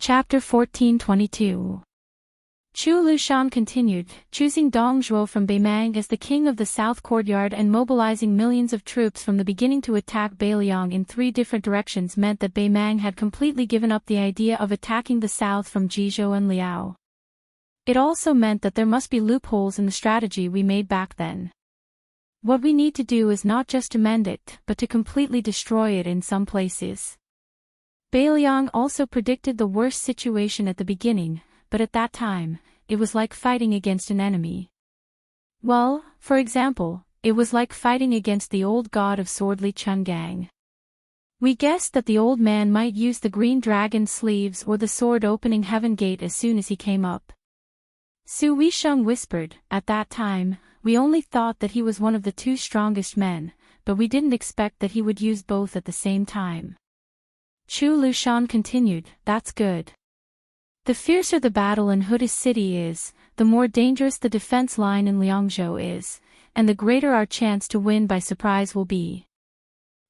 Chapter 1422. Chu Lushan continued, choosing Dong Zhuo from Beimang as the king of the South Courtyard and mobilizing millions of troops from the beginning to attack Beiliang in 3 different directions meant that Beimang had completely given up the idea of attacking the south from Jizhou and Liao. It also meant that there must be loopholes in the strategy we made back then. What we need to do is not just to mend it, but to completely destroy it in some places. Beiliang also predicted the worst situation at the beginning, but at that time, it was like fighting against an enemy. Well, for example, it was like fighting against the old god of sword Li Chungang. We guessed that the old man might use the green dragon sleeves or the sword opening heaven gate as soon as he came up. Su Weisheng whispered, at that time, we only thought that he was one of the 2 strongest men, but we didn't expect that he would use both at the same time. Chu Lushan continued, that's good. The fiercer the battle in Huda's city is, the more dangerous the defense line in Liangzhou is, and the greater our chance to win by surprise will be.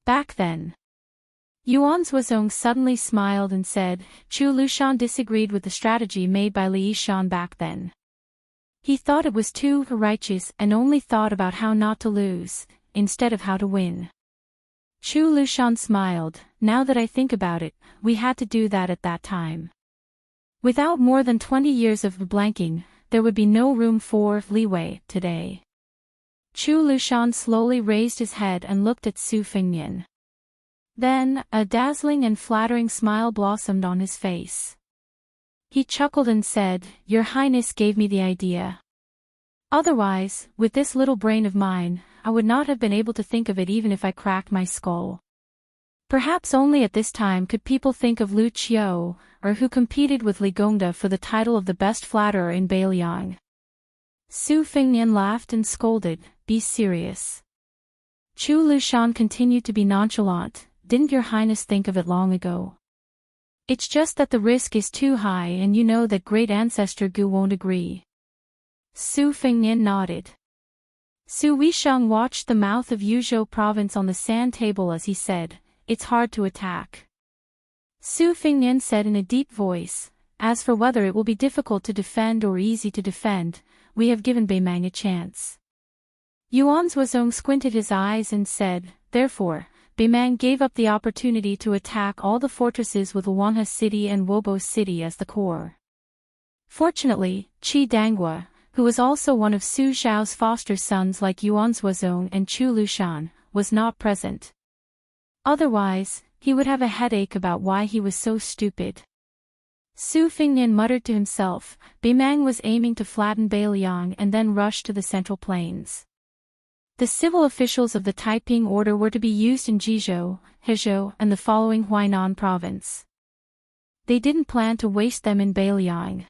Back then. Yuan Zuozong suddenly smiled and said, Chu Lushan disagreed with the strategy made by Li Yishan back then. He thought it was too righteous and only thought about how not to lose, instead of how to win. Chu Lushan smiled, now that I think about it, we had to do that at that time. Without more than 20 years of blanking, there would be no room for leeway today. Chu Lushan slowly raised his head and looked at Su Fengnian. Then, a dazzling and flattering smile blossomed on his face. He chuckled and said, Your Highness gave me the idea. Otherwise, with this little brain of mine, I would not have been able to think of it even if I cracked my skull. Perhaps only at this time could people think of Lu Qiu, or who competed with Li Gongda for the title of the best flatterer in Beiliang. Su Fengnian laughed and scolded, be serious. Chu Lushan continued to be nonchalant, didn't your highness think of it long ago? It's just that the risk is too high and you know that great ancestor Gu won't agree. Su Fengnian nodded. Su Weisheng watched the mouth of Yuzhou province on the sand table as he said, it's hard to attack. Su Fengnian said in a deep voice, as for whether it will be difficult to defend or easy to defend, we have given Beimang a chance. Yuan Zuozong squinted his eyes and said, therefore, Beimang gave up the opportunity to attack all the fortresses with Wanhe City and Wobo City as the core. Fortunately, Qi Danghua, who was also one of Su Zhao's foster sons like Yuan Zuozong and Chu Lushan, was not present. Otherwise, he would have a headache about why he was so stupid. Su Fengnian muttered to himself, Beimang was aiming to flatten Beiliang and then rush to the Central Plains. The civil officials of the Taiping Order were to be used in Jizhou, Hezhou, and the following Huainan province. They didn't plan to waste them in Beiliang.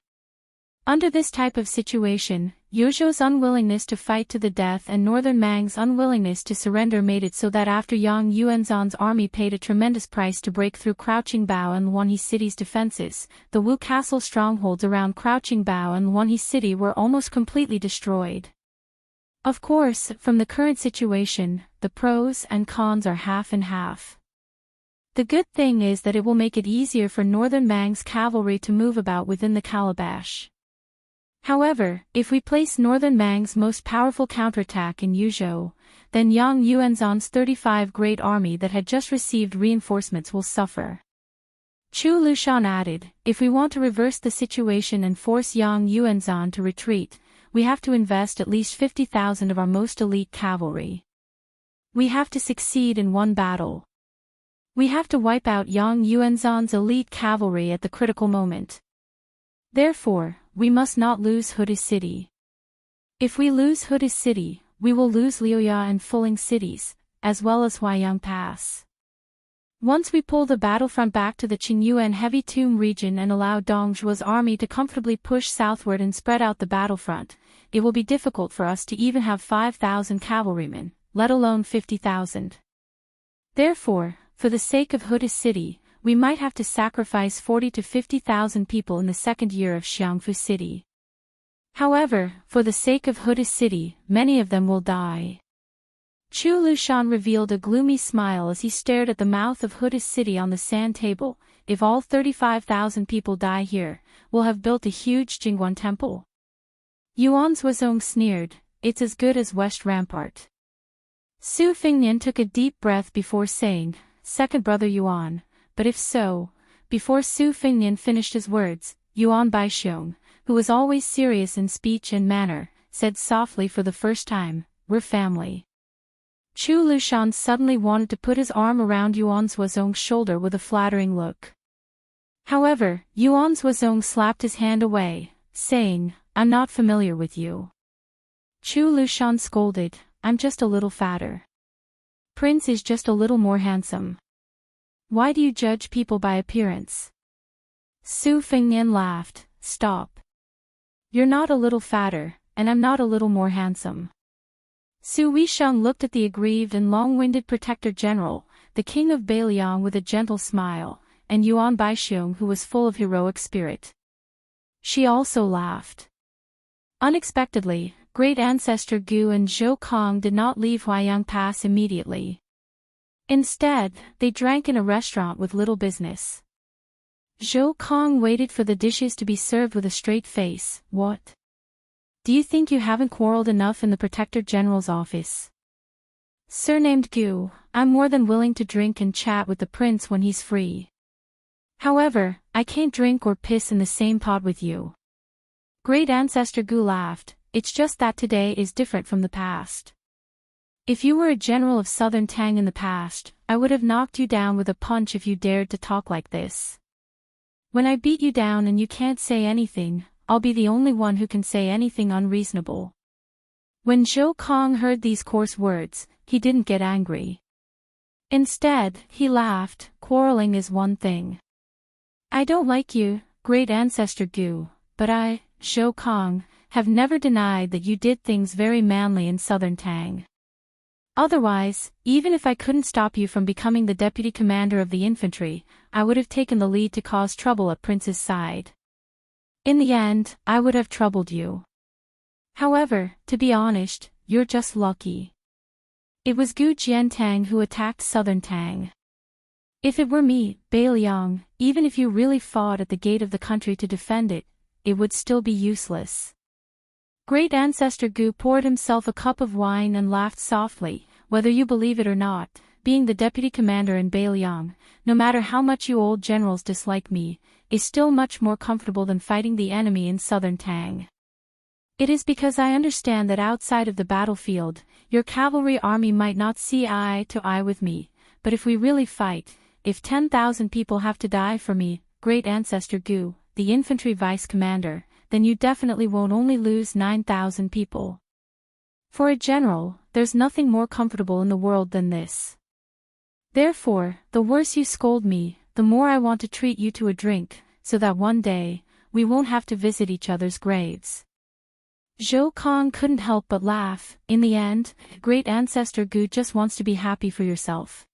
Under this type of situation, Yuzhou's unwillingness to fight to the death and Northern Mang's unwillingness to surrender made it so that after Yang Yuanzhan's army paid a tremendous price to break through Crouching Bao and Wanhe City's defenses, the Wu Castle strongholds around Crouching Bao and Wanhe City were almost completely destroyed. Of course, from the current situation, the pros and cons are half and half. The good thing is that it will make it easier for Northern Mang's cavalry to move about within the calabash. However, if we place Northern Mang's most powerful counterattack in Yuzhou, then Yang Yuanzhan's 35 great army that had just received reinforcements will suffer. Chu Lushan added, if we want to reverse the situation and force Yang Yuanzhan to retreat, we have to invest at least 50,000 of our most elite cavalry. We have to succeed in one battle. We have to wipe out Yang Yuanzhan's elite cavalry at the critical moment. Therefore, we must not lose Huda City. If we lose Huda City, we will lose Liuya and Fuling cities, as well as Huaiyang Pass. Once we pull the battlefront back to the Qingyuan Heavy Tomb region and allow Dong Zhuo's army to comfortably push southward and spread out the battlefront, it will be difficult for us to even have 5,000 cavalrymen, let alone 50,000. Therefore, for the sake of Huda City, we might have to sacrifice 40 to 50,000 people in the second year of Xiangfu City. However, for the sake of Huda City, many of them will die. Chu Lushan revealed a gloomy smile as he stared at the mouth of Huda City on the sand table, if all 35,000 people die here, we'll have built a huge Jingguan temple. Yuan Zuozong sneered, it's as good as West Rampart. Su Fingnian took a deep breath before saying, second brother Yuan, but if so, before Su Fingnian finished his words, Yuan Baixiong, who was always serious in speech and manner, said softly for the first time, we're family. Chu Lushan suddenly wanted to put his arm around Yuan Zuozong's shoulder with a flattering look. However, Yuan Zuozong slapped his hand away, saying, I'm not familiar with you. Chu Lushan scolded, I'm just a little fatter. Prince is just a little more handsome. Why do you judge people by appearance? Su Fingnian laughed, stop. You're not a little fatter, and I'm not a little more handsome. Su Weisheng looked at the aggrieved and long-winded Protector General, the King of Beiliang with a gentle smile, and Yuan Baixiong who was full of heroic spirit. She also laughed. Unexpectedly, Great Ancestor Gu and Zhou Kong did not leave Huayang Pass immediately. Instead, they drank in a restaurant with little business. Zhou Kong waited for the dishes to be served with a straight face. What? Do you think you haven't quarreled enough in the Protector General's office? Surnamed Gu, I'm more than willing to drink and chat with the prince when he's free. However, I can't drink or piss in the same pot with you. Great Ancestor Gu laughed, it's just that today is different from the past. If you were a general of Southern Tang in the past, I would have knocked you down with a punch if you dared to talk like this. When I beat you down and you can't say anything, I'll be the only one who can say anything unreasonable. When Zhou Kong heard these coarse words, he didn't get angry. Instead, he laughed, quarreling is one thing. I don't like you, Great Ancestor Gu, but I, Zhou Kong, have never denied that you did things very manly in Southern Tang. Otherwise, even if I couldn't stop you from becoming the deputy commander of the infantry, I would have taken the lead to cause trouble at Prince's side. In the end, I would have troubled you. However, to be honest, you're just lucky. It was Gu Jiantang who attacked Southern Tang. If it were me, Beiliang, even if you really fought at the gate of the country to defend it, it would still be useless. Great Ancestor Gu poured himself a cup of wine and laughed softly, whether you believe it or not, being the deputy commander in Beiliang, no matter how much you old generals dislike me, is still much more comfortable than fighting the enemy in Southern Tang. It is because I understand that outside of the battlefield, your cavalry army might not see eye to eye with me, but if we really fight, if 10,000 people have to die for me, Great Ancestor Gu, the infantry vice commander, then you definitely won't only lose 9,000 people. For a general, there's nothing more comfortable in the world than this. Therefore, the worse you scold me, the more I want to treat you to a drink, so that one day, we won't have to visit each other's graves. Zhou Kong couldn't help but laugh. In the end, Great Ancestor Gu just wants to be happy for yourself.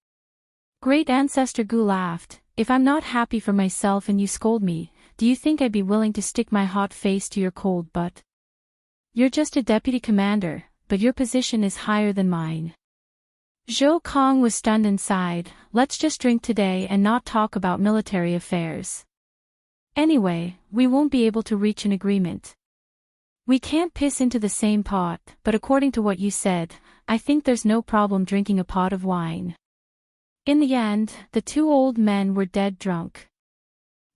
Great Ancestor Gu laughed, if I'm not happy for myself and you scold me, do you think I'd be willing to stick my hot face to your cold butt? You're just a deputy commander, but your position is higher than mine. Zhou Kong was stunned and sighed, let's just drink today and not talk about military affairs. Anyway, we won't be able to reach an agreement. We can't piss into the same pot, but according to what you said, I think there's no problem drinking a pot of wine. In the end, the two old men were dead drunk.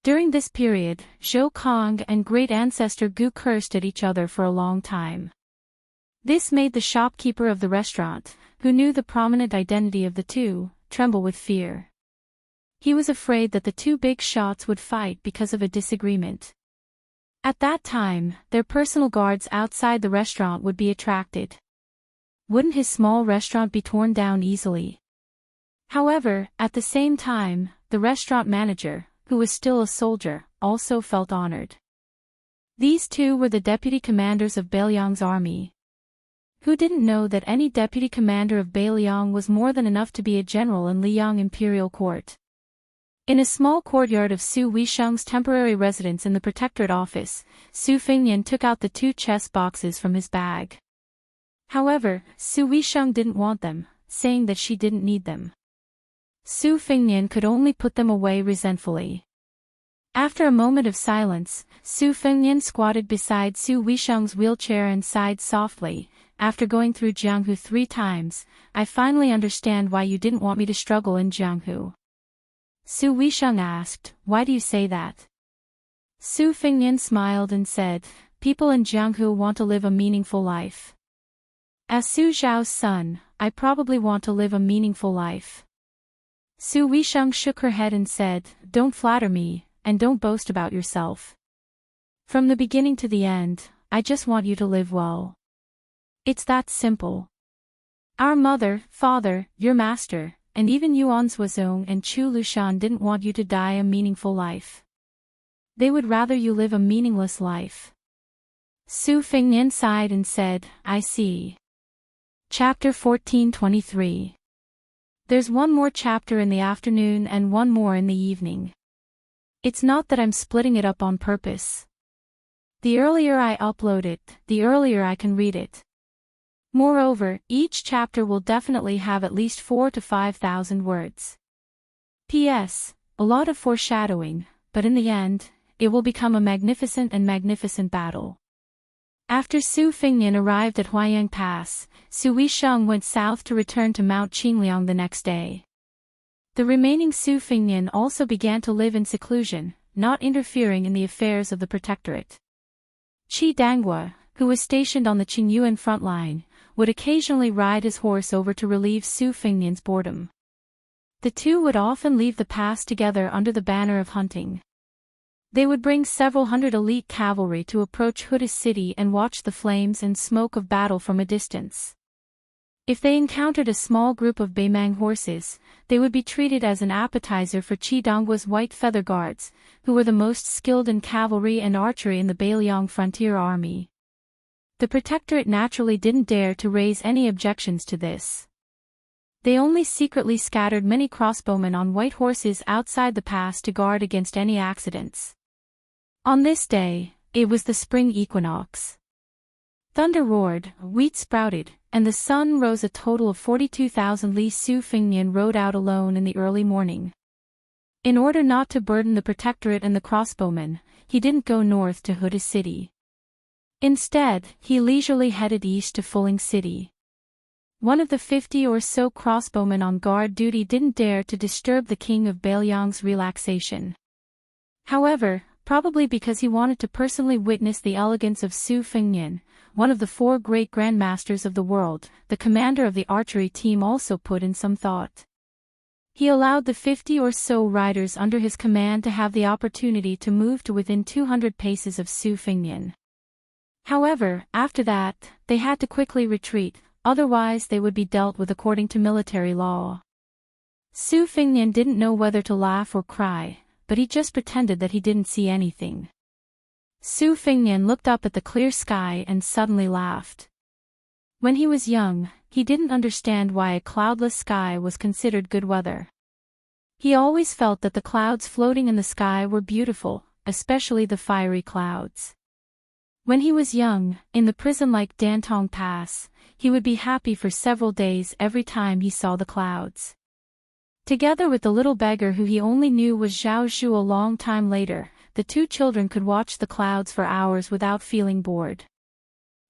During this period, Zhou Kong and Great Ancestor Gu cursed at each other for a long time. This made the shopkeeper of the restaurant, who knew the prominent identity of the two, tremble with fear. He was afraid that the two big shots would fight because of a disagreement. At that time, their personal guards outside the restaurant would be attracted. Wouldn't his small restaurant be torn down easily? However, at the same time, the restaurant manager, who was still a soldier, also felt honored. These two were the deputy commanders of Beiliang's army. Who didn't know that any deputy commander of Beiliang was more than enough to be a general in Liang imperial court? In a small courtyard of Su Weisheng's temporary residence in the protectorate office, Su Fingnian took out the two chess boxes from his bag. However, Su Weisheng didn't want them, saying that she didn't need them. Su Fengnian could only put them away resentfully. After a moment of silence, Su Fengnian squatted beside Su Weisheng's wheelchair and sighed softly. After going through Jianghu 3 times, I finally understand why you didn't want me to struggle in Jianghu. Su Weisheng asked, why do you say that? Su Fengnian smiled and said, people in Jianghu want to live a meaningful life. As Su Zhao's son, I probably want to live a meaningful life. Su Weisheng shook her head and said, don't flatter me, and don't boast about yourself. From the beginning to the end, I just want you to live well. It's that simple. Our mother, father, your master, and even Yuan Zuozong and Chu Lushan didn't want you to die a meaningful life. They would rather you live a meaningless life. Su Fengnian sighed and said, I see. Chapter 14:23. There's one more chapter in the afternoon and one more in the evening. It's not that I'm splitting it up on purpose. The earlier I upload it, the earlier I can read it. Moreover, each chapter will definitely have at least 4,000 to 5,000 words. P.S. A lot of foreshadowing, but in the end, it will become a magnificent battle. After Su Fengnian arrived at Huayang Pass, Su Weisheng went south to return to Mount Qingliang the next day. The remaining Su Fengnian also began to live in seclusion, not interfering in the affairs of the protectorate. Qi Danghua, who was stationed on the Qingyuan front line, would occasionally ride his horse over to relieve Su Fengnian's boredom. The two would often leave the pass together under the banner of hunting. They would bring several hundred elite cavalry to approach Huda city and watch the flames and smoke of battle from a distance. If they encountered a small group of Beimang horses, they would be treated as an appetizer for Qi Donggua's white feather guards, who were the most skilled in cavalry and archery in the Beiliang frontier army. The protectorate naturally didn't dare to raise any objections to this. They only secretly scattered many crossbowmen on white horses outside the pass to guard against any accidents. On this day, it was the spring equinox. Thunder roared, wheat sprouted, and the sun rose. A total of 42,000 li. Su Fengnian rode out alone in the early morning. In order not to burden the protectorate and the crossbowmen, he didn't go north to Huda city. Instead, he leisurely headed east to Fuling city. One of the 50 or so crossbowmen on guard duty didn't dare to disturb the king of Beiliang's relaxation. However, probably because he wanted to personally witness the elegance of Su Fengnian, one of the 4 great grandmasters of the world, the commander of the archery team also put in some thought. He allowed the 50 or so riders under his command to have the opportunity to move to within 200 paces of Su Fengnian. However, after that, they had to quickly retreat, otherwise they would be dealt with according to military law. Su Fengnian didn't know whether to laugh or cry, but he just pretended that he didn't see anything. Su Fengnian looked up at the clear sky and suddenly laughed. When he was young, he didn't understand why a cloudless sky was considered good weather. He always felt that the clouds floating in the sky were beautiful, especially the fiery clouds. When he was young, in the prison-like Dantong Pass, he would be happy for several days every time he saw the clouds. Together with the little beggar who he only knew was Zhao Zhu a long time later, the 2 children could watch the clouds for hours without feeling bored.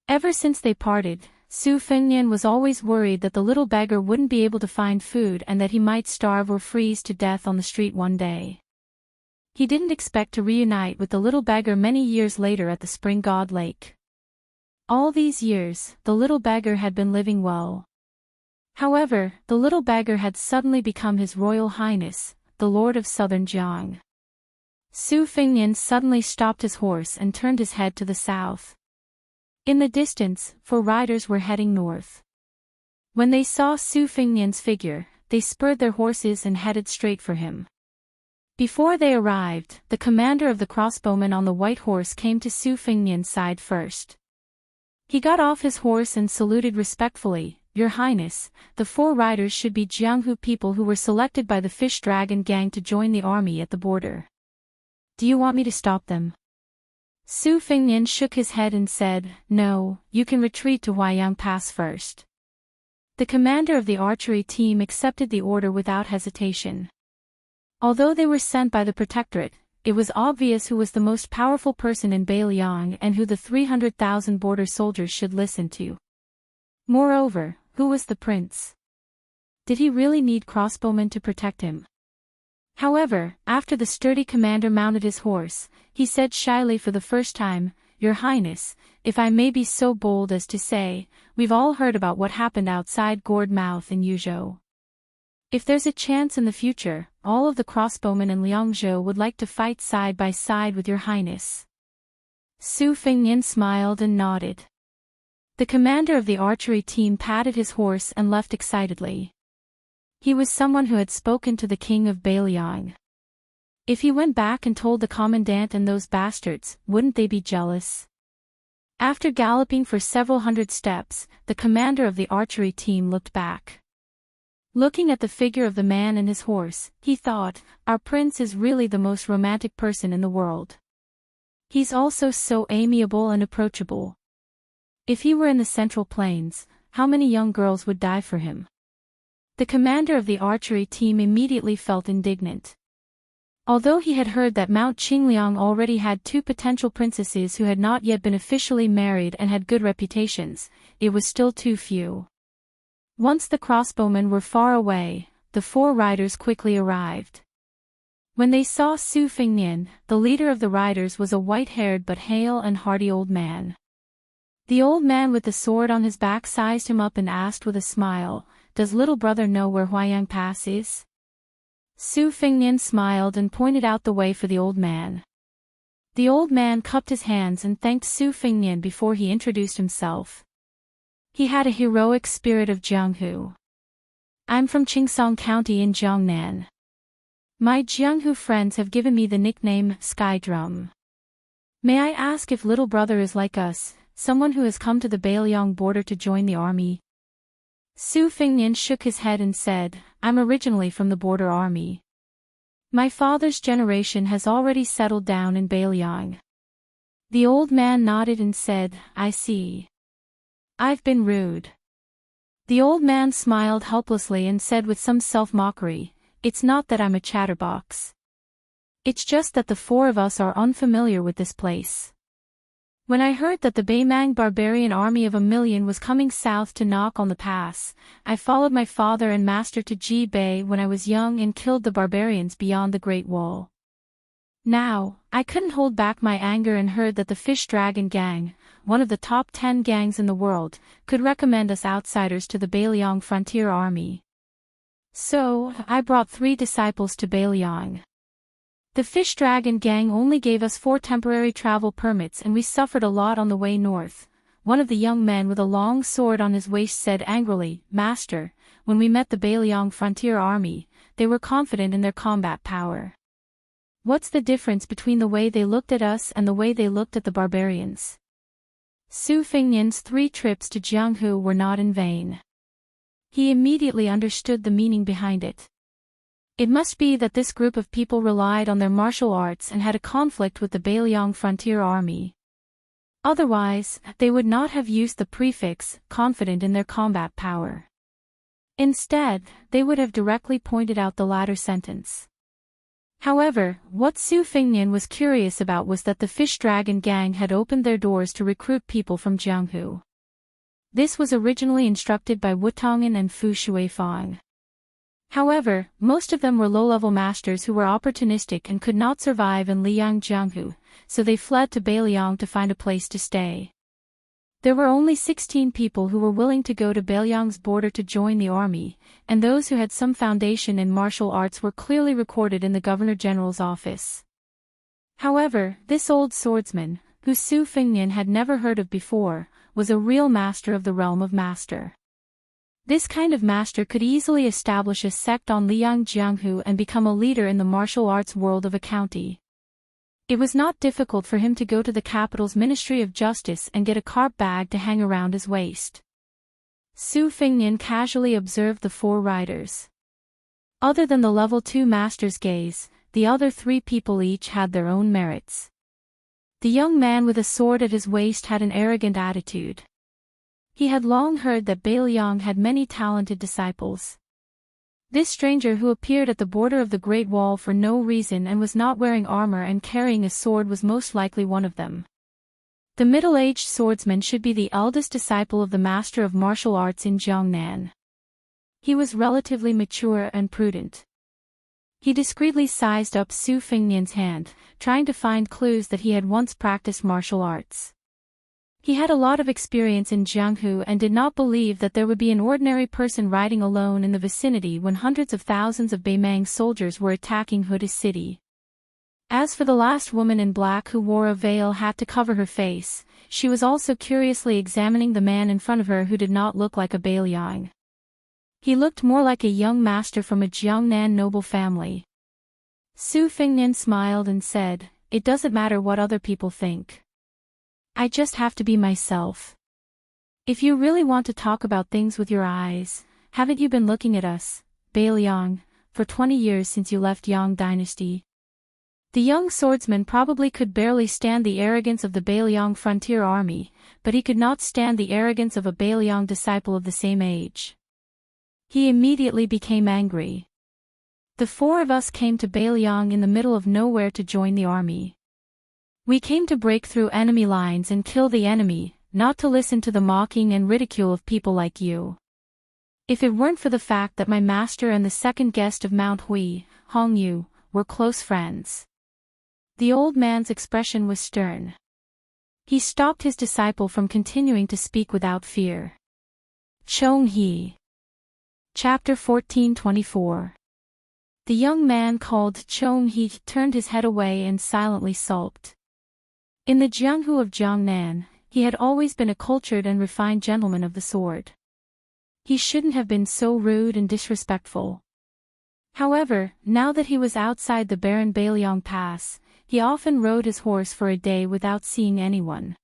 Ever since they parted, Su Fengnian was always worried that the little beggar wouldn't be able to find food and that he might starve or freeze to death on the street one day. He didn't expect to reunite with the little beggar many years later at the Spring God Lake. All these years, the little beggar had been living well. However, the little beggar had suddenly become His Royal Highness, the Lord of Southern Jiang. Su Fengnian suddenly stopped his horse and turned his head to the south. In the distance, 4 riders were heading north. When they saw Su Fengnian's figure, they spurred their horses and headed straight for him. Before they arrived, the commander of the crossbowmen on the white horse came to Su Fengnian's side first. He got off his horse and saluted respectfully. Your Highness, the 4 riders should be Jianghu people who were selected by the Fish Dragon gang to join the army at the border. Do you want me to stop them? Su Fengnian shook his head and said, no, you can retreat to Huayang Pass first. The commander of the archery team accepted the order without hesitation. Although they were sent by the Protectorate, it was obvious who was the most powerful person in Beiliang and who the 300,000 border soldiers should listen to. Moreover, who was the prince? Did he really need crossbowmen to protect him? However, after the sturdy commander mounted his horse, he said shyly for the first time, "Your Highness, if I may be so bold as to say, we've all heard about what happened outside Gourd Mouth in Yuzhou. If there's a chance in the future, all of the crossbowmen in Liangzhou would like to fight side by side with your Highness." Su Fengnian smiled and nodded. The commander of the archery team patted his horse and left excitedly. He was someone who had spoken to the king of Beiliang. If he went back and told the commandant and those bastards, wouldn't they be jealous? After galloping for several hundred steps, the commander of the archery team looked back. Looking at the figure of the man and his horse, he thought, our prince is really the most romantic person in the world. He's also so amiable and approachable. If he were in the Central Plains, how many young girls would die for him? The commander of the archery team immediately felt indignant. Although he had heard that Mount Qingliang already had 2 potential princesses who had not yet been officially married and had good reputations, it was still too few. Once the crossbowmen were far away, the 4 riders quickly arrived. When they saw Su Fengnian, the leader of the riders was a white-haired but hale and hearty old man. The old man with the sword on his back sized him up and asked with a smile, "Does little brother know where Huayang Pass is?" Su Fengnian smiled and pointed out the way for the old man. The old man cupped his hands and thanked Su Fengnian before he introduced himself. He had a heroic spirit of Jianghu. "I'm from Qingsong County in Jiangnan. My Jianghu friends have given me the nickname Sky Drum. May I ask if little brother is like us, someone who has come to the Beiliang border to join the army?" Su Fengnian shook his head and said, "I'm originally from the border army. My father's generation has already settled down in Beiliang." The old man nodded and said, "I see. I've been rude." The old man smiled helplessly and said with some self-mockery, "It's not that I'm a chatterbox. It's just that the 4 of us are unfamiliar with this place. When I heard that the Beimang barbarian army of 1,000,000 was coming south to knock on the pass, I followed my father and master to Ji Bei when I was young and killed the barbarians beyond the Great Wall. Now, I couldn't hold back my anger and heard that the Fish Dragon Gang, one of the top 10 gangs in the world, could recommend us outsiders to the Beiliang frontier army. So, I brought 3 disciples to Beiliang. The Fish Dragon Gang only gave us 4 temporary travel permits and we suffered a lot on the way north." One of the young men with a long sword on his waist said angrily, "Master, when we met the Beiliang frontier army, they were confident in their combat power. What's the difference between the way they looked at us and the way they looked at the barbarians?" Su Fengnian's 3 trips to Jianghu were not in vain. He immediately understood the meaning behind it. It must be that this group of people relied on their martial arts and had a conflict with the Beiliang frontier army. Otherwise, they would not have used the prefix, confident in their combat power. Instead, they would have directly pointed out the latter sentence. However, what Su Fengnian was curious about was that the Fish Dragon Gang had opened their doors to recruit people from Jianghu. This was originally instructed by Wu Tong'an and Fu Shuifang. However, most of them were low-level masters who were opportunistic and could not survive in Liang Jianghu, so they fled to Beiliang to find a place to stay. There were only 16 people who were willing to go to Beiliang's border to join the army, and those who had some foundation in martial arts were clearly recorded in the Governor-General's office. However, this old swordsman, who Su Fengnian had never heard of before, was a real master of the realm of master. This kind of master could easily establish a sect on Liang Jianghu and become a leader in the martial arts world of a county. It was not difficult for him to go to the capital's Ministry of Justice and get a carp bag to hang around his waist. Su Fengnian casually observed the 4 riders. Other than the level 2 master's gaze, the other 3 people each had their own merits. The young man with a sword at his waist had an arrogant attitude. He had long heard that Beiliang had many talented disciples. This stranger who appeared at the border of the Great Wall for no reason and was not wearing armor and carrying a sword was most likely one of them. The middle-aged swordsman should be the eldest disciple of the master of martial arts in Jiangnan. He was relatively mature and prudent. He discreetly sized up Su Fengnian's hand, trying to find clues that he had once practiced martial arts. He had a lot of experience in Jianghu and did not believe that there would be an ordinary person riding alone in the vicinity when hundreds of thousands of Beimang soldiers were attacking Huda city. As for the last woman in black who wore a veil hat to cover her face, she was also curiously examining the man in front of her who did not look like a Beiliang. He looked more like a young master from a Jiangnan noble family. Su Fengnian smiled and said, "It doesn't matter what other people think. I just have to be myself. If you really want to talk about things with your eyes, haven't you been looking at us, Beiliang, for 20 years since you left Yang dynasty?" The young swordsman probably could barely stand the arrogance of the Beiliang frontier army, but he could not stand the arrogance of a Beiliang disciple of the same age. He immediately became angry. "The four of us came to Beiliang in the middle of nowhere to join the army. We came to break through enemy lines and kill the enemy, not to listen to the mocking and ridicule of people like you. If it weren't for the fact that my master and the second guest of Mount Hui, Hong Yu, were close friends." The old man's expression was stern. He stopped his disciple from continuing to speak without fear. Chong He. Chapter 14:24. The young man called Chong He turned his head away and silently sulked. In the Jianghu of Jiangnan, he had always been a cultured and refined gentleman of the sword. He shouldn't have been so rude and disrespectful. However, now that he was outside the barren Beiliang Pass, he often rode his horse for a day without seeing anyone.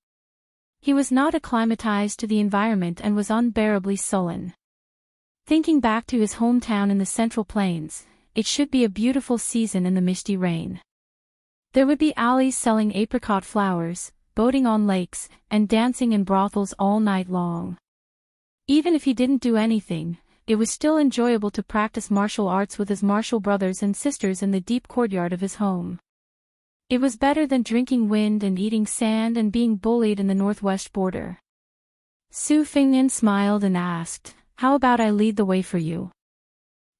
He was not acclimatized to the environment and was unbearably sullen. Thinking back to his hometown in the Central Plains, it should be a beautiful season in the misty rain. There would be alleys selling apricot flowers, boating on lakes, and dancing in brothels all night long. Even if he didn't do anything, it was still enjoyable to practice martial arts with his martial brothers and sisters in the deep courtyard of his home. It was better than drinking wind and eating sand and being bullied in the northwest border. Su Fengnian smiled and asked, "How about I lead the way for you?"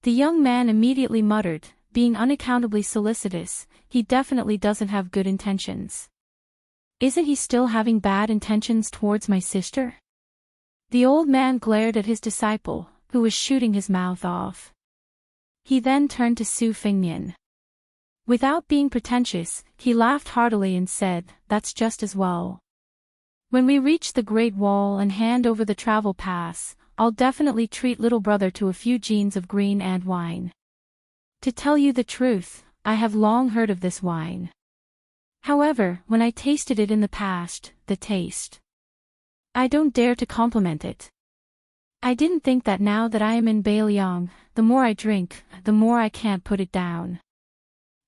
The young man immediately muttered, being unaccountably solicitous, "He definitely doesn't have good intentions. Isn't he still having bad intentions towards my sister?" The old man glared at his disciple, who was shooting his mouth off. He then turned to Su Fengnian. Without being pretentious, he laughed heartily and said, "That's just as well. When we reach the Great Wall and hand over the travel pass, I'll definitely treat little brother to a few jeans of green and wine. To tell you the truth, I have long heard of this wine. However, when I tasted it in the past, the taste. I don't dare to compliment it. I didn't think that now that I am in Beiliang, the more I drink, the more I can't put it down.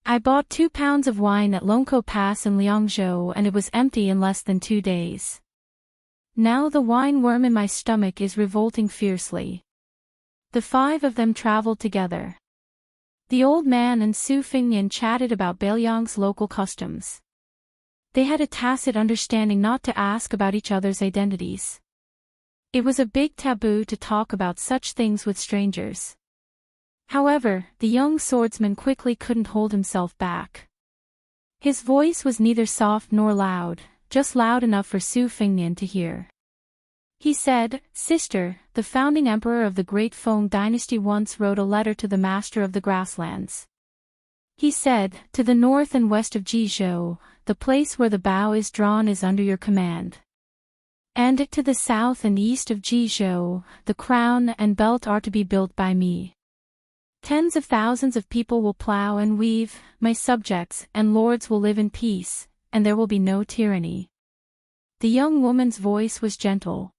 I bought 2 pounds of wine at Longkou Pass in Liangzhou and it was empty in less than 2 days. Now the wine worm in my stomach is revolting fiercely." The 5 of them traveled together. The old man and Su Fengnian chatted about Beiliang's local customs. They had a tacit understanding not to ask about each other's identities. It was a big taboo to talk about such things with strangers. However, the young swordsman quickly couldn't hold himself back. His voice was neither soft nor loud, just loud enough for Su Fengnian to hear. He said, "Sister, the founding emperor of the Great Feng dynasty once wrote a letter to the master of the grasslands. He said, 'To the north and west of Jizhou, the place where the bow is drawn is under your command. And to the south and east of Jizhou, the crown and belt are to be built by me. Tens of thousands of people will plow and weave, my subjects and lords will live in peace, and there will be no tyranny.'" The young woman's voice was gentle.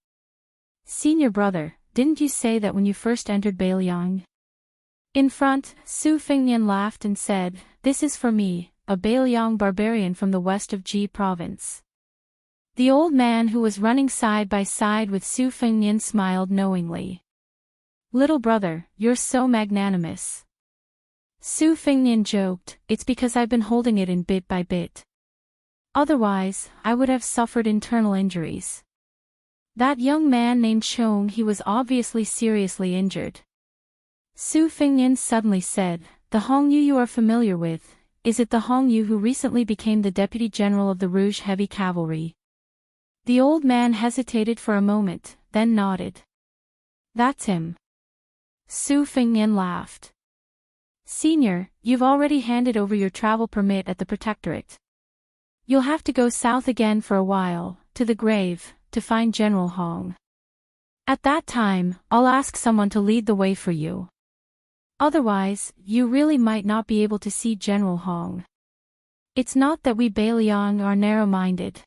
"Senior brother, didn't you say that when you first entered Beiliang?" In front, Su Fengnian laughed and said, "This is for me, a Beiliang barbarian from the west of Ji province. The old man who was running side by side with Su Fengnian smiled knowingly. "Little brother, you're so magnanimous." Su Fengnian joked, "It's because I've been holding it in bit by bit. Otherwise, I would have suffered internal injuries." That young man named Chong, he was obviously seriously injured. Su Fengnian suddenly said, "The Hongyu you are familiar with, is it the Hongyu who recently became the Deputy General of the Rouge Heavy Cavalry?" The old man hesitated for a moment, then nodded. "That's him." Su Fengnian laughed. "Senior, you've already handed over your travel permit at the Protectorate. You'll have to go south again for a while, to the grave, to find General Hong. At that time, I'll ask someone to lead the way for you. Otherwise, you really might not be able to see General Hong. It's not that we Bailiang are narrow-minded.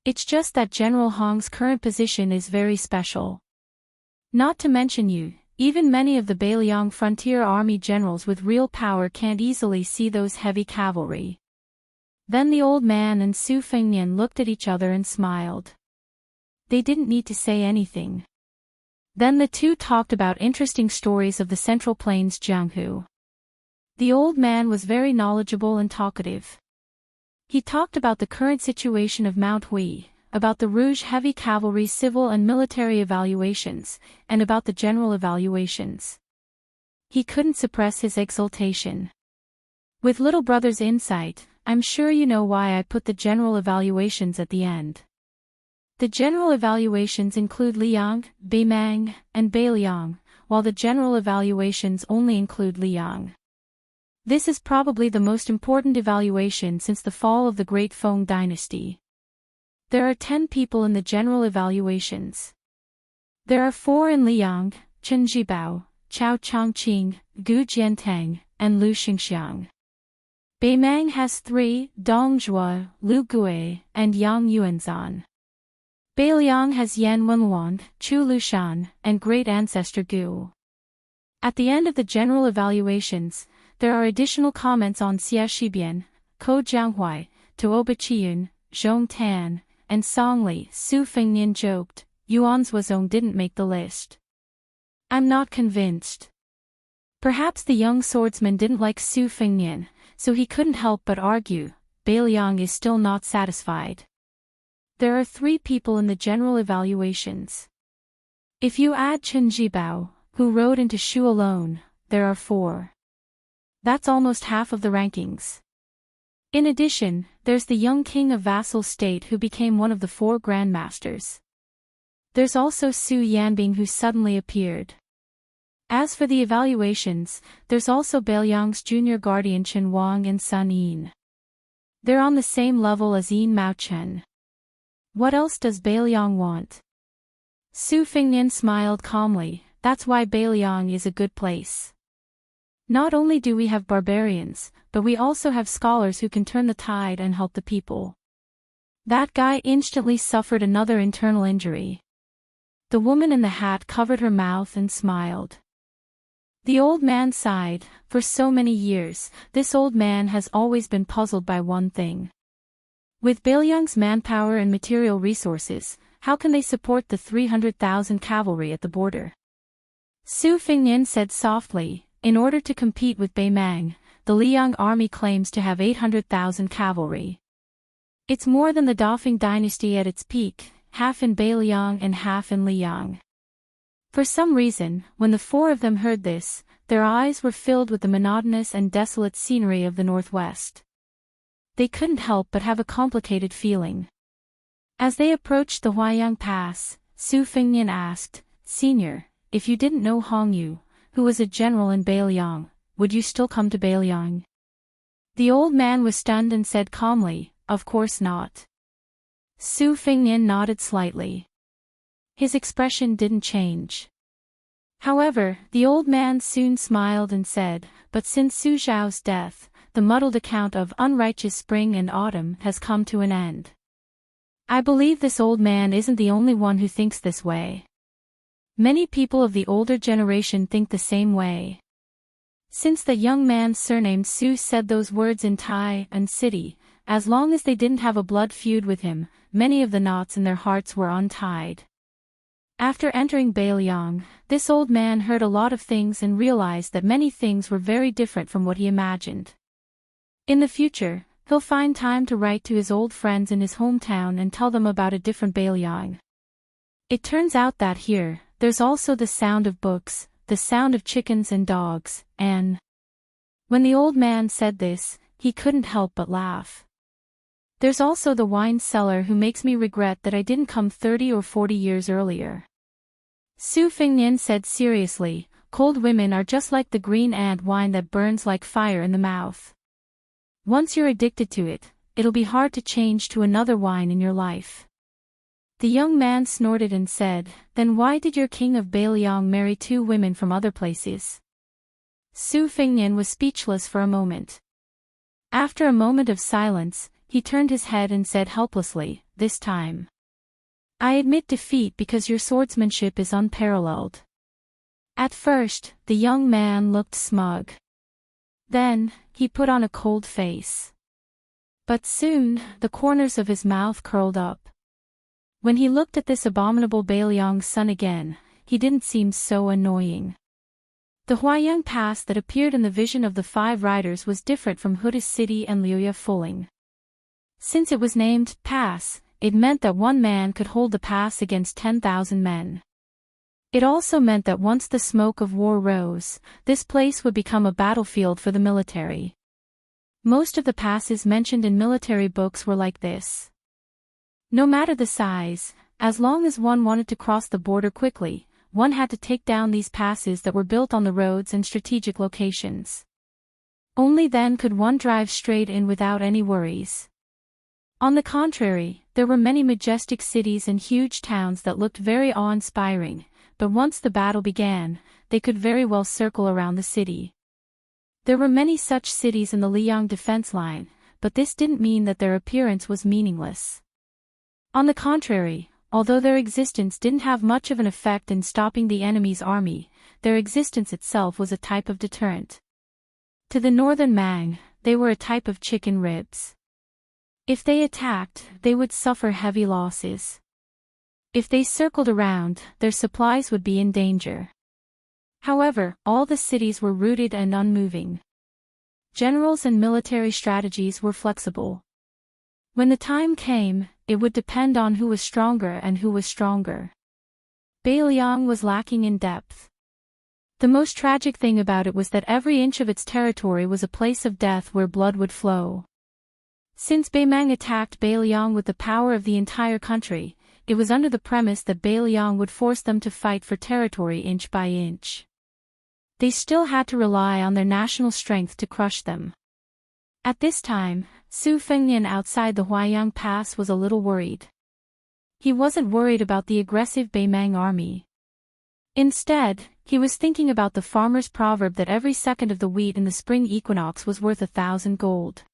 It's just that General Hong's current position is very special. Not to mention you, even many of the Bailiang frontier army generals with real power can't easily see those heavy cavalry." Then the old man and Su Fengnian looked at each other and smiled. They didn't need to say anything. Then the two talked about interesting stories of the Central Plains Jianghu. The old man was very knowledgeable and talkative. He talked about the current situation of Mount Hui, about the Rouge Heavy Cavalry civil and military evaluations, and about the general evaluations. He couldn't suppress his exultation. "With little brother's insight, I'm sure you know why I put the general evaluations at the end. The general evaluations include Liang, Beimang, and Bailiang, while the general evaluations only include Liang. This is probably the most important evaluation since the fall of the Great Feng dynasty. There are 10 people in the general evaluations. There are 4 in Liang, Chen Jibao, Chao Chongqing, Gu Jiantang, and Lu Xingxiang. Beimang has 3, Dong Zhuo, Lu Gui, and Yang Yuanzan. Bailiang has Yan Wenluan, Chu Lushan, and Great Ancestor Gu. At the end of the general evaluations, there are additional comments on Xia Shibian, Ko Jianghuai, Tuoba Qiyun, Zhong Tan, and Song Li." Su Fengnian joked, "Yuan Zuozong didn't make the list." "I'm not convinced." Perhaps the young swordsman didn't like Su Fengnian, so he couldn't help but argue, Bailiang is still not satisfied. There are 3 people in the general evaluations. If you add Chen Jibao, who rode into Shu alone, there are 4. That's almost half of the rankings. In addition, there's the young king of vassal state who became one of the 4 grandmasters. There's also Su Yanbing who suddenly appeared. As for the evaluations, there's also Bailiang's junior guardian Chen Wang and Sun Yin. They're on the same level as Yin Mao Chen. What else does Bailiang want? Su Fengnian smiled calmly, "That's why Bailiang is a good place. Not only do we have barbarians, but we also have scholars who can turn the tide and help the people." That guy instantly suffered another internal injury. The woman in the hat covered her mouth and smiled. The old man sighed. For so many years, this old man has always been puzzled by one thing. With Bailiang's manpower and material resources, how can they support the 300,000 cavalry at the border? Su Fengnian said softly, "In order to compete with Beimang, the Liang army claims to have 800,000 cavalry. It's more than the Dafeng dynasty at its peak, half in Bailiang and half in Liang." For some reason, when the 4 of them heard this, their eyes were filled with the monotonous and desolate scenery of the northwest. They couldn't help but have a complicated feeling. As they approached the Huayang Pass, Su Fengnian asked, "Senior, if you didn't know Hongyu, who was a general in Bailiang, would you still come to Bailiang?" The old man was stunned and said calmly, "Of course not." Su Fengnian nodded slightly. His expression didn't change. However, the old man soon smiled and said, "But since Su Zhao's death, the muddled account of unrighteous spring and autumn has come to an end. I believe this old man isn't the only one who thinks this way. Many people of the older generation think the same way." Since the young man surnamed Su said those words in Tai and city, as long as they didn't have a blood feud with him, many of the knots in their hearts were untied. After entering Beiliang, this old man heard a lot of things and realized that many things were very different from what he imagined. In the future, he'll find time to write to his old friends in his hometown and tell them about a different Beiliang. It turns out that here, there's also the sound of books, the sound of chickens and dogs, and when the old man said this, he couldn't help but laugh. There's also the wine cellar who makes me regret that I didn't come 30 or 40 years earlier. Su Fengnian said seriously, cold women are just like the green ant wine that burns like fire in the mouth. Once you're addicted to it, it'll be hard to change to another wine in your life. The young man snorted and said, then why did your king of Beiliang marry 2 women from other places? Su Fengnian was speechless for a moment. After a moment of silence, he turned his head and said helplessly, this time I admit defeat because your swordsmanship is unparalleled. At first, the young man looked smug. Then, he put on a cold face. But soon, the corners of his mouth curled up. When he looked at this abominable Beiliang's son again, he didn't seem so annoying. The Huayang Pass that appeared in the vision of the 5 riders was different from Huda's city and Liuya Fuling. Since it was named Pass, it meant that one man could hold the pass against 10,000 men. It also meant that once the smoke of war rose, this place would become a battlefield for the military. Most of the passes mentioned in military books were like this. No matter the size, as long as one wanted to cross the border quickly, one had to take down these passes that were built on the roads and strategic locations. Only then could one drive straight in without any worries. On the contrary, there were many majestic cities and huge towns that looked very awe-inspiring, but once the battle began, they could very well circle around the city. There were many such cities in the Liang defense line, but this didn't mean that their appearance was meaningless. On the contrary, although their existence didn't have much of an effect in stopping the enemy's army, their existence itself was a type of deterrent. To the northern Mang, they were a type of chicken ribs. If they attacked, they would suffer heavy losses. If they circled around, their supplies would be in danger. However, all the cities were rooted and unmoving. Generals and military strategies were flexible. When the time came, it would depend on who was stronger and who was stronger. Beiliang was lacking in depth. The most tragic thing about it was that every inch of its territory was a place of death where blood would flow. Since Beimang attacked Beiliang with the power of the entire country, it was under the premise that Beiliang would force them to fight for territory inch by inch. They still had to rely on their national strength to crush them. At this time, Su Fengnian outside the Huayang Pass was a little worried. He wasn't worried about the aggressive Beimang army. Instead, he was thinking about the farmer's proverb that every second of the wheat in the spring equinox was worth 1,000 gold.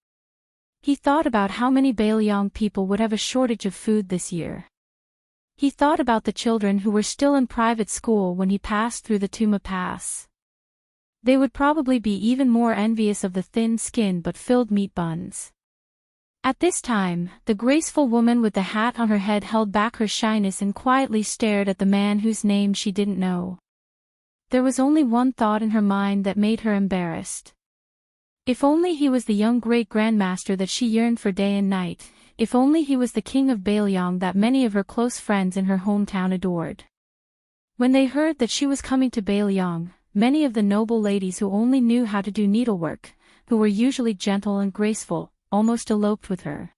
He thought about how many Beiliang people would have a shortage of food this year. He thought about the children who were still in private school when he passed through the Tuma Pass. They would probably be even more envious of the thin-skinned but filled meat buns. At this time, the graceful woman with the hat on her head held back her shyness and quietly stared at the man whose name she didn't know. There was only one thought in her mind that made her embarrassed. If only he was the young great-grandmaster that she yearned for day and night, if only he was the king of Beiliang that many of her close friends in her hometown adored. When they heard that she was coming to Beiliang, many of the noble ladies who only knew how to do needlework, who were usually gentle and graceful, almost eloped with her.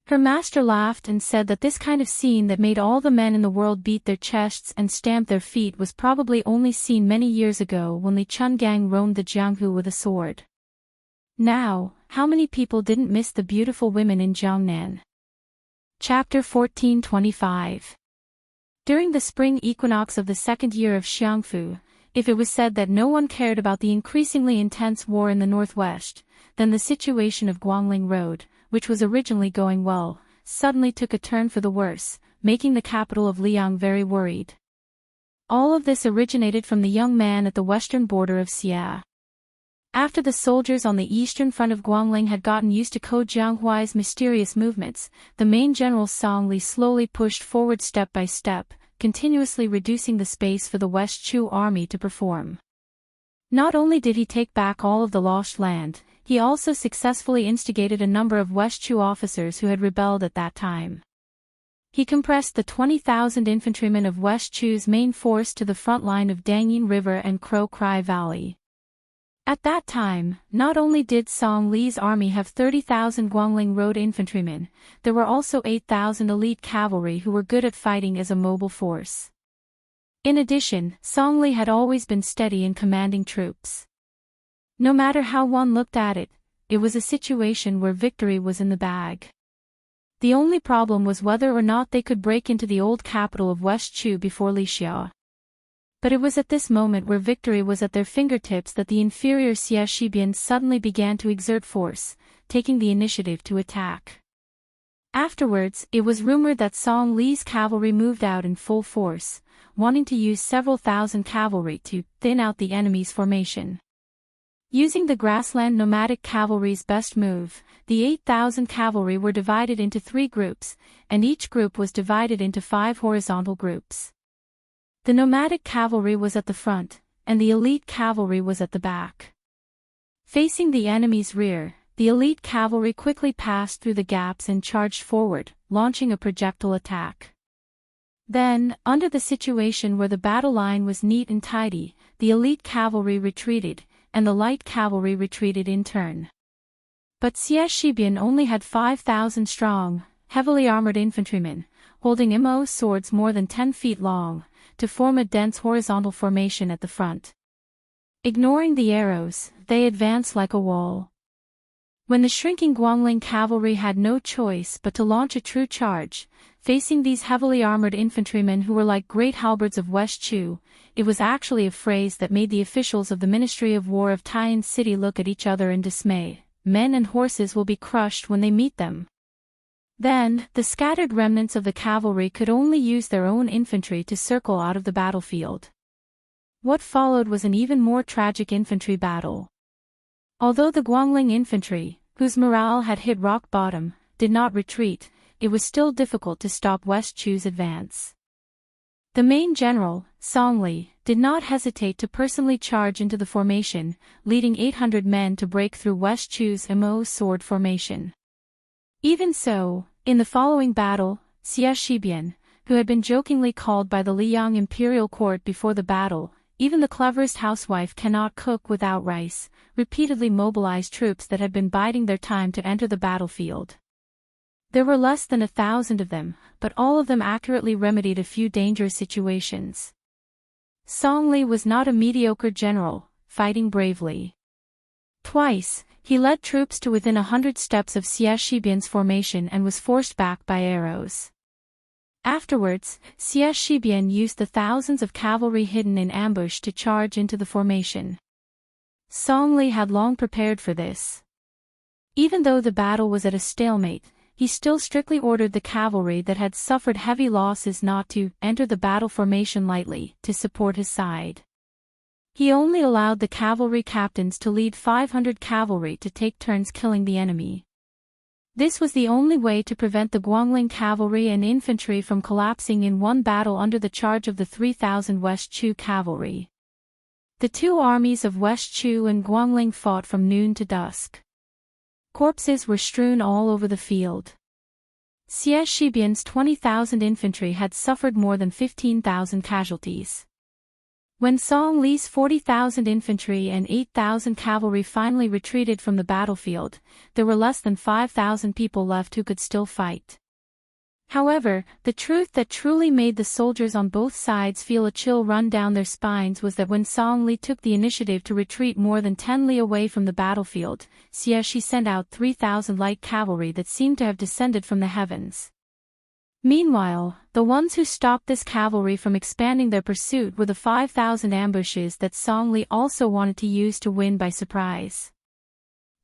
Her master laughed and said that this kind of scene that made all the men in the world beat their chests and stamp their feet was probably only seen many years ago when Li Chungang roamed the Jianghu with a sword. Now, how many people didn't miss the beautiful women in Jiangnan? Chapter 1425. During the spring equinox of the second year of Xiangfu, if it was said that no one cared about the increasingly intense war in the northwest, then the situation of Guangling Road, which was originally going well, suddenly took a turn for the worse, making the capital of Liang very worried. All of this originated from the young man at the western border of Xia. After the soldiers on the eastern front of Guangling had gotten used to Ko Jianghuai's mysterious movements, the main general Song Li slowly pushed forward step by step, continuously reducing the space for the West Chu army to perform. Not only did he take back all of the lost land, he also successfully instigated a number of West Chu officers who had rebelled at that time. He compressed the 20,000 infantrymen of West Chu's main force to the front line of Dangyin River and Crow Cry Valley. At that time, not only did Song Li's army have 30,000 Guangling Road infantrymen, there were also 8,000 elite cavalry who were good at fighting as a mobile force. In addition, Song Li had always been steady in commanding troops. No matter how one looked at it, it was a situation where victory was in the bag. The only problem was whether or not they could break into the old capital of West Chu before Lixia. But it was at this moment where victory was at their fingertips that the inferior Xie Shibian suddenly began to exert force, taking the initiative to attack. Afterwards, it was rumored that Song Li's cavalry moved out in full force, wanting to use several thousand cavalry to thin out the enemy's formation. Using the grassland nomadic cavalry's best move, the 8,000 cavalry were divided into 3 groups, and each group was divided into 5 horizontal groups. The nomadic cavalry was at the front, and the elite cavalry was at the back. Facing the enemy's rear, the elite cavalry quickly passed through the gaps and charged forward, launching a projectile attack. Then, under the situation where the battle line was neat and tidy, the elite cavalry retreated, and the light cavalry retreated in turn. But Xie Shibian only had 5,000 strong, heavily armored infantrymen, holding mo swords more than 10 feet long, to form a dense horizontal formation at the front. Ignoring the arrows, they advanced like a wall. When the shrinking Guangling cavalry had no choice but to launch a true charge, facing these heavily armored infantrymen who were like great halberds of West Chu, it was actually a phrase that made the officials of the Ministry of War of Taiyan City look at each other in dismay. Men and horses will be crushed when they meet them. Then, the scattered remnants of the cavalry could only use their own infantry to circle out of the battlefield. What followed was an even more tragic infantry battle. Although the Guangling infantry, whose morale had hit rock bottom, did not retreat, it was still difficult to stop West Chu's advance. The main general, Song Li, did not hesitate to personally charge into the formation, leading 800 men to break through West Chu's mo sword formation. Even so, in the following battle, Xie Shibian, who had been jokingly called by the Liang imperial court before the battle, even the cleverest housewife cannot cook without rice, repeatedly mobilized troops that had been biding their time to enter the battlefield. There were less than 1,000 of them, but all of them accurately remedied a few dangerous situations. Song Li was not a mediocre general, fighting bravely. Twice, he led troops to within 100 steps of Xie Shibian's formation and was forced back by arrows. Afterwards, Xie Shibian used the thousands of cavalry hidden in ambush to charge into the formation. Song Li had long prepared for this. Even though the battle was at a stalemate, he still strictly ordered the cavalry that had suffered heavy losses not to enter the battle formation lightly to support his side. He only allowed the cavalry captains to lead 500 cavalry to take turns killing the enemy. This was the only way to prevent the Guangling cavalry and infantry from collapsing in one battle under the charge of the 3,000 West Chu cavalry. The two armies of West Chu and Guangling fought from noon to dusk. Corpses were strewn all over the field. Xie Shibian's 20,000 infantry had suffered more than 15,000 casualties. When Song Li's 40,000 infantry and 8,000 cavalry finally retreated from the battlefield, there were less than 5,000 people left who could still fight. However, the truth that truly made the soldiers on both sides feel a chill run down their spines was that when Song Li took the initiative to retreat more than 10 li away from the battlefield, Xie Shi sent out 3,000 light cavalry that seemed to have descended from the heavens. Meanwhile, the ones who stopped this cavalry from expanding their pursuit were the 5,000 ambushes that Song Li also wanted to use to win by surprise.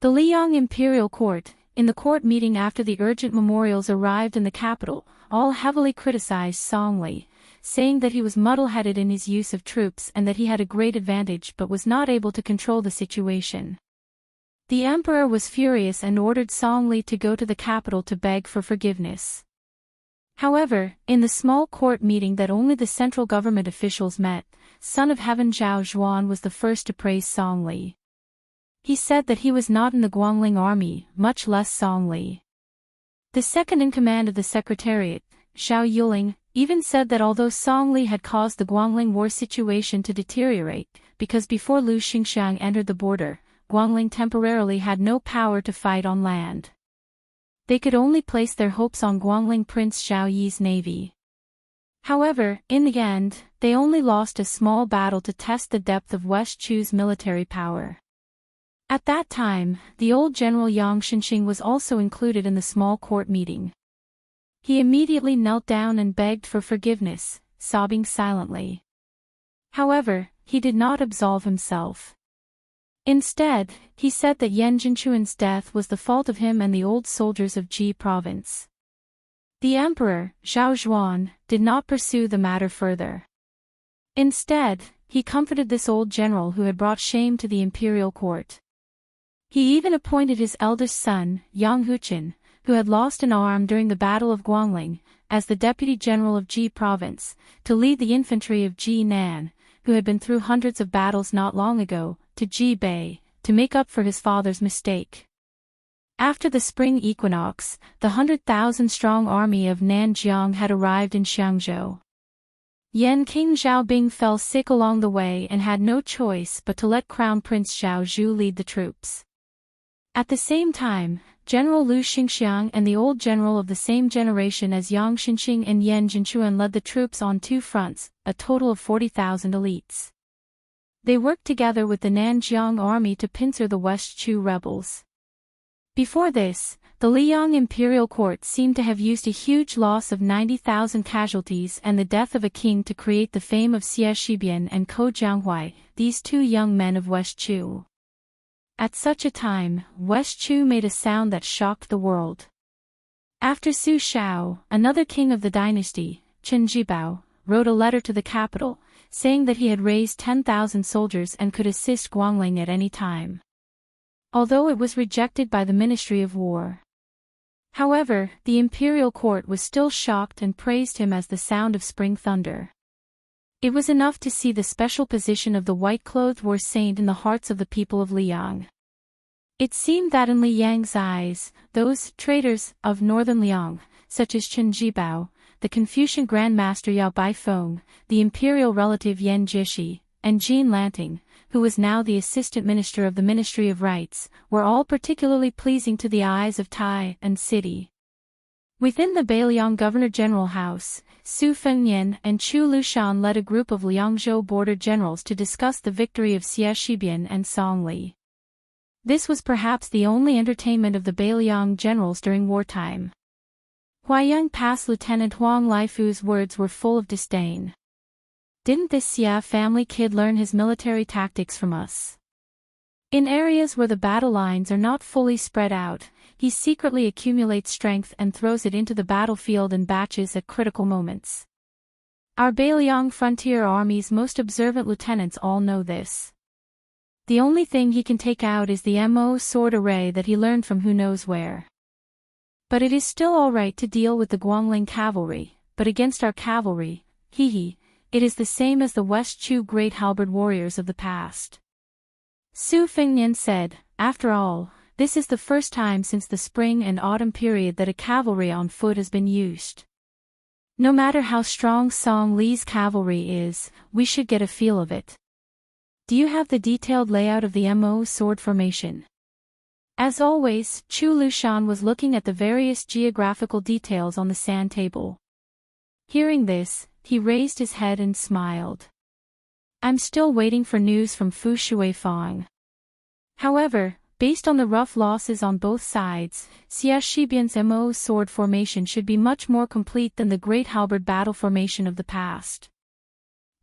The Liang imperial court, in the court meeting after the urgent memorials arrived in the capital, all heavily criticized Song Li, saying that he was muddle-headed in his use of troops and that he had a great advantage but was not able to control the situation. The emperor was furious and ordered Song Li to go to the capital to beg for forgiveness. However, in the small court meeting that only the central government officials met, Son of Heaven Zhao Zhuan was the first to praise Song Li. He said that he was not in the Guangling army, much less Song Li. The second in command of the secretariat, Xiao Yuling, even said that although Song Li had caused the Guangling war situation to deteriorate, because before Lu Xingxiang entered the border, Guangling temporarily had no power to fight on land. They could only place their hopes on Guangling Prince Xiao Yi's navy. However, in the end, they only lost a small battle to test the depth of West Chu's military power. At that time, the old general Yang Xinxing was also included in the small court meeting. He immediately knelt down and begged for forgiveness, sobbing silently. However, he did not absolve himself. Instead, he said that Yan Jinchuan's death was the fault of him and the old soldiers of Ji province. The emperor, Zhao Zhuan, did not pursue the matter further. Instead, he comforted this old general who had brought shame to the imperial court. He even appointed his eldest son, Yang Huqin, who had lost an arm during the Battle of Guangling, as the deputy general of Ji province, to lead the infantry of Ji Nan, who had been through hundreds of battles not long ago, to Ji Bei, to make up for his father's mistake. After the spring equinox, the 100,000-strong army of Nanjiang had arrived in Xiangzhou. Yan King Xiaobing fell sick along the way and had no choice but to let Crown Prince Xiao Zhu lead the troops. At the same time, General Lu Xingxiang and the old general of the same generation as Yang Xinxing and Yan Jinchuan led the troops on two fronts, a total of 40,000 elites. They worked together with the Nanjiang army to pincer the West Chu rebels. Before this, the Liang imperial court seemed to have used a huge loss of 90,000 casualties and the death of a king to create the fame of Xie Shibian and Ko Jianghuai, these two young men of West Chu. At such a time, West Chu made a sound that shocked the world. After Su Shao, another king of the dynasty, Chen Jibao, wrote a letter to the capital, saying that he had raised 10,000 soldiers and could assist Guangling at any time. Although it was rejected by the Ministry of War. However, the imperial court was still shocked and praised him as the sound of spring thunder. It was enough to see the special position of the white-clothed war saint in the hearts of the people of Liang. It seemed that in Li Yang's eyes, those traitors of northern Liang, such as Chen Jibao, the Confucian Grand Master Yao Baifeng, the imperial relative Yan Jishi, and Jean Lanting, who was now the assistant minister of the Ministry of Rights, were all particularly pleasing to the eyes of Tai and City. Within the Beiliang Governor-General House, Su Fengnian and Chu Lushan led a group of Liangzhou border generals to discuss the victory of Xie Shibian and Song Li. This was perhaps the only entertainment of the Beiliang generals during wartime. Huaiyang Pass Lieutenant Huang Laifu's words were full of disdain. Didn't this Xia family kid learn his military tactics from us? In areas where the battle lines are not fully spread out, he secretly accumulates strength and throws it into the battlefield in batches at critical moments. Our Beiliang frontier army's most observant lieutenants all know this. The only thing he can take out is the MO sword array that he learned from who knows where. But it is still alright to deal with the Guangling cavalry, but against our cavalry, it is the same as the West Chu great halberd warriors of the past. Su Fengnian said, after all, this is the first time since the spring and autumn period that a cavalry on foot has been used. No matter how strong Song Li's cavalry is, we should get a feel of it. Do you have the detailed layout of the MO sword formation? As always, Chu Lushan was looking at the various geographical details on the sand table. Hearing this, he raised his head and smiled. I'm still waiting for news from Fu Shuifang. However, based on the rough losses on both sides, Xie Shibian's MO sword formation should be much more complete than the great halberd battle formation of the past.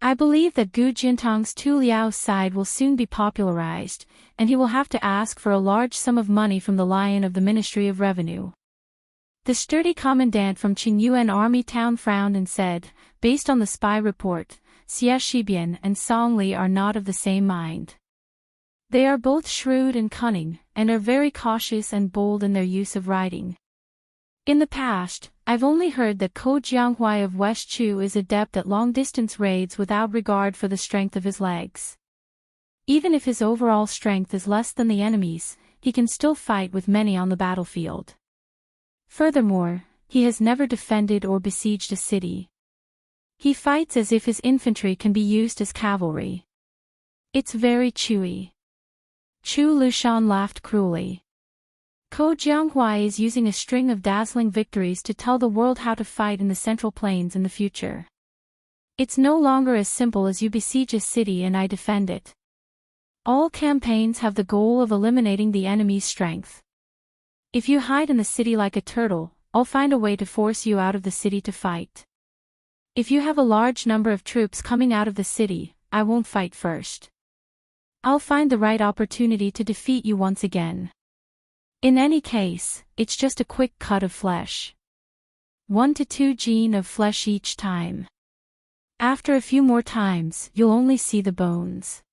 I believe that Gu Jintang's Tu Liao's side will soon be popularized, and he will have to ask for a large sum of money from the Lion of the Ministry of Revenue. The sturdy commandant from Qingyuan army town frowned and said, based on the spy report, Xie Shibian and Song Li are not of the same mind. They are both shrewd and cunning, and are very cautious and bold in their use of riding. In the past, I've only heard that Ko Jianghuai of West Chu is adept at long-distance raids without regard for the strength of his legs. Even if his overall strength is less than the enemy's, he can still fight with many on the battlefield. Furthermore, he has never defended or besieged a city. He fights as if his infantry can be used as cavalry. It's very chewy. Chu Lushan laughed cruelly. Ko Jianghuai is using a string of dazzling victories to tell the world how to fight in the Central Plains in the future. It's no longer as simple as you besiege a city and I defend it. All campaigns have the goal of eliminating the enemy's strength. If you hide in the city like a turtle, I'll find a way to force you out of the city to fight. If you have a large number of troops coming out of the city, I won't fight first. I'll find the right opportunity to defeat you once again. In any case, it's just a quick cut of flesh. 1 to 2 gene of flesh each time. After a few more times, you'll only see the bones.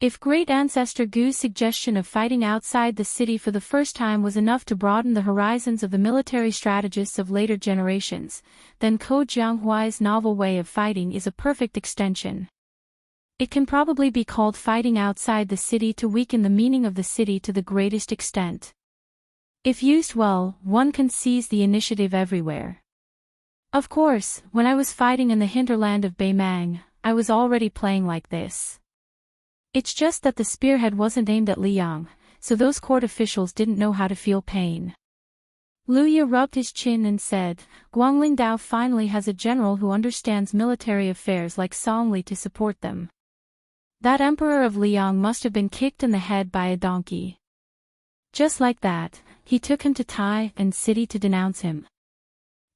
If Great Ancestor Gu's suggestion of fighting outside the city for the first time was enough to broaden the horizons of the military strategists of later generations, then Ko Jianghuai's novel way of fighting is a perfect extension. It can probably be called fighting outside the city to weaken the meaning of the city to the greatest extent. If used well, one can seize the initiative everywhere. Of course, when I was fighting in the hinterland of Beimang, I was already playing like this. It's just that the spearhead wasn't aimed at Liang, so those court officials didn't know how to feel pain. Luya rubbed his chin and said, Guangling Dao finally has a general who understands military affairs like Song Li to support them. That emperor of Liang must have been kicked in the head by a donkey. Just like that, he took him to Tai and city to denounce him.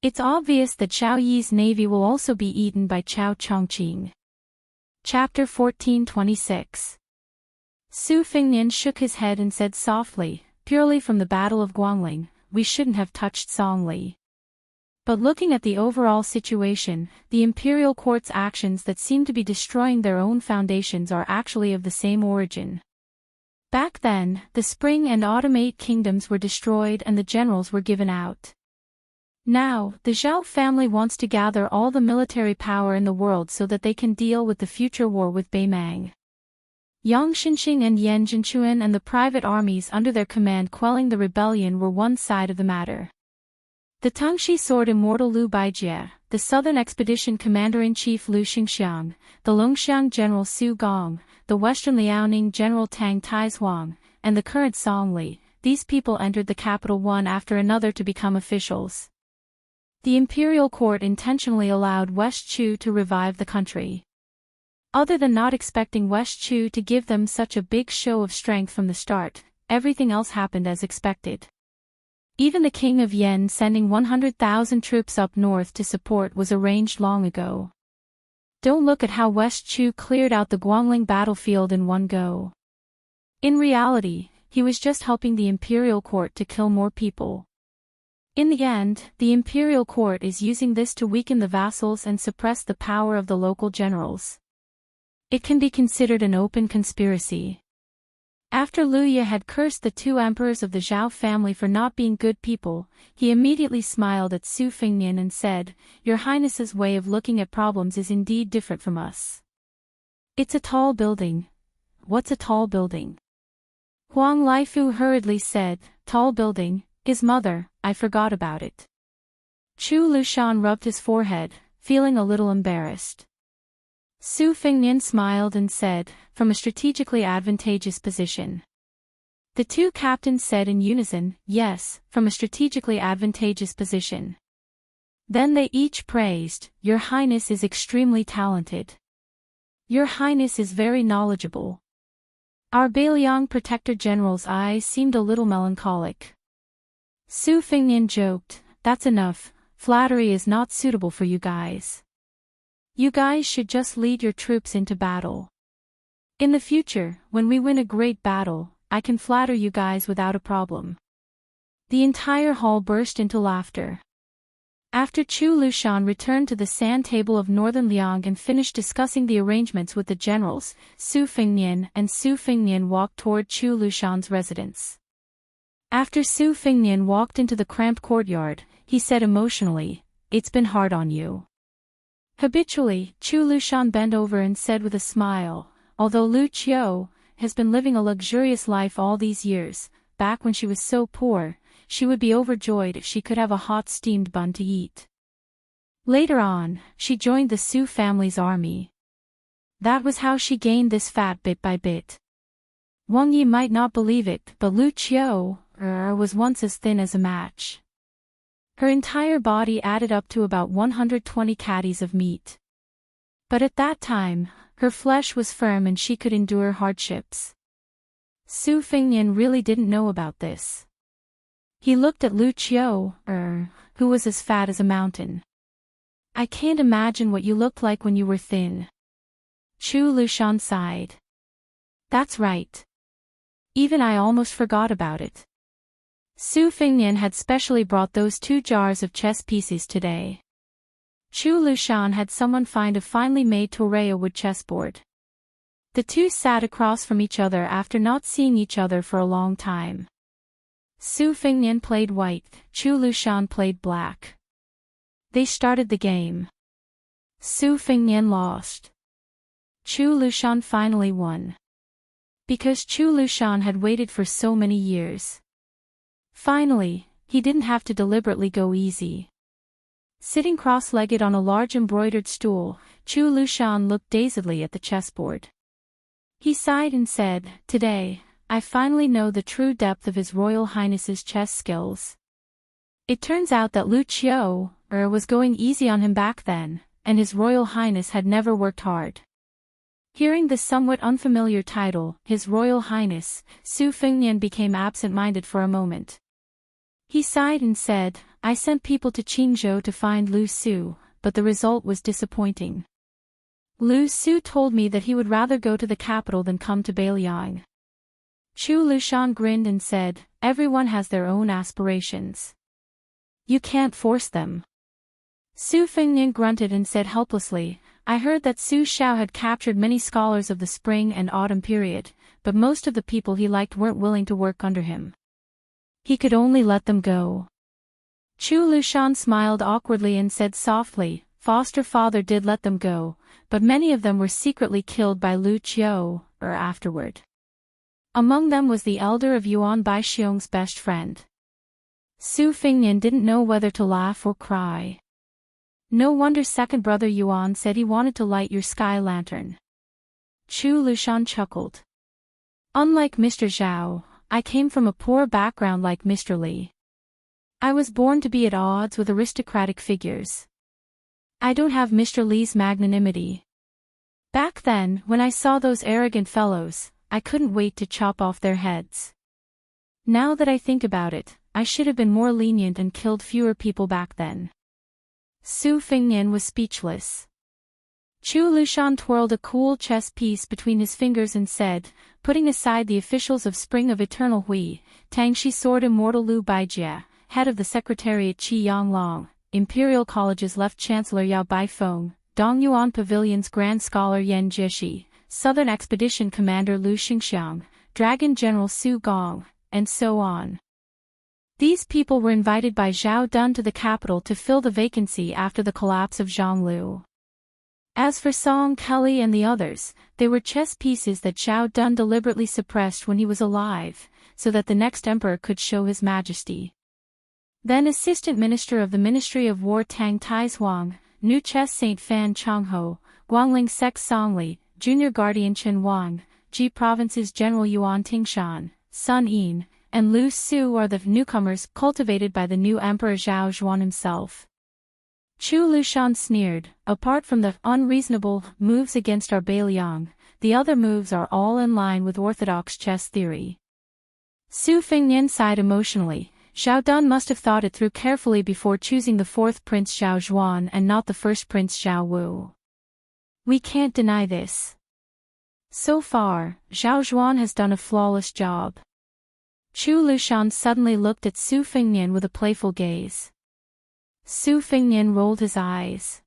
It's obvious that Zhao Yi's navy will also be eaten by Chao Chongqing. Chapter 1426. Su Fengnian shook his head and said softly, purely from the Battle of Guangling, we shouldn't have touched Song Li. But looking at the overall situation, the imperial court's actions that seem to be destroying their own foundations are actually of the same origin. Back then, the Spring and Autumn 8 kingdoms were destroyed and the generals were given out. Now, the Zhao family wants to gather all the military power in the world so that they can deal with the future war with Beimang. Yang Xinxing and Yan Zhenchuan and the private armies under their command quelling the rebellion were one side of the matter. The Tangxi sword Immortal Lu Baijie, the Southern Expedition Commander-in-Chief Lu Xingxiang, the Longxiang General Su Gong, the Western Liaoning General Tang Taizuang, and the current Song Li, these people entered the capital one after another to become officials. The imperial court intentionally allowed West Chu to revive the country. Other than not expecting West Chu to give them such a big show of strength from the start, everything else happened as expected. Even the king of Yen sending 100,000 troops up north to support was arranged long ago. Don't look at how West Chu cleared out the Guangling battlefield in one go. In reality, he was just helping the imperial court to kill more people. In the end, the imperial court is using this to weaken the vassals and suppress the power of the local generals. It can be considered an open conspiracy. After Luya had cursed the two emperors of the Zhao family for not being good people, he immediately smiled at Su Fengnian and said, Your Highness's way of looking at problems is indeed different from us. It's a tall building. What's a tall building? Huang Laifu hurriedly said, Tall building. His mother, I forgot about it. Chu Lushan rubbed his forehead, feeling a little embarrassed. Su Fengnian smiled and said, From a strategically advantageous position. The two captains said in unison, Yes, from a strategically advantageous position. Then they each praised, Your Highness is extremely talented. Your Highness is very knowledgeable. Our Beiliang Protector General's eyes seemed a little melancholic. Su Fengnian joked, That's enough, flattery is not suitable for you guys. You guys should just lead your troops into battle. In the future, when we win a great battle, I can flatter you guys without a problem. The entire hall burst into laughter. After Chu Lushan returned to the sand table of northern Liang and finished discussing the arrangements with the generals, Su Fengnian and Su Fengnian walked toward Chu Lushan's residence. After Su Fengnian walked into the cramped courtyard, he said emotionally, "It's been hard on you." Habitually, Chu Lushan bent over and said with a smile, "Although Lu Qiu has been living a luxurious life all these years, back when she was so poor, she would be overjoyed if she could have a hot steamed bun to eat." Later on, she joined the Su family's army. That was how she gained this fat bit by bit. Wang Yi might not believe it, but Lu Qiu was once as thin as a match. Her entire body added up to about 120 caddies of meat. But at that time, her flesh was firm and she could endure hardships. Su Fengnian really didn't know about this. He looked at Lu Qiu, who was as fat as a mountain. "I can't imagine what you looked like when you were thin." Chu Lushan sighed. "That's right. Even I almost forgot about it." Su Fengnian had specially brought those 2 jars of chess pieces today. Chu Lushan had someone find a finely made Torreya wood chessboard. The two sat across from each other after not seeing each other for a long time. Su Fengnian played white, Chu Lushan played black. They started the game. Su Fengnian lost. Chu Lushan finally won. Because Chu Lushan had waited for so many years. Finally, he didn't have to deliberately go easy. Sitting cross-legged on a large embroidered stool, Chu Lushan looked dazedly at the chessboard. He sighed and said, "Today, I finally know the true depth of His Royal Highness's chess skills." It turns out that Lu Qiu was going easy on him back then, and His Royal Highness had never worked hard. Hearing this somewhat unfamiliar title, His Royal Highness, Su Fengnian became absent-minded for a moment. He sighed and said, "I sent people to Qingzhou to find Lu Su, but the result was disappointing. Lu Su told me that he would rather go to the capital than come to Beiliang." Chu Lushan grinned and said, "Everyone has their own aspirations. You can't force them." Su Fengnian grunted and said helplessly, "I heard that Su Xiao had captured many scholars of the spring and autumn period, but most of the people he liked weren't willing to work under him. He could only let them go." Chu Lushan smiled awkwardly and said softly, "Foster father did let them go, but many of them were secretly killed by Lu Qiu, afterward. Among them was the elder of Yuan Baixiong's best friend." Su Fengnian didn't know whether to laugh or cry. "No wonder second brother Yuan said he wanted to light your sky lantern." Chu Lushan chuckled. "Unlike Mr. Zhao, I came from a poor background like Mr. Li. I was born to be at odds with aristocratic figures. I don't have Mr. Li's magnanimity. Back then, when I saw those arrogant fellows, I couldn't wait to chop off their heads. Now that I think about it, I should have been more lenient and killed fewer people back then." Su Fengnian was speechless. Chu Lushan twirled a cool chess piece between his fingers and said, "Putting aside the officials of Spring of Eternal Hui, Tangxi Sword Immortal Lu Baijie, head of the Secretariat Qi Yanglong, Imperial College's Left Chancellor Yao Baifeng, Dongyuan Pavilion's Grand Scholar Yan Jieshi, Southern Expedition Commander Lu Xingxiang, Dragon General Su Gong, and so on. These people were invited by Zhao Dun to the capital to fill the vacancy after the collapse of Zhonglu. As for Song Kelly and the others, they were chess pieces that Zhao Dun deliberately suppressed when he was alive, so that the next emperor could show his majesty." Then Assistant Minister of the Ministry of War Tang Taizuang, New Chess Saint Fan Changho, Guangling Sects Songli, Junior Guardian Chen Wang, Ji Province's General Yuan Tingshan, Sun Yin, and Lu Su are the newcomers cultivated by the new Emperor Zhao Zhuan himself. Chu Lushan sneered, "Apart from the unreasonable moves against our Beiliang, the other moves are all in line with orthodox chess theory." Su Fengnian sighed emotionally. Zhao Dun must have thought it through carefully before choosing the fourth Prince Zhao Zhuan and not the first Prince Zhao Wu. "We can't deny this. So far, Zhao Zhuan has done a flawless job." Chu Lushan suddenly looked at Su Fengnian with a playful gaze. Su Fengnian rolled his eyes.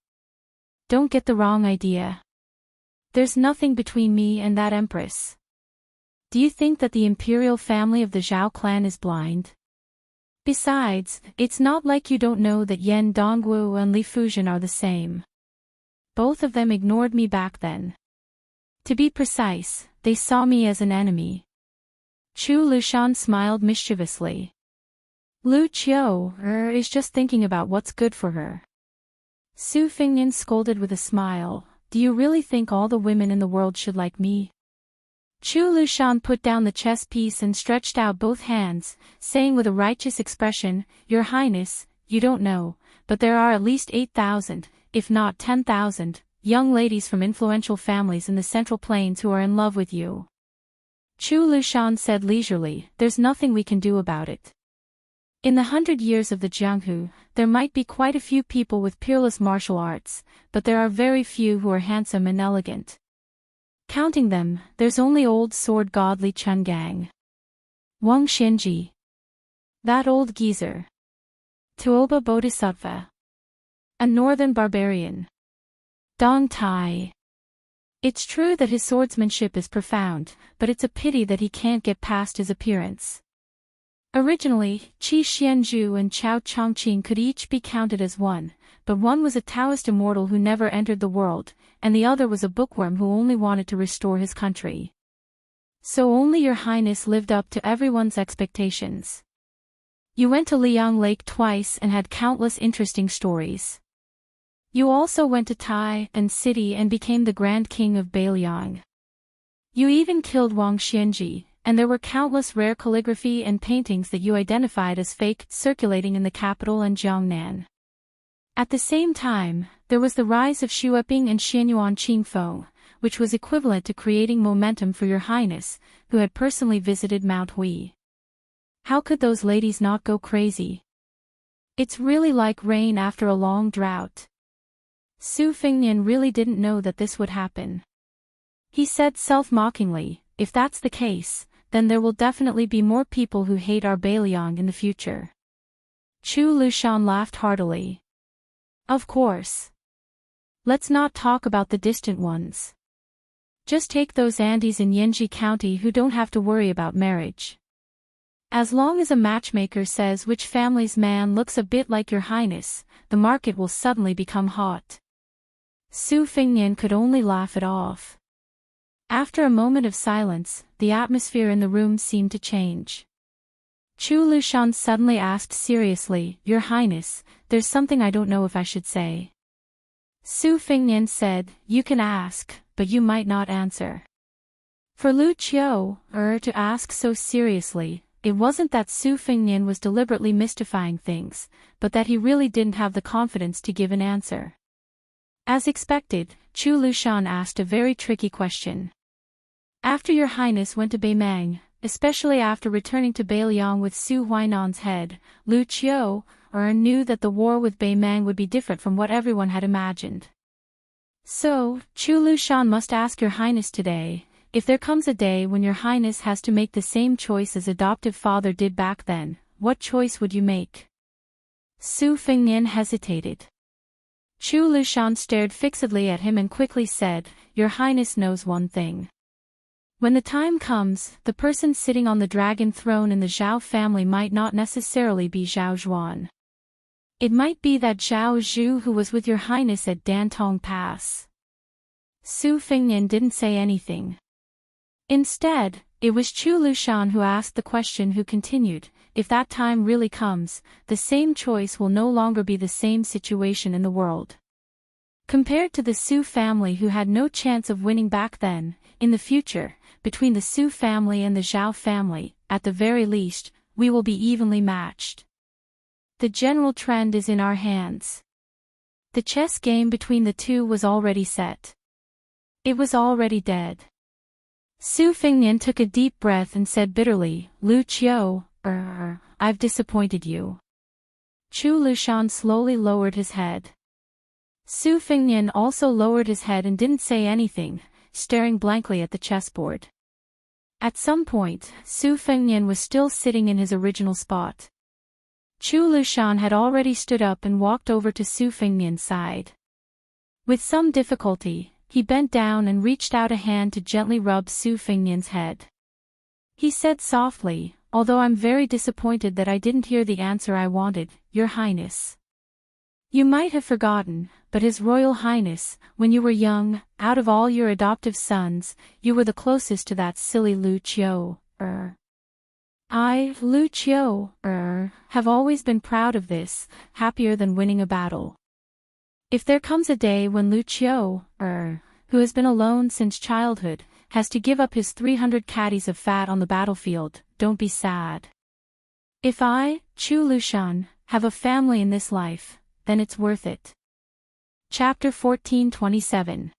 Don't get the wrong idea. There's nothing between me and that empress. Do you think that the imperial family of the Zhao clan is blind? Besides, it's not like you don't know that Yan Dongwu and Li Fuzhen are the same. Both of them ignored me back then. To be precise, they saw me as an enemy. Chu Lushan smiled mischievously. Lu Qiu is just thinking about what's good for her. Su Fengnian scolded with a smile. Do you really think all the women in the world should like me? Chu Lushan put down the chess piece and stretched out both hands, saying with a righteous expression, Your Highness, you don't know, but there are at least 8,000, if not 10,000, young ladies from influential families in the Central Plains who are in love with you. Chu Lushan said leisurely, There's nothing we can do about it. In the 100 years of the Jianghu, there might be quite a few people with peerless martial arts, but there are very few who are handsome and elegant. Counting them, there's only old sword god Li Chungang. Wang Xinji. That old geezer. Tuoba Bodhisattva. A northern barbarian. Dong Tai. It's true that his swordsmanship is profound, but it's a pity that he can't get past his appearance. Originally, Qi Xianzhu and Chao Chongqing could each be counted as one, but one was a Taoist immortal who never entered the world, and the other was a bookworm who only wanted to restore his country. So only Your Highness lived up to everyone's expectations. You went to Liang Lake twice and had countless interesting stories. You also went to Tai and City and became the Grand King of Beiliang. You even killed Wang Xianji, and there were countless rare calligraphy and paintings that you identified as fake circulating in the capital and Jiangnan. At the same time, there was the rise of Xueping and Xianyuan Qingfeng, which was equivalent to creating momentum for Your Highness, who had personally visited Mount Hui. How could those ladies not go crazy? It's really like rain after a long drought. Su Fengnian really didn't know that this would happen. He said self-mockingly, If that's the case, then there will definitely be more people who hate our Beiliang in the future. Chu Lushan laughed heartily. Of course. Let's not talk about the distant ones. Just take those Andes in Yanji County who don't have to worry about marriage. As long as a matchmaker says which family's man looks a bit like Your Highness, the market will suddenly become hot. Su Fengnian could only laugh it off. After a moment of silence, the atmosphere in the room seemed to change. Chu Lushan suddenly asked seriously, Your Highness, there's something I don't know if I should say. Su Fengnian said, You can ask, but you might not answer. For Lu Qiu, to ask so seriously, it wasn't that Su Fengnian was deliberately mystifying things, but that he really didn't have the confidence to give an answer. As expected, Chu Lushan asked a very tricky question. After Your Highness went to Beimang, especially after returning to Beiliang with Su Huainan's head, Lu Qiu knew that the war with Beimang would be different from what everyone had imagined. So, Chu Lushan must ask Your Highness today, if there comes a day when Your Highness has to make the same choice as adoptive father did back then, what choice would you make? Su Fengnian hesitated. Chu Lushan stared fixedly at him and quickly said, Your Highness knows one thing. When the time comes, the person sitting on the dragon throne in the Zhao family might not necessarily be Zhao Zhuan. It might be that Zhao Zhu who was with Your Highness at Dantong Pass. Su Fengnian didn't say anything. Instead, it was Chu Lushan who asked the question, who continued, If that time really comes, the same choice will no longer be the same situation in the world. Compared to the Su family who had no chance of winning back then, in the future, between the Su family and the Zhao family, at the very least, we will be evenly matched. The general trend is in our hands. The chess game between the two was already set. It was already dead. Su Fengnian took a deep breath and said bitterly, Lu Qiu, I've disappointed you. Chu Lushan slowly lowered his head. Su Fengnian also lowered his head and didn't say anything, staring blankly at the chessboard. At some point, Su Fengnian was still sitting in his original spot. Chu Lushan had already stood up and walked over to Su Fengnian's side. With some difficulty, he bent down and reached out a hand to gently rub Su Fengnian's head. He said softly, "Although I'm very disappointed that I didn't hear the answer I wanted, Your Highness. You might have forgotten, but His Royal Highness, when you were young, out of all your adoptive sons, you were the closest to that silly Lu Qiu, I, Lu Qiu, have always been proud of this, happier than winning a battle. If there comes a day when Lu Qiu, who has been alone since childhood, has to give up his 300 caddies of fat on the battlefield, don't be sad. If I, Chu Lushan, have a family in this life, then it's worth it." Chapter 14:27.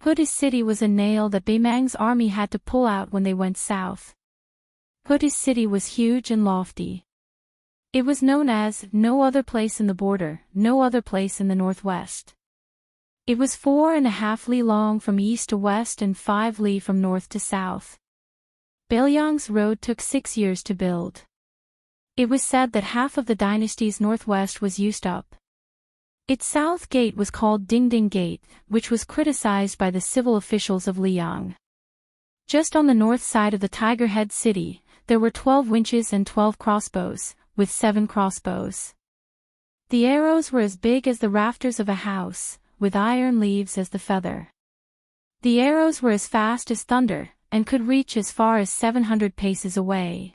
Huda's city was a nail that Beimang's army had to pull out when they went south. Huda's city was huge and lofty. It was known as no other place in the border, no other place in the northwest. It was 4.5 li long from east to west and 5 li from north to south. Beiliang's road took 6 years to build. It was said that half of the dynasty's northwest was used up. Its south gate was called Dingding Gate, which was criticized by the civil officials of Liang. Just on the north side of the Tiger Head city, there were 12 winches and 12 crossbows, with 7 crossbows. The arrows were as big as the rafters of a house, with iron leaves as the feather. The arrows were as fast as thunder, and could reach as far as 700 paces away.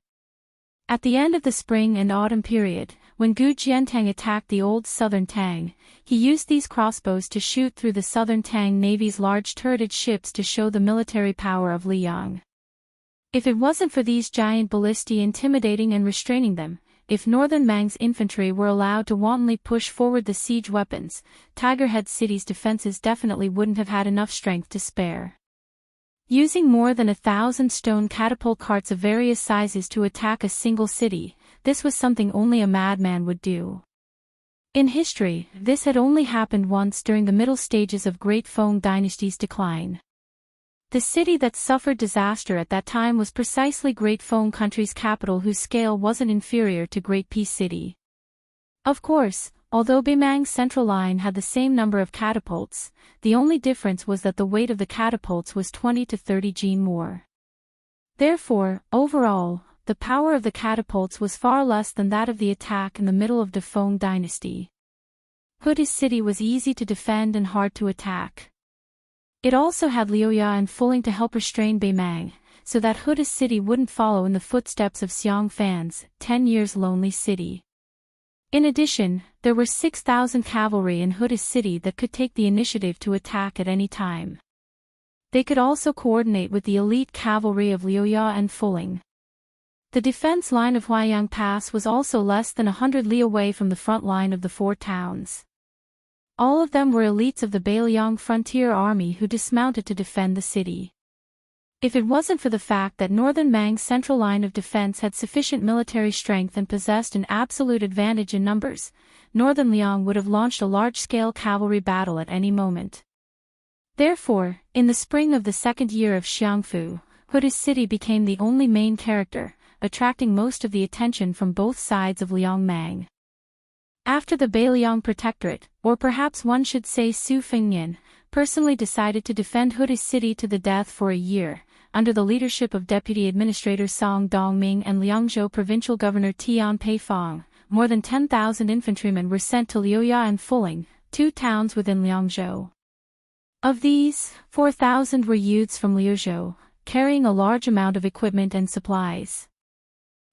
At the end of the spring and autumn period, when Gu Jiantang attacked the old southern Tang, he used these crossbows to shoot through the southern Tang Navy's large turreted ships to show the military power of Liang. If it wasn't for these giant ballistae intimidating and restraining them, if Northern Mang's infantry were allowed to wantonly push forward the siege weapons, Tiger Head City's defenses definitely wouldn't have had enough strength to spare. Using more than 1,000 stone catapult carts of various sizes to attack a single city, this was something only a madman would do. In history, this had only happened once during the middle stages of Great Feng Dynasty's decline. The city that suffered disaster at that time was precisely Great Feng Country's capital, whose scale wasn't inferior to Great Peace City. Of course, although Beimang's central line had the same number of catapults, the only difference was that the weight of the catapults was 20 to 30 g more. Therefore, overall, the power of the catapults was far less than that of the attack in the middle of the Feng Dynasty. Huda's city was easy to defend and hard to attack. It also had Liuya and Fuling to help restrain Beimang, so that Huda's city wouldn't follow in the footsteps of Xiang Fan's 10 years lonely city. In addition, there were 6,000 cavalry in Huda's city that could take the initiative to attack at any time. They could also coordinate with the elite cavalry of Liuya and Fuling. The defense line of Huaiyang Pass was also less than 100 li away from the front line of the 4 towns. All of them were elites of the Beiliang frontier army who dismounted to defend the city. If it wasn't for the fact that Northern Mang's central line of defense had sufficient military strength and possessed an absolute advantage in numbers, Northern Liang would have launched a large-scale cavalry battle at any moment. Therefore, in the spring of the second year of Xiangfu, Huda's city became the only main character, attracting most of the attention from both sides of Liangmang. After the Beiliang Protectorate, or perhaps one should say Su Fengnian, personally decided to defend Huda's city to the death for a year, under the leadership of Deputy Administrator Song Dongming and Liangzhou Provincial Governor Tian Peifang, more than 10,000 infantrymen were sent to Liuya and Fuling, 2 towns within Liangzhou. Of these, 4,000 were youths from Liuzhou, carrying a large amount of equipment and supplies.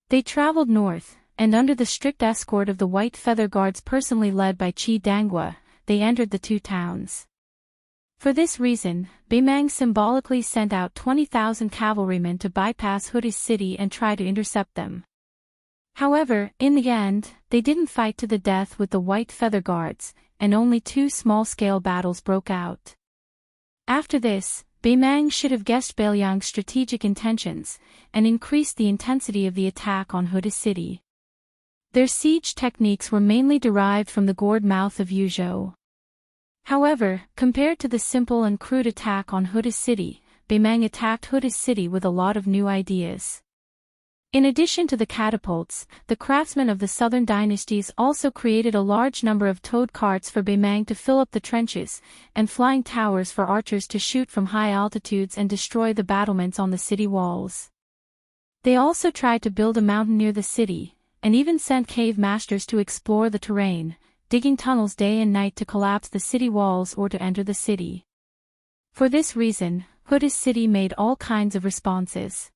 They traveled north, and under the strict escort of the White Feather Guards personally led by Qi Danghua, they entered the 2 towns. For this reason, Beimang symbolically sent out 20,000 cavalrymen to bypass Huda's city and try to intercept them. However, in the end, they didn't fight to the death with the White Feather Guards, and only 2 small-scale battles broke out. After this, Beimang should have guessed Beiliang's strategic intentions, and increased the intensity of the attack on Huda's city. Their siege techniques were mainly derived from the gourd mouth of Yuzhou. However, compared to the simple and crude attack on Huda's city, Beimang attacked Huda's city with a lot of new ideas. In addition to the catapults, the craftsmen of the southern dynasties also created a large number of towed carts for Beimang to fill up the trenches, and flying towers for archers to shoot from high altitudes and destroy the battlements on the city walls. They also tried to build a mountain near the city, and even sent cave masters to explore the terrain, digging tunnels day and night to collapse the city walls or to enter the city. For this reason, Huda's city made all kinds of responses.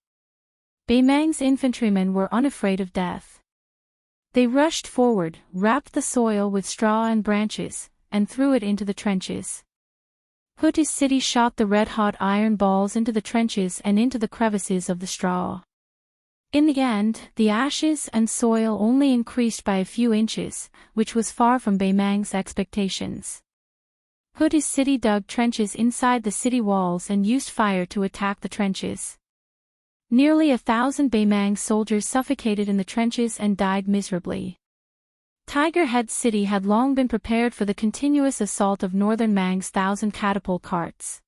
Beimang's infantrymen were unafraid of death. They rushed forward, wrapped the soil with straw and branches, and threw it into the trenches. Huda's city shot the red-hot iron balls into the trenches and into the crevices of the straw. In the end, the ashes and soil only increased by a few inches, which was far from Beimang's expectations. Huda's city dug trenches inside the city walls and used fire to attack the trenches. Nearly 1,000 Beimang soldiers suffocated in the trenches and died miserably. Tiger Head City had long been prepared for the continuous assault of Northern Mang's 1,000 catapult carts.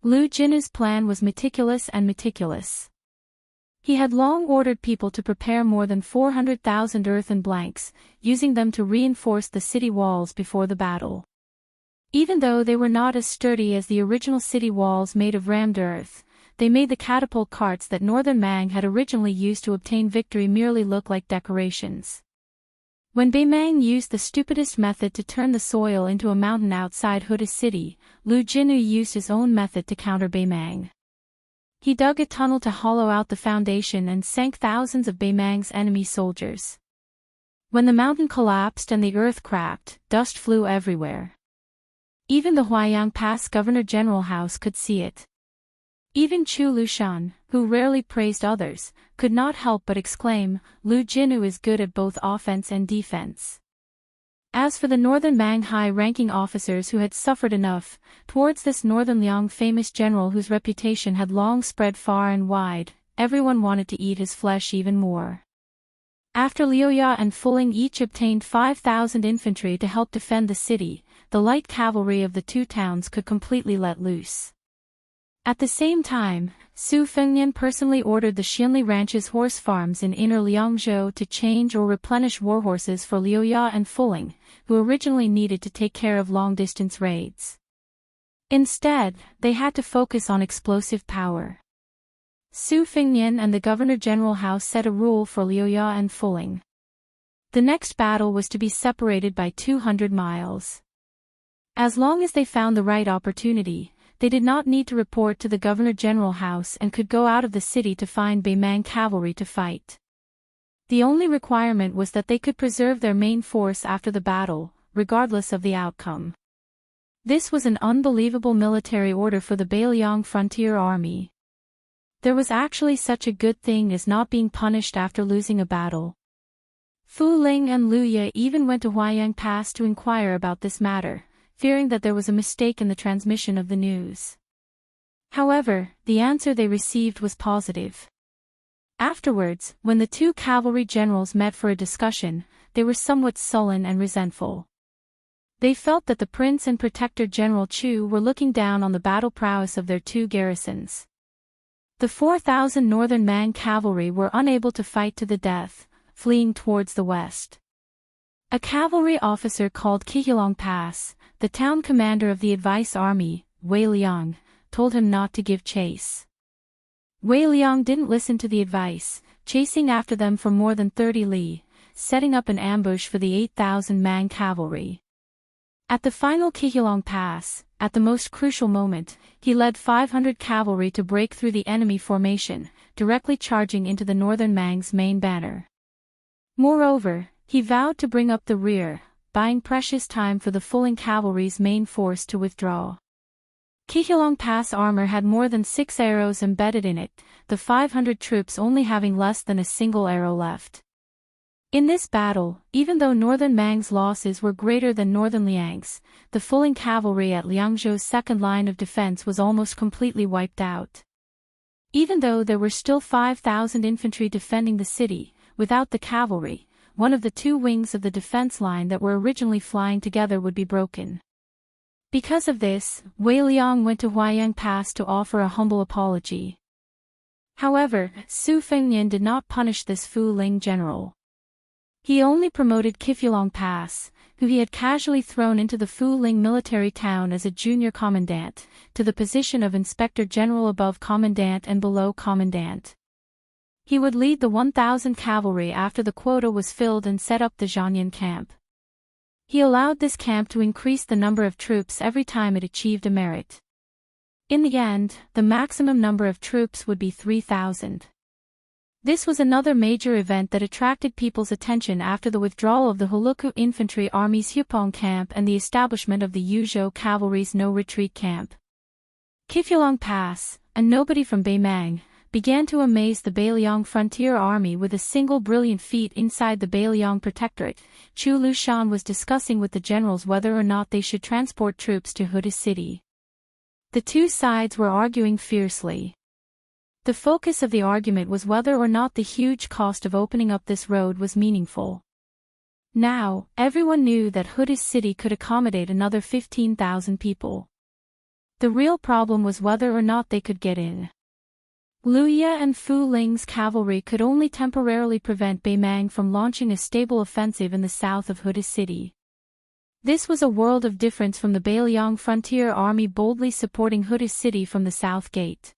Lu Jinu's plan was meticulous. He had long ordered people to prepare more than 400,000 earthen blanks, using them to reinforce the city walls before the battle. Even though they were not as sturdy as the original city walls made of rammed earth, they made the catapult carts that Northern Mang had originally used to obtain victory merely look like decorations. When Beimang used the stupidest method to turn the soil into a mountain outside Huda's city, Lu Jinu used his own method to counter Beimang. He dug a tunnel to hollow out the foundation and sank thousands of Beimang's enemy soldiers. When the mountain collapsed and the earth cracked, dust flew everywhere. Even the Huayang Pass Governor General House could see it. Even Chu Lushan, who rarely praised others, could not help but exclaim, "Lu Jinu is good at both offense and defense." As for the Northern Mang high-ranking officers who had suffered enough, towards this Northern Liang famous general whose reputation had long spread far and wide, everyone wanted to eat his flesh even more. After Liuya and Fuling each obtained 5,000 infantry to help defend the city, the light cavalry of the two towns could completely let loose. At the same time, Su Fengnian personally ordered the Xianli Ranch's horse farms in Inner Liangzhou to change or replenish warhorses for Liuya and Fuling, who originally needed to take care of long-distance raids. Instead, they had to focus on explosive power. Su Fengnian and the Governor-General House set a rule for Liuya and Fuling. The next battle was to be separated by 200 miles. As long as they found the right opportunity, they did not need to report to the Governor-General House and could go out of the city to find Beimang cavalry to fight. The only requirement was that they could preserve their main force after the battle, regardless of the outcome. This was an unbelievable military order for the Beiliang Frontier Army. There was actually such a good thing as not being punished after losing a battle. Fu Ling and Lu Ye even went to Huayang Pass to inquire about this matter, fearing that there was a mistake in the transmission of the news. However, the answer they received was positive. Afterwards, when the two cavalry generals met for a discussion, they were somewhat sullen and resentful. They felt that the Prince and Protector General Chu were looking down on the battle prowess of their two garrisons. The 4,000 Northern Mang cavalry were unable to fight to the death, fleeing towards the west. A cavalry officer called Qihilong Pass, the town commander of the advice army, Wei Liang, told him not to give chase. Wei Liang didn't listen to the advice, chasing after them for more than 30 li, setting up an ambush for the 8,000 Mang cavalry. At the final Qihilong Pass, at the most crucial moment, he led 500 cavalry to break through the enemy formation, directly charging into the Northern Mang's main banner. Moreover, he vowed to bring up the rear, buying precious time for the Fuling cavalry's main force to withdraw. Qihilong Pass armor had more than 6 arrows embedded in it, the 500 troops only having less than a single arrow left. In this battle, even though Northern Mang's losses were greater than Northern Liang's, the Fuling cavalry at Liangzhou's second line of defense was almost completely wiped out. Even though there were still 5,000 infantry defending the city, without the cavalry, one of the two wings of the defense line that were originally flying together would be broken. Because of this, Wei Liang went to Huaiyang Pass to offer a humble apology. However, Su Fengnian did not punish this Fu Ling general. He only promoted Kifulong Pass, who he had casually thrown into the Fu Ling military town as a junior commandant, to the position of inspector general above commandant and below commandant. He would lead the 1,000 cavalry after the quota was filled and set up the Zhanyan camp. He allowed this camp to increase the number of troops every time it achieved a merit. In the end, the maximum number of troops would be 3,000. This was another major event that attracted people's attention after the withdrawal of the Huluku Infantry Army's Hupong camp and the establishment of the Yuzhou Cavalry's no-retreat camp. Kifulong Pass, a nobody from Beimang, began to amaze the Beiliang Frontier Army with a single brilliant feat inside the Beiliang Protectorate. Chu Lushan was discussing with the generals whether or not they should transport troops to Huda City. The two sides were arguing fiercely. The focus of the argument was whether or not the huge cost of opening up this road was meaningful. Now, everyone knew that Huda City could accommodate another 15,000 people. The real problem was whether or not they could get in. Luya and Fu Ling's cavalry could only temporarily prevent Beimang from launching a stable offensive in the south of Huda City. This was a world of difference from the Beiliang Frontier Army boldly supporting Huda City from the south gate.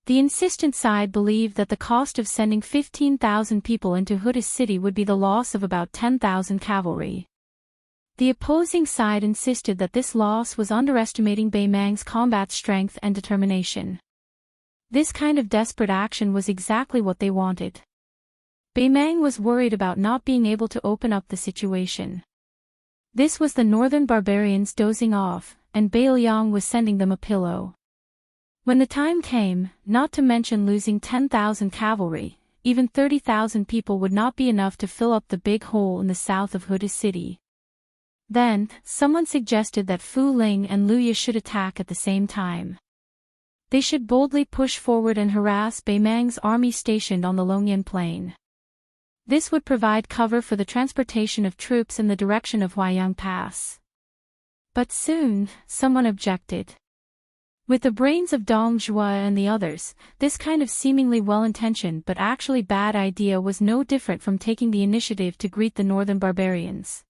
The insistent side believed that the cost of sending 15,000 people into Huda City would be the loss of about 10,000 cavalry. The opposing side insisted that this loss was underestimating Beimang's combat strength and determination. This kind of desperate action was exactly what they wanted. Beimang was worried about not being able to open up the situation. This was the northern barbarians dozing off, and Beiliang was sending them a pillow. When the time came, not to mention losing 10,000 cavalry, even 30,000 people would not be enough to fill up the big hole in the south of Huda City. Then, someone suggested that Fu Ling and Luya should attack at the same time. They should boldly push forward and harass Beimang's army stationed on the Longyan Plain. This would provide cover for the transportation of troops in the direction of Huaiyang Pass. But soon, someone objected. With the brains of Dong Zhuo and the others, this kind of seemingly well-intentioned but actually bad idea was no different from taking the initiative to greet the northern barbarians.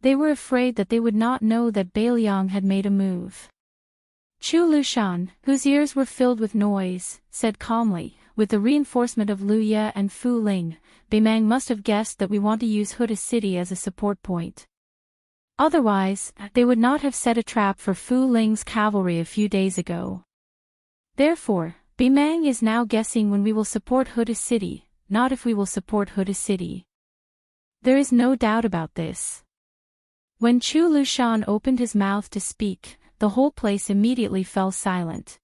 They were afraid that they would not know that Beiliang had made a move. Chu Lushan, whose ears were filled with noise, said calmly, "With the reinforcement of Luya and Fu Ling, Beimang must have guessed that we want to use Huda City as a support point. Otherwise, they would not have set a trap for Fu Ling's cavalry a few days ago. Therefore, Beimang is now guessing when we will support Huda City, not if we will support Huda City. There is no doubt about this." When Chu Lushan opened his mouth to speak, the whole place immediately fell silent.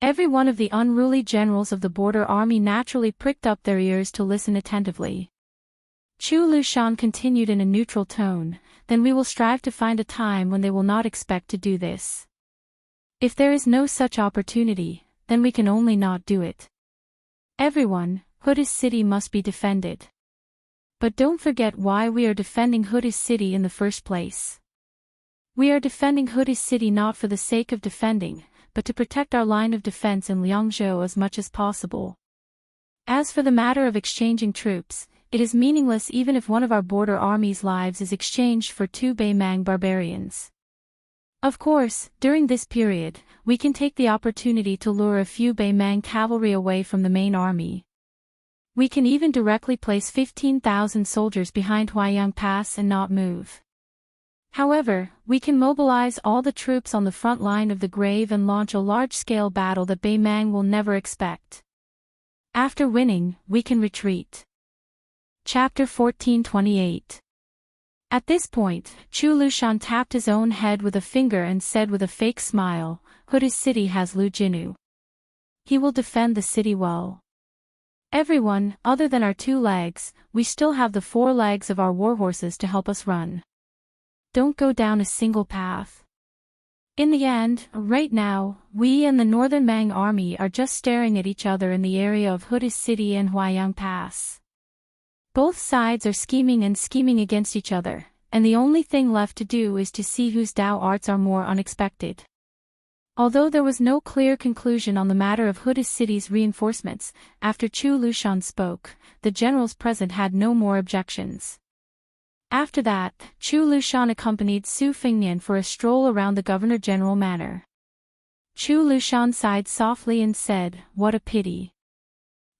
Every one of the unruly generals of the border army naturally pricked up their ears to listen attentively. Chu Lushan continued in a neutral tone, "Then we will strive to find a time when they will not expect to do this. If there is no such opportunity, then we can only not do it. Everyone, Huda City must be defended. But don't forget why we are defending Huda City in the first place. We are defending Huda City not for the sake of defending, but to protect our line of defense in Liangzhou as much as possible. As for the matter of exchanging troops, it is meaningless even if one of our border army's lives is exchanged for 2 Beimang barbarians. Of course, during this period, we can take the opportunity to lure a few Beimang cavalry away from the main army. We can even directly place 15,000 soldiers behind Huaiyang Pass and not move. However, we can mobilize all the troops on the front line of the grave and launch a large-scale battle that Beimang will never expect. After winning, we can retreat." Chapter 14:28. At this point, Chu Lushan tapped his own head with a finger and said with a fake smile, "Huda City has Lu Jinu. He will defend the city well. Everyone, other than our 2 legs, we still have the 4 legs of our warhorses to help us run. Don't go down a single path. In the end, right now, we and the Northern Mang Army are just staring at each other in the area of Huda City and Huaiyang Pass. Both sides are scheming against each other, and the only thing left to do is to see whose Dao arts are more unexpected. Although there was no clear conclusion on the matter of Huda's city's reinforcements, after Chu Lushan spoke, the generals present had no more objections. After that, Chu Lushan accompanied Su Fengnian for a stroll around the Governor-General Manor. Chu Lushan sighed softly and said, "What a pity.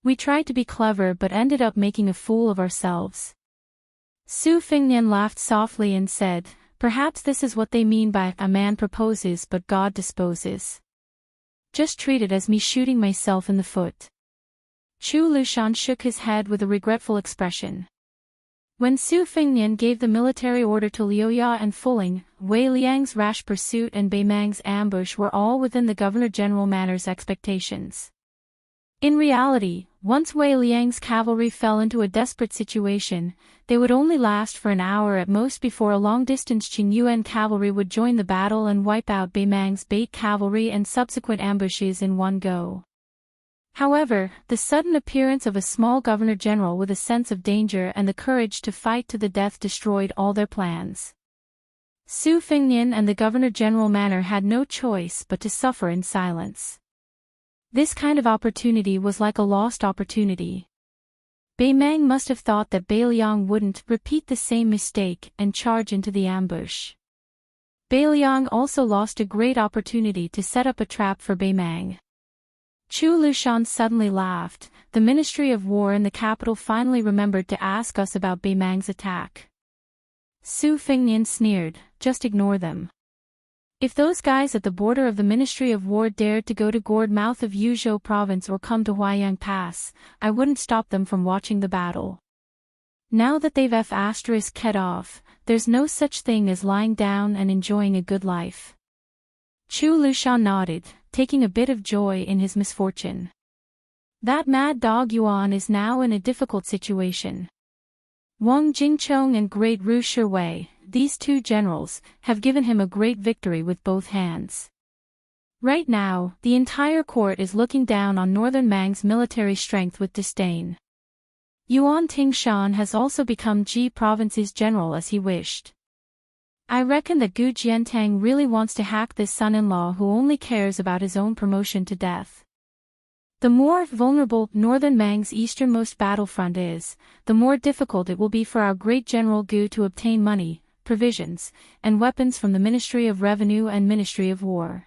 We tried to be clever but ended up making a fool of ourselves." Su Fengnian laughed softly and said, "Perhaps this is what they mean by, a man proposes but God disposes. Just treat it as me shooting myself in the foot." Chu Lushan shook his head with a regretful expression. When Su Fengnian gave the military order to Liuya and Fuling, Wei Liang's rash pursuit and Bei Mang's ambush were all within the Governor-General Manor's expectations. In reality, once Wei Liang's cavalry fell into a desperate situation, they would only last for an hour at most before a long-distance Qingyuan cavalry would join the battle and wipe out Bei Mang's bait cavalry and subsequent ambushes in one go. However, the sudden appearance of a small governor-general with a sense of danger and the courage to fight to the death destroyed all their plans. Su Fengnian and the Governor-General Manor had no choice but to suffer in silence. This kind of opportunity was like a lost opportunity. Bei Mang must have thought that Bei Liang wouldn't repeat the same mistake and charge into the ambush. Bei Liang also lost a great opportunity to set up a trap for Bei Mang. Chu Lushan suddenly laughed. The Ministry of War in the capital finally remembered to ask us about Bei Mang's attack. Su Fengnian sneered, "Just ignore them. If those guys at the border of the Ministry of War dared to go to Gourd mouth of Yuzhou province or come to Huaiyang Pass, I wouldn't stop them from watching the battle. Now that they've **ket off, there's no such thing as lying down and enjoying a good life." Chu Lushan nodded, taking a bit of joy in his misfortune. That mad dog Yuan is now in a difficult situation. Wang Jingchong and Great Ru Shiwei, these two generals, have given him a great victory with both hands. Right now, the entire court is looking down on Northern Mang's military strength with disdain. Yuan Tingshan has also become Ji Province's general as he wished. I reckon that Gu Jiantang really wants to hack this son-in-law who only cares about his own promotion to death. The more vulnerable Northern Mang's easternmost battlefront is, the more difficult it will be for our great General Gu to obtain money, provisions, and weapons from the Ministry of Revenue and Ministry of War.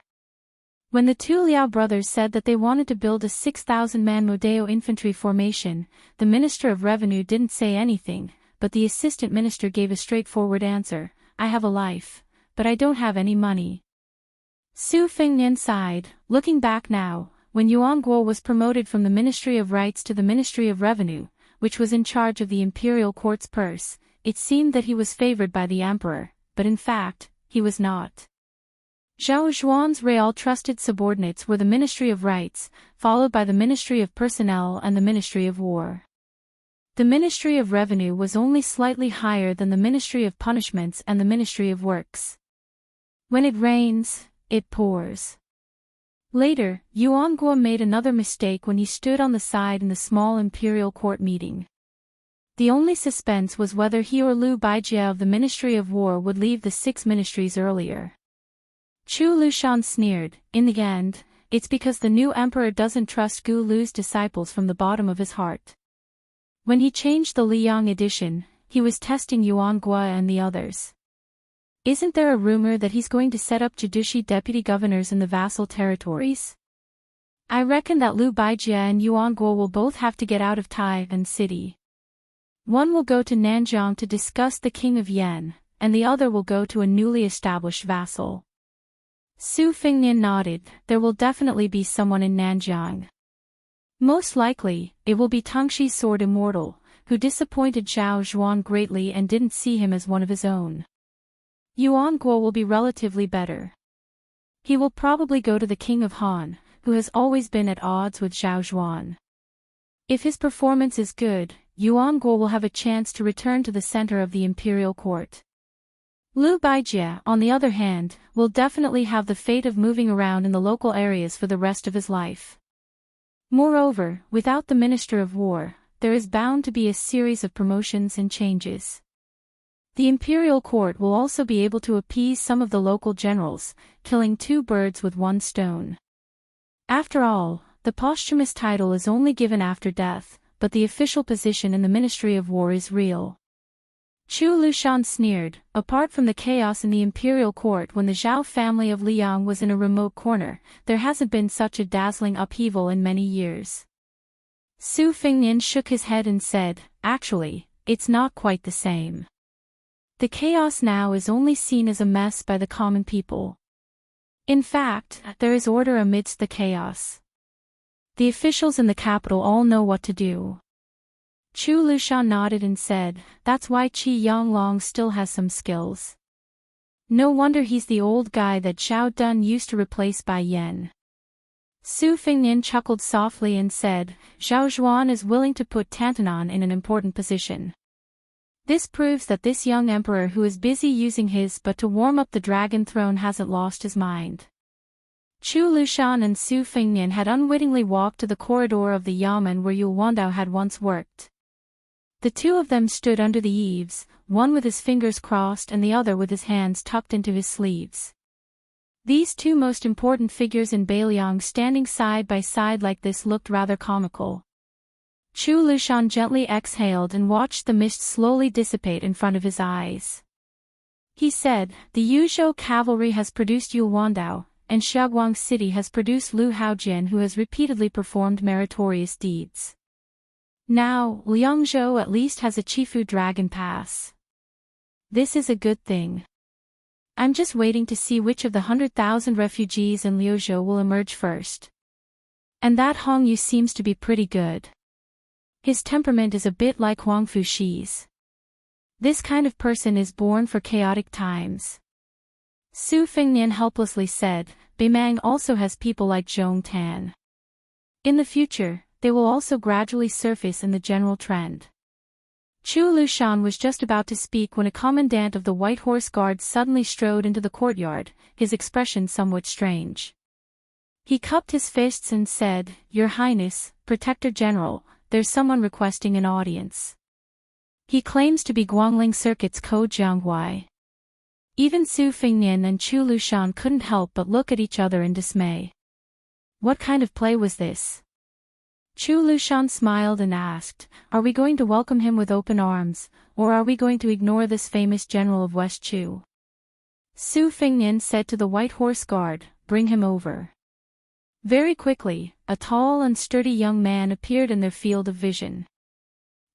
When the two Liao brothers said that they wanted to build a 6,000-man Modeo infantry formation, the Minister of Revenue didn't say anything, but the Assistant Minister gave a straightforward answer: "I have a life, but I don't have any money." Su Fengnian sighed, looking back now. When Yuan Guo was promoted from the Ministry of Rights to the Ministry of Revenue, which was in charge of the imperial court's purse, it seemed that he was favored by the emperor, but in fact, he was not. Zhao Zhuan's real trusted subordinates were the Ministry of Rights, followed by the Ministry of Personnel and the Ministry of War. The Ministry of Revenue was only slightly higher than the Ministry of Punishments and the Ministry of Works. When it rains, it pours. Later, Yuan Guo made another mistake when he stood on the side in the small imperial court meeting. The only suspense was whether he or Liu Baijia of the Ministry of War would leave the 6 ministries earlier. Chu Lushan sneered, "In the end, it's because the new emperor doesn't trust Gu Lu's disciples from the bottom of his heart." When he changed the Liyang edition, he was testing Yuan Guo and the others. Isn't there a rumor that he's going to set up Judici deputy governors in the vassal territories? I reckon that Liu Baijia and Yuan Guo will both have to get out of Taiwan City. One will go to Nanjiang to discuss the King of Yan, and the other will go to a newly established vassal. Su Fengnian nodded. There will definitely be someone in Nanjiang. Most likely, it will be Tangshi's sword Immortal, who disappointed Zhao Zhuan greatly and didn't see him as one of his own. Yuan Guo will be relatively better. He will probably go to the King of Han, who has always been at odds with Zhao Zhuan. If his performance is good, Yuan Guo will have a chance to return to the center of the imperial court. Liu Baijia, on the other hand, will definitely have the fate of moving around in the local areas for the rest of his life. Moreover, without the Minister of War, there is bound to be a series of promotions and changes. The imperial court will also be able to appease some of the local generals, killing two birds with one stone. After all, the posthumous title is only given after death, but the official position in the Ministry of War is real. Chu Lushan sneered, apart from the chaos in the imperial court when the Zhao family of Liang was in a remote corner, there hasn't been such a dazzling upheaval in many years. Su Fengnian shook his head and said, actually, it's not quite the same. The chaos now is only seen as a mess by the common people. In fact, there is order amidst the chaos. The officials in the capital all know what to do. Chu Lushan nodded and said, that's why Qi Yanglong still has some skills. No wonder he's the old guy that Zhao Dun used to replace Bai Yan. Su Fengnian chuckled softly and said, Zhao Zhuan is willing to put Tantanan in an important position. This proves that this young emperor who is busy using his but to warm up the dragon throne hasn't lost his mind. Chu Lushan and Su Fengnian had unwittingly walked to the corridor of the yamen where Yu Wandao had once worked. The two of them stood under the eaves, one with his fingers crossed and the other with his hands tucked into his sleeves. These two most important figures in Beiliang standing side by side like this looked rather comical. Chu Lushan gently exhaled and watched the mist slowly dissipate in front of his eyes. He said, the Yuzhou cavalry has produced Yu Wandao, and Xiaoguang City has produced Lu Haojian who has repeatedly performed meritorious deeds. Now, Liangzhou at least has a Chifu Dragon Pass. This is a good thing. I'm just waiting to see which of the 100,000 refugees in Liuzhou will emerge first. And that Hong Yu seems to be pretty good. His temperament is a bit like Huang Fuxi's. This kind of person is born for chaotic times. Su Fengnian helplessly said, Beimang also has people like Zhong Tan. In the future, they will also gradually surface in the general trend. Chu Lushan was just about to speak when a commandant of the White Horse Guard suddenly strode into the courtyard, his expression somewhat strange. He cupped his fists and said, Your Highness, Protector General, there's someone requesting an audience. He claims to be Guangling Circuit's Ko Jianghuai. Even Su Fengnian and Chu Lushan couldn't help but look at each other in dismay. What kind of play was this? Chu Lushan smiled and asked, Are we going to welcome him with open arms, or are we going to ignore this famous general of West Chu? Su Fengnian said to the White Horse Guard, Bring him over. Very quickly, a tall and sturdy young man appeared in their field of vision.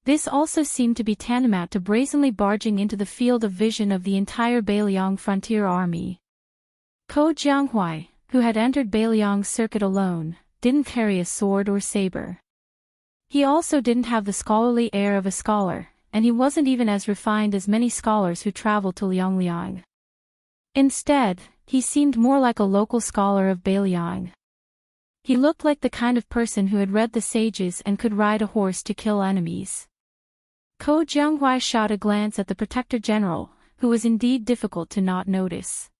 This also seemed to be tantamount to brazenly barging into the field of vision of the entire Beiliang frontier army. Ko Jianghuai, who had entered Beiliang's circuit alone, didn't carry a sword or saber. He also didn't have the scholarly air of a scholar, and he wasn't even as refined as many scholars who traveled to Liangliang. Instead, he seemed more like a local scholar of Beiliang. He looked like the kind of person who had read the sages and could ride a horse to kill enemies. Ko Jianghuai shot a glance at the Protector General, who was indeed difficult to not notice.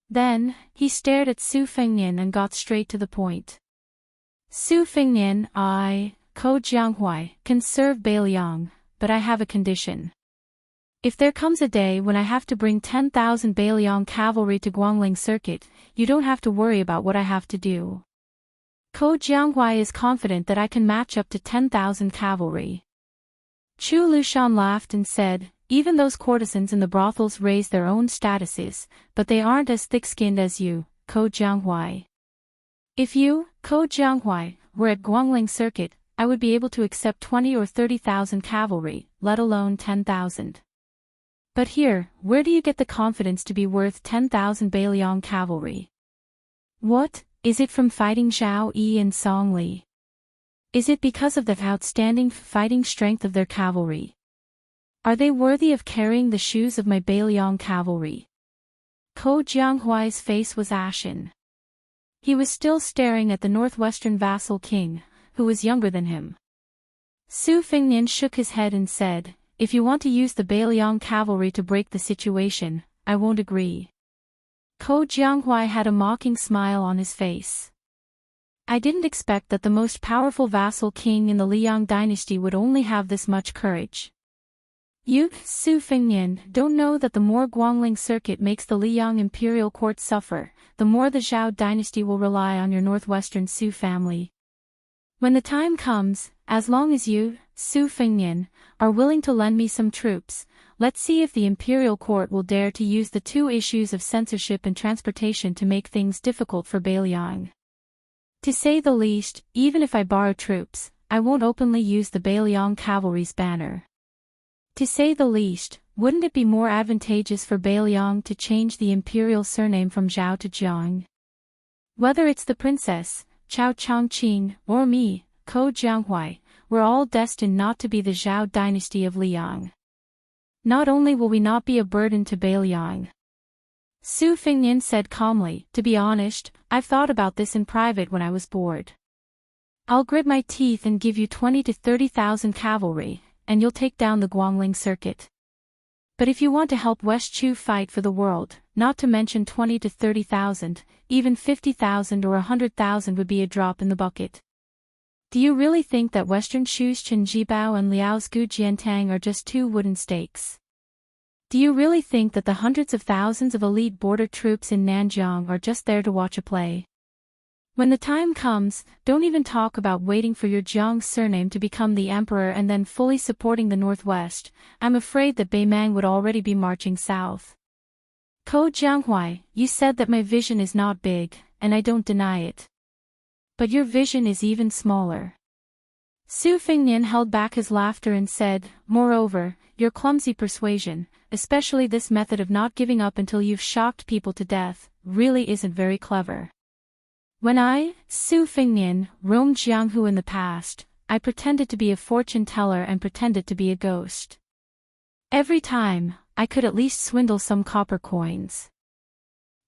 Then, he stared at Su Fengnian and got straight to the point. Su Fengnian, Ko Jianghuai, can serve Beiliang, but I have a condition. If there comes a day when I have to bring 10,000 Beiliang cavalry to Guangling Circuit, you don't have to worry about what I have to do. Ko Jianghuai is confident that I can match up to 10,000 cavalry. Chu Lushan laughed and said, Even those courtesans in the brothels raise their own statuses, but they aren't as thick-skinned as you, Ko Jianghuai. If you, Ko Jianghuai, were at Guangling Circuit, I would be able to accept 20 or 30,000 cavalry, let alone 10,000. But here, where do you get the confidence to be worth 10,000 Beiliang cavalry? What, is it from fighting Zhao Yi and Song Li? Is it because of the outstanding fighting strength of their cavalry? Are they worthy of carrying the shoes of my Beiliang cavalry? Ko Jianghuai's face was ashen. He was still staring at the northwestern vassal king, who was younger than him. Su Fengnian shook his head and said, If you want to use the Beiliang cavalry to break the situation, I won't agree. Ko Jianghuai had a mocking smile on his face. I didn't expect that the most powerful vassal king in the Liang dynasty would only have this much courage. You, Su Fengnian, don't know that the more Guangling Circuit makes the Liang Imperial Court suffer, the more the Zhao dynasty will rely on your northwestern Su family. When the time comes, as long as you, Su Fengnian, are willing to lend me some troops, let's see if the Imperial Court will dare to use the two issues of censorship and transportation to make things difficult for Beiliang. To say the least, even if I borrow troops, I won't openly use the Beiliang cavalry's banner. To say the least, wouldn't it be more advantageous for Beiliang to change the imperial surname from Zhao to Jiang? Whether it's the princess, Chao Changqing, or me, Ko Jianghuai, we're all destined not to be the Zhao dynasty of Liang. Not only will we not be a burden to Beiliang. Su Fengnian said calmly, to be honest, I've thought about this in private when I was bored. I'll grit my teeth and give you 20 to 30,000 cavalry, and you'll take down the Guangling Circuit. But if you want to help West Chu fight for the world, not to mention 20 to 30,000, even 50,000 or 100,000 would be a drop in the bucket. Do you really think that Western Chu's Chen Jibao and Liao's Gu Jiantang are just two wooden stakes? Do you really think that the hundreds of thousands of elite border troops in Nanjiang are just there to watch a play? When the time comes, don't even talk about waiting for your Jiang surname to become the emperor and then fully supporting the northwest. I'm afraid that Beimang would already be marching south. Ko Jianghuai, you said that my vision is not big, and I don't deny it. But your vision is even smaller. Su Fengnian held back his laughter and said, moreover, your clumsy persuasion, especially this method of not giving up until you've shocked people to death, really isn't very clever. When I, Su Fengnian, roamed Jianghu in the past, I pretended to be a fortune teller and pretended to be a ghost. Every time, I could at least swindle some copper coins.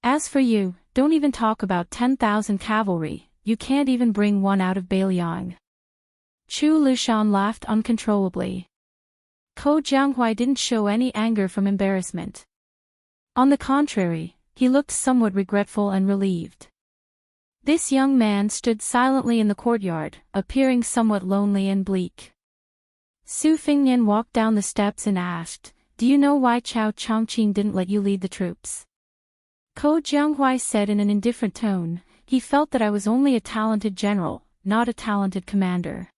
As for you, don't even talk about 10,000 cavalry, you can't even bring one out of Beiliang. Chu Lushan laughed uncontrollably. Ko Jianghuai didn't show any anger from embarrassment. On the contrary, he looked somewhat regretful and relieved. This young man stood silently in the courtyard, appearing somewhat lonely and bleak. Su Fengnian walked down the steps and asked, do you know why Chao Changqing didn't let you lead the troops? Ko Jianghuai said in an indifferent tone, he felt that I was only a talented general, not a talented commander.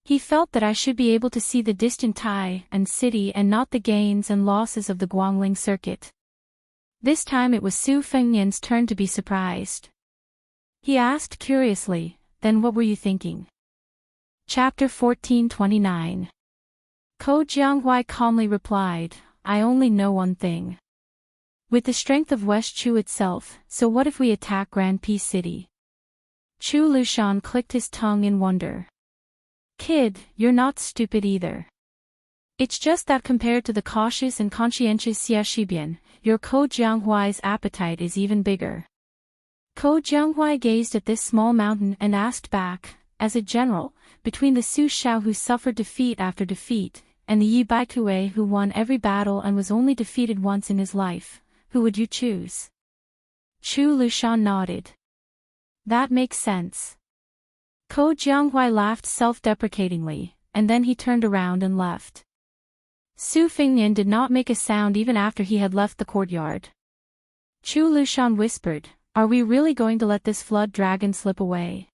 He felt that I should be able to see the distant Tai and city and not the gains and losses of the Guangling Circuit. This time it was Su Fengnian's turn to be surprised. He asked curiously, then what were you thinking? Chapter 1429. Ko Jianghuai calmly replied, I only know one thing. With the strength of West Chu itself, so what if we attack Grand Peace City? Chu Lushan clicked his tongue in wonder. Kid, you're not stupid either. It's just that compared to the cautious and conscientious Xia Shibian, your Ko Jianghuai's appetite is even bigger. Ko Jianghuai gazed at this small mountain and asked back, as a general, between the Su Shao who suffered defeat after defeat, and the Yi Baikue who won every battle and was only defeated once in his life, who would you choose? Chu Lushan nodded. That makes sense. Ko Jianghuai laughed self-deprecatingly, and then he turned around and left. Su Fengnian did not make a sound even after he had left the courtyard. Chu Lushan whispered, are we really going to let this flood dragon slip away?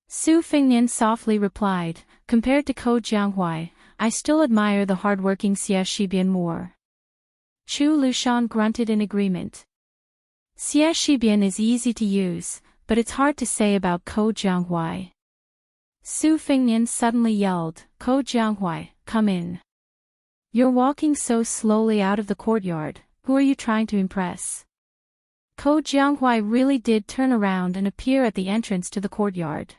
Su Fengnian softly replied, compared to Ko Jianghuai, I still admire the hard-working Xia Shibian more. Chu Lushan grunted in agreement. Xia Shibian is easy to use, but it's hard to say about Ko Jianghuai. Su Fengnian suddenly yelled, Ko Jianghuai, come in. You're walking so slowly out of the courtyard, who are you trying to impress? Ko Jianghuai really did turn around and appear at the entrance to the courtyard.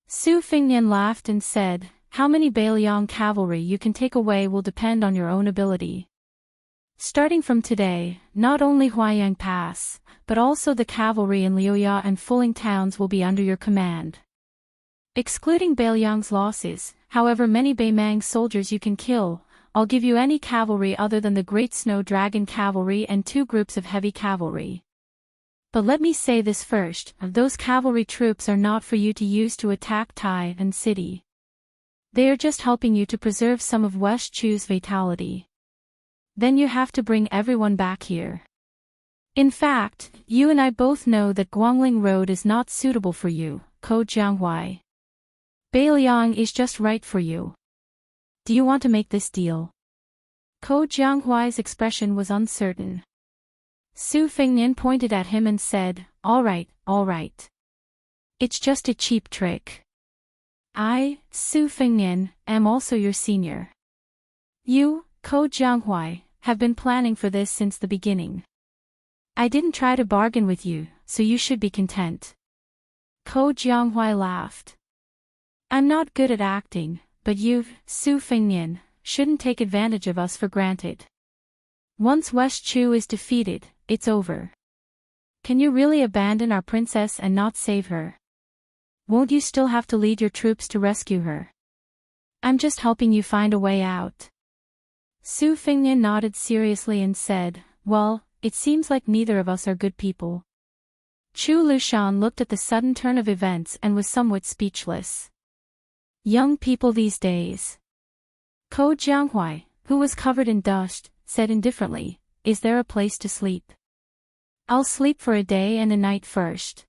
Su Fengnian laughed and said, how many Beiliang cavalry you can take away will depend on your own ability. Starting from today, not only Huayang Pass, but also the cavalry in Liuya and Fuling towns will be under your command. Excluding Beiliang's losses, however many Beimang soldiers you can kill, I'll give you any cavalry other than the Great Snow Dragon cavalry and 2 groups of heavy cavalry. But let me say this first, those cavalry troops are not for you to use to attack Tai and city. They are just helping you to preserve some of West Chu's vitality. Then you have to bring everyone back here. In fact, you and I both know that Guangling Road is not suitable for you, Ko Jianghuai. Beiliang is just right for you. Do you want to make this deal? Ko Jianghuai's expression was uncertain. Su Fengnian pointed at him and said, all right. It's just a cheap trick. I, Su Fengnian, am also your senior. You, Ko Jianghuai, have been planning for this since the beginning. I didn't try to bargain with you, so you should be content. Ko Jianghuai laughed. I'm not good at acting, but you, Su Fengnian, shouldn't take advantage of us for granted. Once West Chu is defeated, it's over. Can you really abandon our princess and not save her? Won't you still have to lead your troops to rescue her? I'm just helping you find a way out. Su Fengnian nodded seriously and said, well, it seems like neither of us are good people. Chu Lushan looked at the sudden turn of events and was somewhat speechless. Young people these days. Ko Jianghuai, who was covered in dust, said indifferently, is there a place to sleep? I'll sleep for a day and a night first.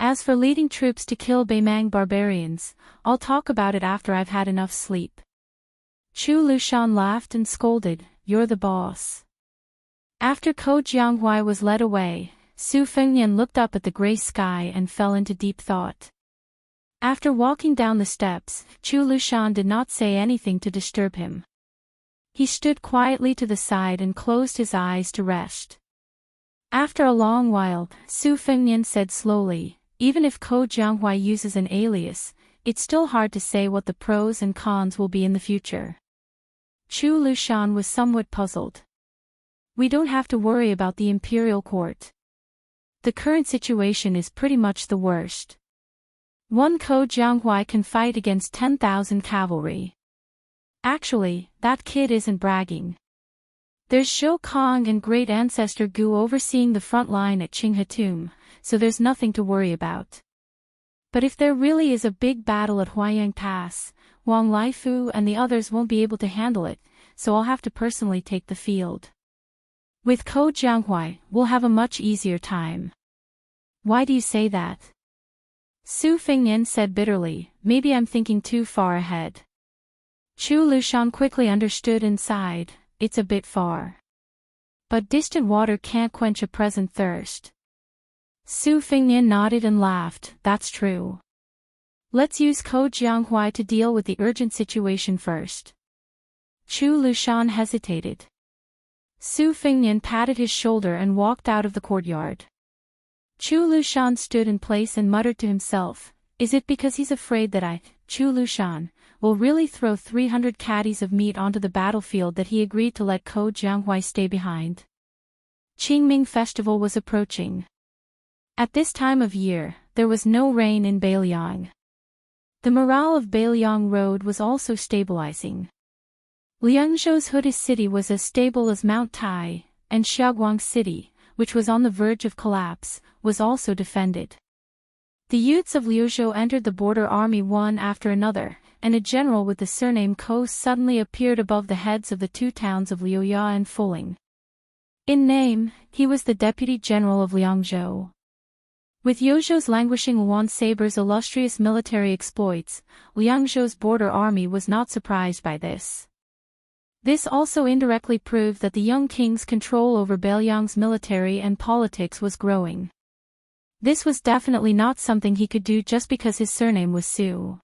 As for leading troops to kill Beimang barbarians, I'll talk about it after I've had enough sleep. Chu Lushan laughed and scolded, you're the boss. After Ko Jianghuai was led away, Su Fengnian looked up at the gray sky and fell into deep thought. After walking down the steps, Chu Lushan did not say anything to disturb him. He stood quietly to the side and closed his eyes to rest. After a long while, Su Fengnian said slowly, even if Ko Jianghuai uses an alias, it's still hard to say what the pros and cons will be in the future. Chu Lushan was somewhat puzzled. We don't have to worry about the imperial court. The current situation is pretty much the worst. One Ko Jianghuai can fight against 10,000 cavalry. Actually, that kid isn't bragging. There's Shou Kong and great ancestor Gu overseeing the front line at Qinghe, so there's nothing to worry about. But if there really is a big battle at Huayang Pass, Wang Laifu and the others won't be able to handle it, so I'll have to personally take the field. With Ko Jianghuai, we'll have a much easier time. Why do you say that? Su Fengnian said bitterly, maybe I'm thinking too far ahead. Chu Lushan quickly understood and sighed, it's a bit far. But distant water can't quench a present thirst. Su Fengnian nodded and laughed, that's true. Let's use Ko Jianghuai to deal with the urgent situation first. Chu Lushan hesitated. Su Fengnian patted his shoulder and walked out of the courtyard. Chu Lushan stood in place and muttered to himself, is it because he's afraid that I, Chu Lushan, will really throw 300 caddies of meat onto the battlefield that he agreed to let Ko Jianghuai stay behind? Qingming festival was approaching. At this time of year, there was no rain in Beiliang. The morale of Beiliang Road was also stabilizing. Liangzhou's hooded city was as stable as Mount Tai, and Xiaoguang City, which was on the verge of collapse, was also defended. The youths of Liuzhou entered the border army one after another, and a general with the surname Ko suddenly appeared above the heads of the two towns of Liuya and Fuling. In name, he was the deputy general of Liangzhou. With Yozhou's languishing Yuan Saber's illustrious military exploits, Liangzhou's border army was not surprised by this. This also indirectly proved that the young king's control over Beiliang's military and politics was growing. This was definitely not something he could do just because his surname was Su.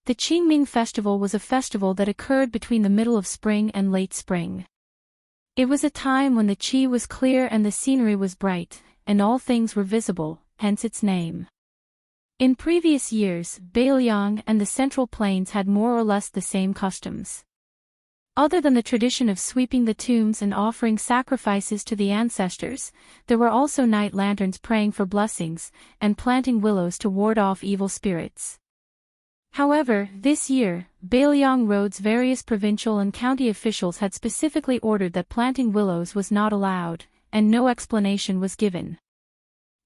The Qingming festival was a festival that occurred between the middle of spring and late spring. It was a time when the qi was clear and the scenery was bright, and all things were visible, hence its name. In previous years, Beiliang and the Central Plains had more or less the same customs. Other than the tradition of sweeping the tombs and offering sacrifices to the ancestors, there were also night lanterns praying for blessings, and planting willows to ward off evil spirits. However, this year, Beiliang Road's various provincial and county officials had specifically ordered that planting willows was not allowed, and no explanation was given.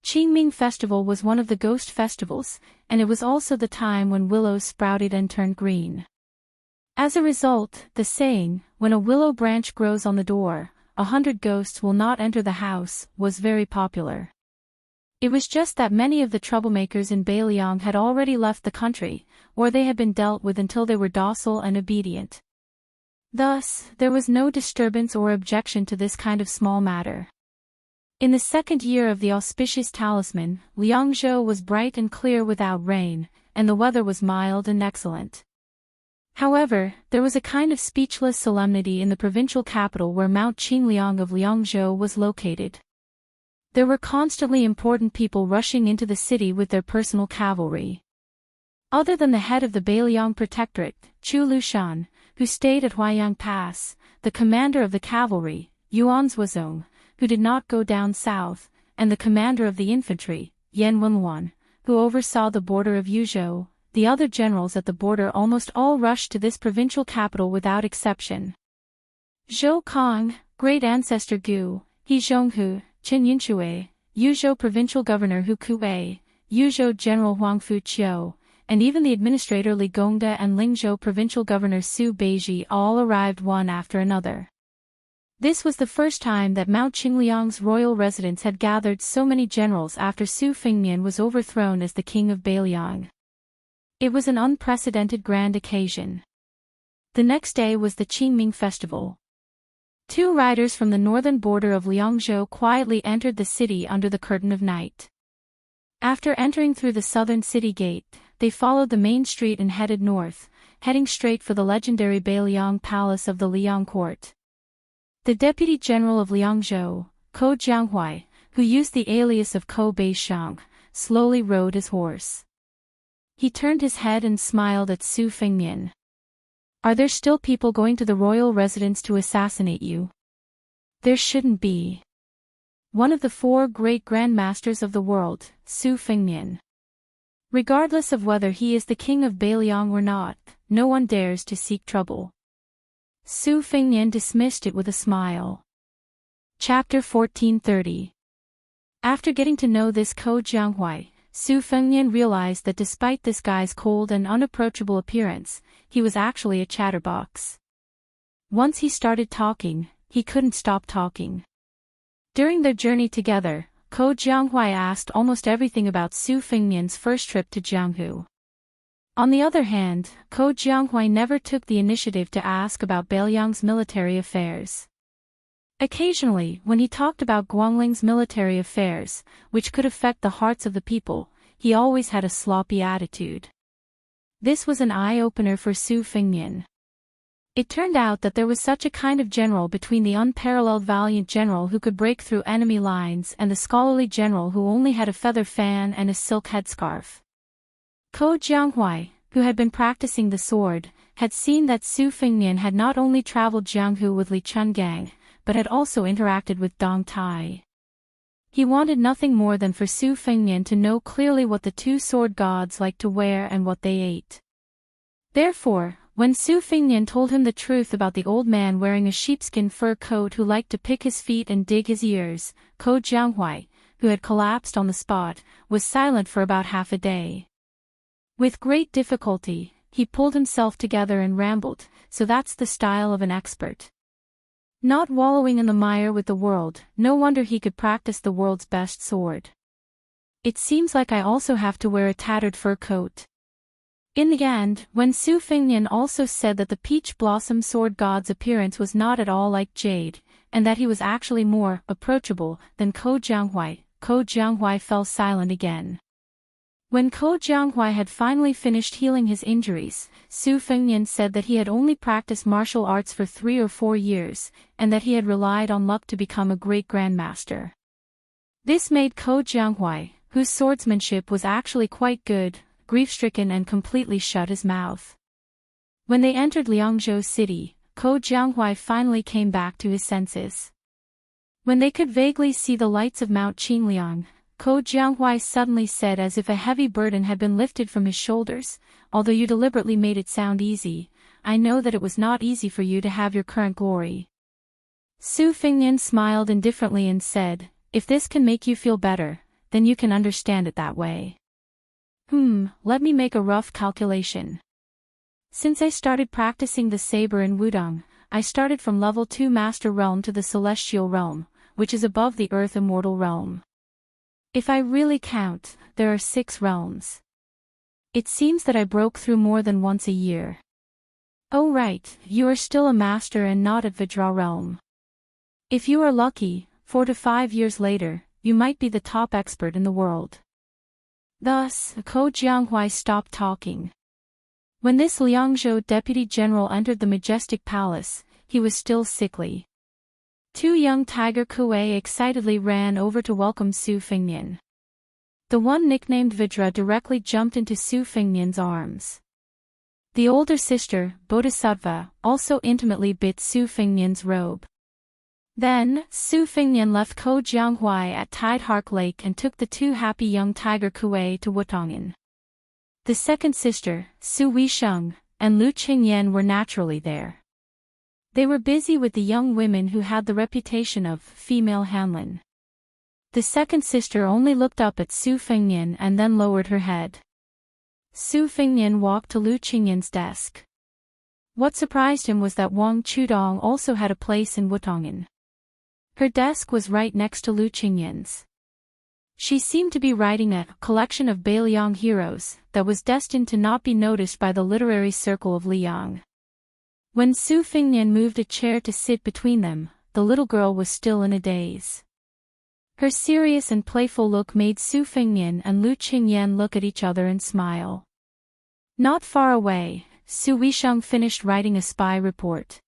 Qingming Festival was one of the ghost festivals, and it was also the time when willows sprouted and turned green. As a result, the saying, "When a willow branch grows on the door, 100 ghosts will not enter the house," was very popular. It was just that many of the troublemakers in Beiliang had already left the country, or they had been dealt with until they were docile and obedient. Thus, there was no disturbance or objection to this kind of small matter. In the second year of the auspicious talisman, Liangzhou was bright and clear without rain, and the weather was mild and excellent. However, there was a kind of speechless solemnity in the provincial capital where Mount Qingliang of Liangzhou was located. There were constantly important people rushing into the city with their personal cavalry. Other than the head of the Beiliang Protectorate, Chu Lushan, who stayed at Huaiyang Pass, the commander of the cavalry, Yuan Zuozong, who did not go down south, and the commander of the infantry, Yan Wenwan, who oversaw the border of Yuzhou, the other generals at the border almost all rushed to this provincial capital without exception. Zhou Kong, great ancestor Gu, He Zhonghu, Chen Yunshui, Yuzhou provincial governor Hu Kuwei, Yuzhou general Huang Fuqiu, and even the administrator Li Gongda and Lingzhou provincial governor Su Beiji all arrived one after another. This was the first time that Mount Qingliang's royal residence had gathered so many generals after Su Fengmian was overthrown as the king of Beiliang. It was an unprecedented grand occasion. The next day was the Qingming Festival. 2 riders from the northern border of Liangzhou quietly entered the city under the curtain of night. After entering through the southern city gate, they followed the main street and headed north, heading straight for the legendary Beiliang Palace of the Liang Court. The deputy general of Liangzhou, Ko Jianghuai, who used the alias of Ko Beishang, slowly rode his horse. He turned his head and smiled at Su Fengmian. "Are there still people going to the royal residence to assassinate you?" "There shouldn't be." One of the 4 great grandmasters of the world, Su Fengmian. Regardless of whether he is the king of Beiliang or not, no one dares to seek trouble. Su Fengmian dismissed it with a smile. Chapter 1430. After getting to know this Ko Jianghuai, Su Fengmian realized that despite this guy's cold and unapproachable appearance, he was actually a chatterbox. Once he started talking, he couldn't stop talking. During their journey together, Ko Jianghuai asked almost everything about Su Fengmian's first trip to Jianghu. On the other hand, Ko Jianghuai never took the initiative to ask about Beiliang's military affairs. Occasionally, when he talked about Guangling's military affairs, which could affect the hearts of the people, he always had a sloppy attitude. This was an eye-opener for Su Fengmian. It turned out that there was such a kind of general between the unparalleled valiant general who could break through enemy lines and the scholarly general who only had a feather fan and a silk headscarf. Ko Jianghuai, who had been practicing the sword, had seen that Su Fengmian had not only traveled Jianghu with Li Chungang, but had also interacted with Dong Tai. He wanted nothing more than for Su Fengmian to know clearly what the 2 sword gods liked to wear and what they ate. Therefore, when Su Fengmian told him the truth about the old man wearing a sheepskin fur coat who liked to pick his feet and dig his ears, Ko Jianghuai, who had collapsed on the spot, was silent for about half a day. With great difficulty, he pulled himself together and rambled, "So that's the style of an expert. Not wallowing in the mire with the world, no wonder he could practice the world's best sword. It seems like I also have to wear a tattered fur coat." In the end, when Su Fengmian also said that the peach blossom sword god's appearance was not at all like jade, and that he was actually more approachable than Ko Jianghuai fell silent again. When Ko Jianghuai had finally finished healing his injuries, Su Fengmian said that he had only practiced martial arts for 3 or 4 years, and that he had relied on luck to become a great grandmaster. This made Ko Jianghuai, whose swordsmanship was actually quite good, grief-stricken and completely shut his mouth. When they entered Liangzhou city, Ko Jianghuai finally came back to his senses. When they could vaguely see the lights of Mount Qingliang, Ko Jianghuai suddenly said as if a heavy burden had been lifted from his shoulders, "Although you deliberately made it sound easy, I know that it was not easy for you to have your current glory." Su Fengmian smiled indifferently and said, "If this can make you feel better, then you can understand it that way. Let me make a rough calculation. Since I started practicing the saber in Wudong, I started from level 2 Master Realm to the Celestial Realm, which is above the Earth Immortal Realm. If I really count, there are 6 realms. It seems that I broke through more than once a year. Oh right, you are still a master and not at Vajra Realm. If you are lucky, 4 to 5 years later, you might be the top expert in the world. Thus, Ko Jianghuai stopped talking. When this Liangzhou deputy general entered the majestic palace, he was still sickly. 2 young tiger kuei excitedly ran over to welcome Su Fengnian. The one nicknamed Vidra directly jumped into Su Fengnian's arms. The older sister, Bodhisattva, also intimately bit Su Fengnian's robe. Then, Su Fengnian left Ko Jianghuai at Tidehark Lake and took the 2 happy young tiger kuei to Wutong'an. The second sister, Su Weisheng, and Lu Qingyan were naturally there. They were busy with the young women who had the reputation of female Hanlin. The second sister only looked up at Su Fengnian and then lowered her head. Su Fengnian walked to Lu Qingyan's desk. What surprised him was that Wang Chudong also had a place in Wutong'an. Her desk was right next to Lu Qingyan's. She seemed to be writing a collection of Beiliang heroes that was destined to not be noticed by the literary circle of Liang. When Su Fengnian moved a chair to sit between them, the little girl was still in a daze. Her serious and playful look made Su Fengnian and Lu Qingyan look at each other and smile. Not far away, Su Weisheng finished writing a spy report.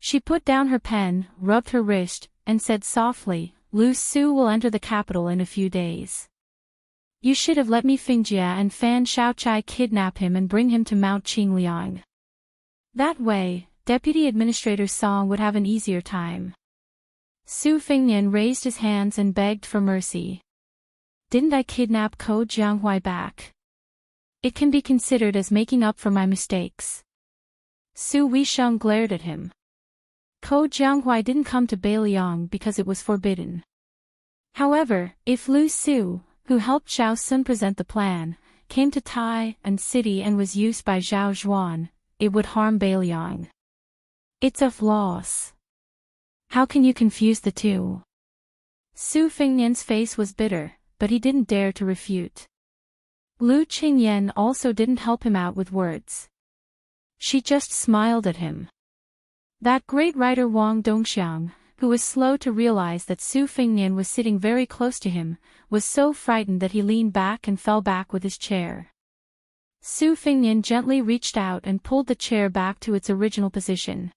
She put down her pen, rubbed her wrist, and said softly, Lu Su will enter the capital in a few days. You should have let me Fingjia and Fan Shaochai kidnap him and bring him to Mount Qingliang. That way, Deputy Administrator Song would have an easier time. Su Fengnian raised his hands and begged for mercy. Didn't I kidnap Ko Jianghuai back? It can be considered as making up for my mistakes. Su Weisheng glared at him. Ko Jianghuai didn't come to Beiliang because it was forbidden. However, if Lu Su, who helped Zhao Sun present the plan, came to Tai and city and was used by Zhao Zhuan, it would harm Beiliang. It's a loss. How can you confuse the two? Su Fengnian's face was bitter, but he didn't dare to refute. Lu Qingyan also didn't help him out with words. She just smiled at him. That great writer Wang Dongxiang, who was slow to realize that Su Fengnian was sitting very close to him, was so frightened that he leaned back and fell back with his chair. Su Fengnian gently reached out and pulled the chair back to its original position.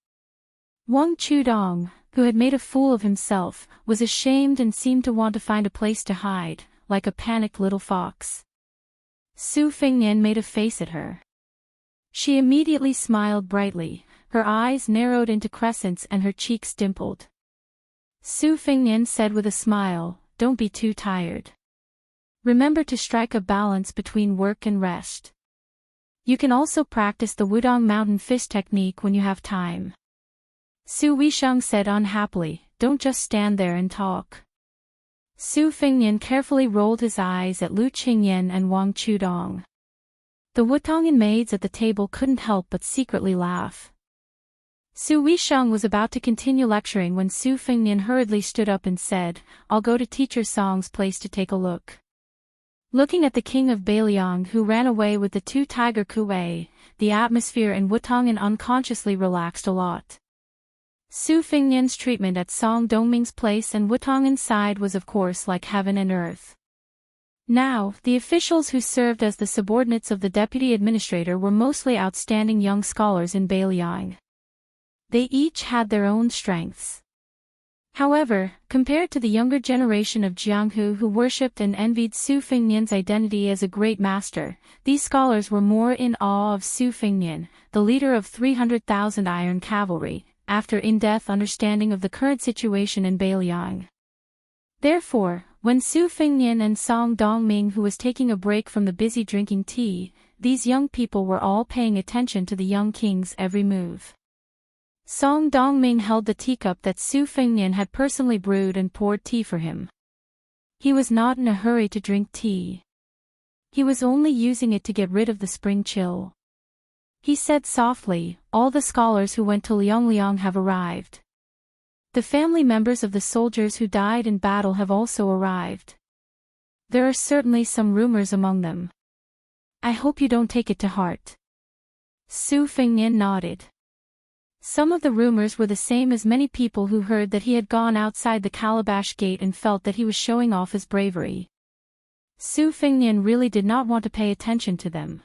Wang Chudong, who had made a fool of himself, was ashamed and seemed to want to find a place to hide, like a panicked little fox. Su Fengnian made a face at her. She immediately smiled brightly. Her eyes narrowed into crescents and her cheeks dimpled. Su Fengnian said with a smile, Don't be too tired. Remember to strike a balance between work and rest. You can also practice the Wudong Mountain Fist technique when you have time. Su Weisheng said unhappily, Don't just stand there and talk. Su Fengnian carefully rolled his eyes at Lu Qingyan and Wang Chudong. The Wutong'an maids at the table couldn't help but secretly laugh. Su Weisheng was about to continue lecturing when Su Fengnian hurriedly stood up and said, I'll go to Teacher Song's place to take a look. Looking at the king of Beiliang who ran away with the 2 tiger kuei, the atmosphere in Wutong'an unconsciously relaxed a lot. Su Fengnian's treatment at Song Dongming's place and Wutong'an's side was of course like heaven and earth. Now, the officials who served as the subordinates of the deputy administrator were mostly outstanding young scholars in Beiliang. They each had their own strengths. However, compared to the younger generation of Jianghu who worshipped and envied Su Fengnian's identity as a great master, these scholars were more in awe of Su Fengnian, the leader of 300,000 iron cavalry, after in-depth understanding of the current situation in Beiliang. Therefore, when Su Fengnian and Song Dongming who was taking a break from the busy drinking tea, these young people were all paying attention to the young king's every move. Song Dongming held the teacup that Su Fengnian had personally brewed and poured tea for him. He was not in a hurry to drink tea. He was only using it to get rid of the spring chill. He said softly, "All the scholars who went to Liang have arrived. The family members of the soldiers who died in battle have also arrived. There are certainly some rumors among them. I hope you don't take it to heart." Su Fengnian nodded. Some of the rumors were the same as many people who heard that he had gone outside the Calabash Gate and felt that he was showing off his bravery. Su Fengnian really did not want to pay attention to them.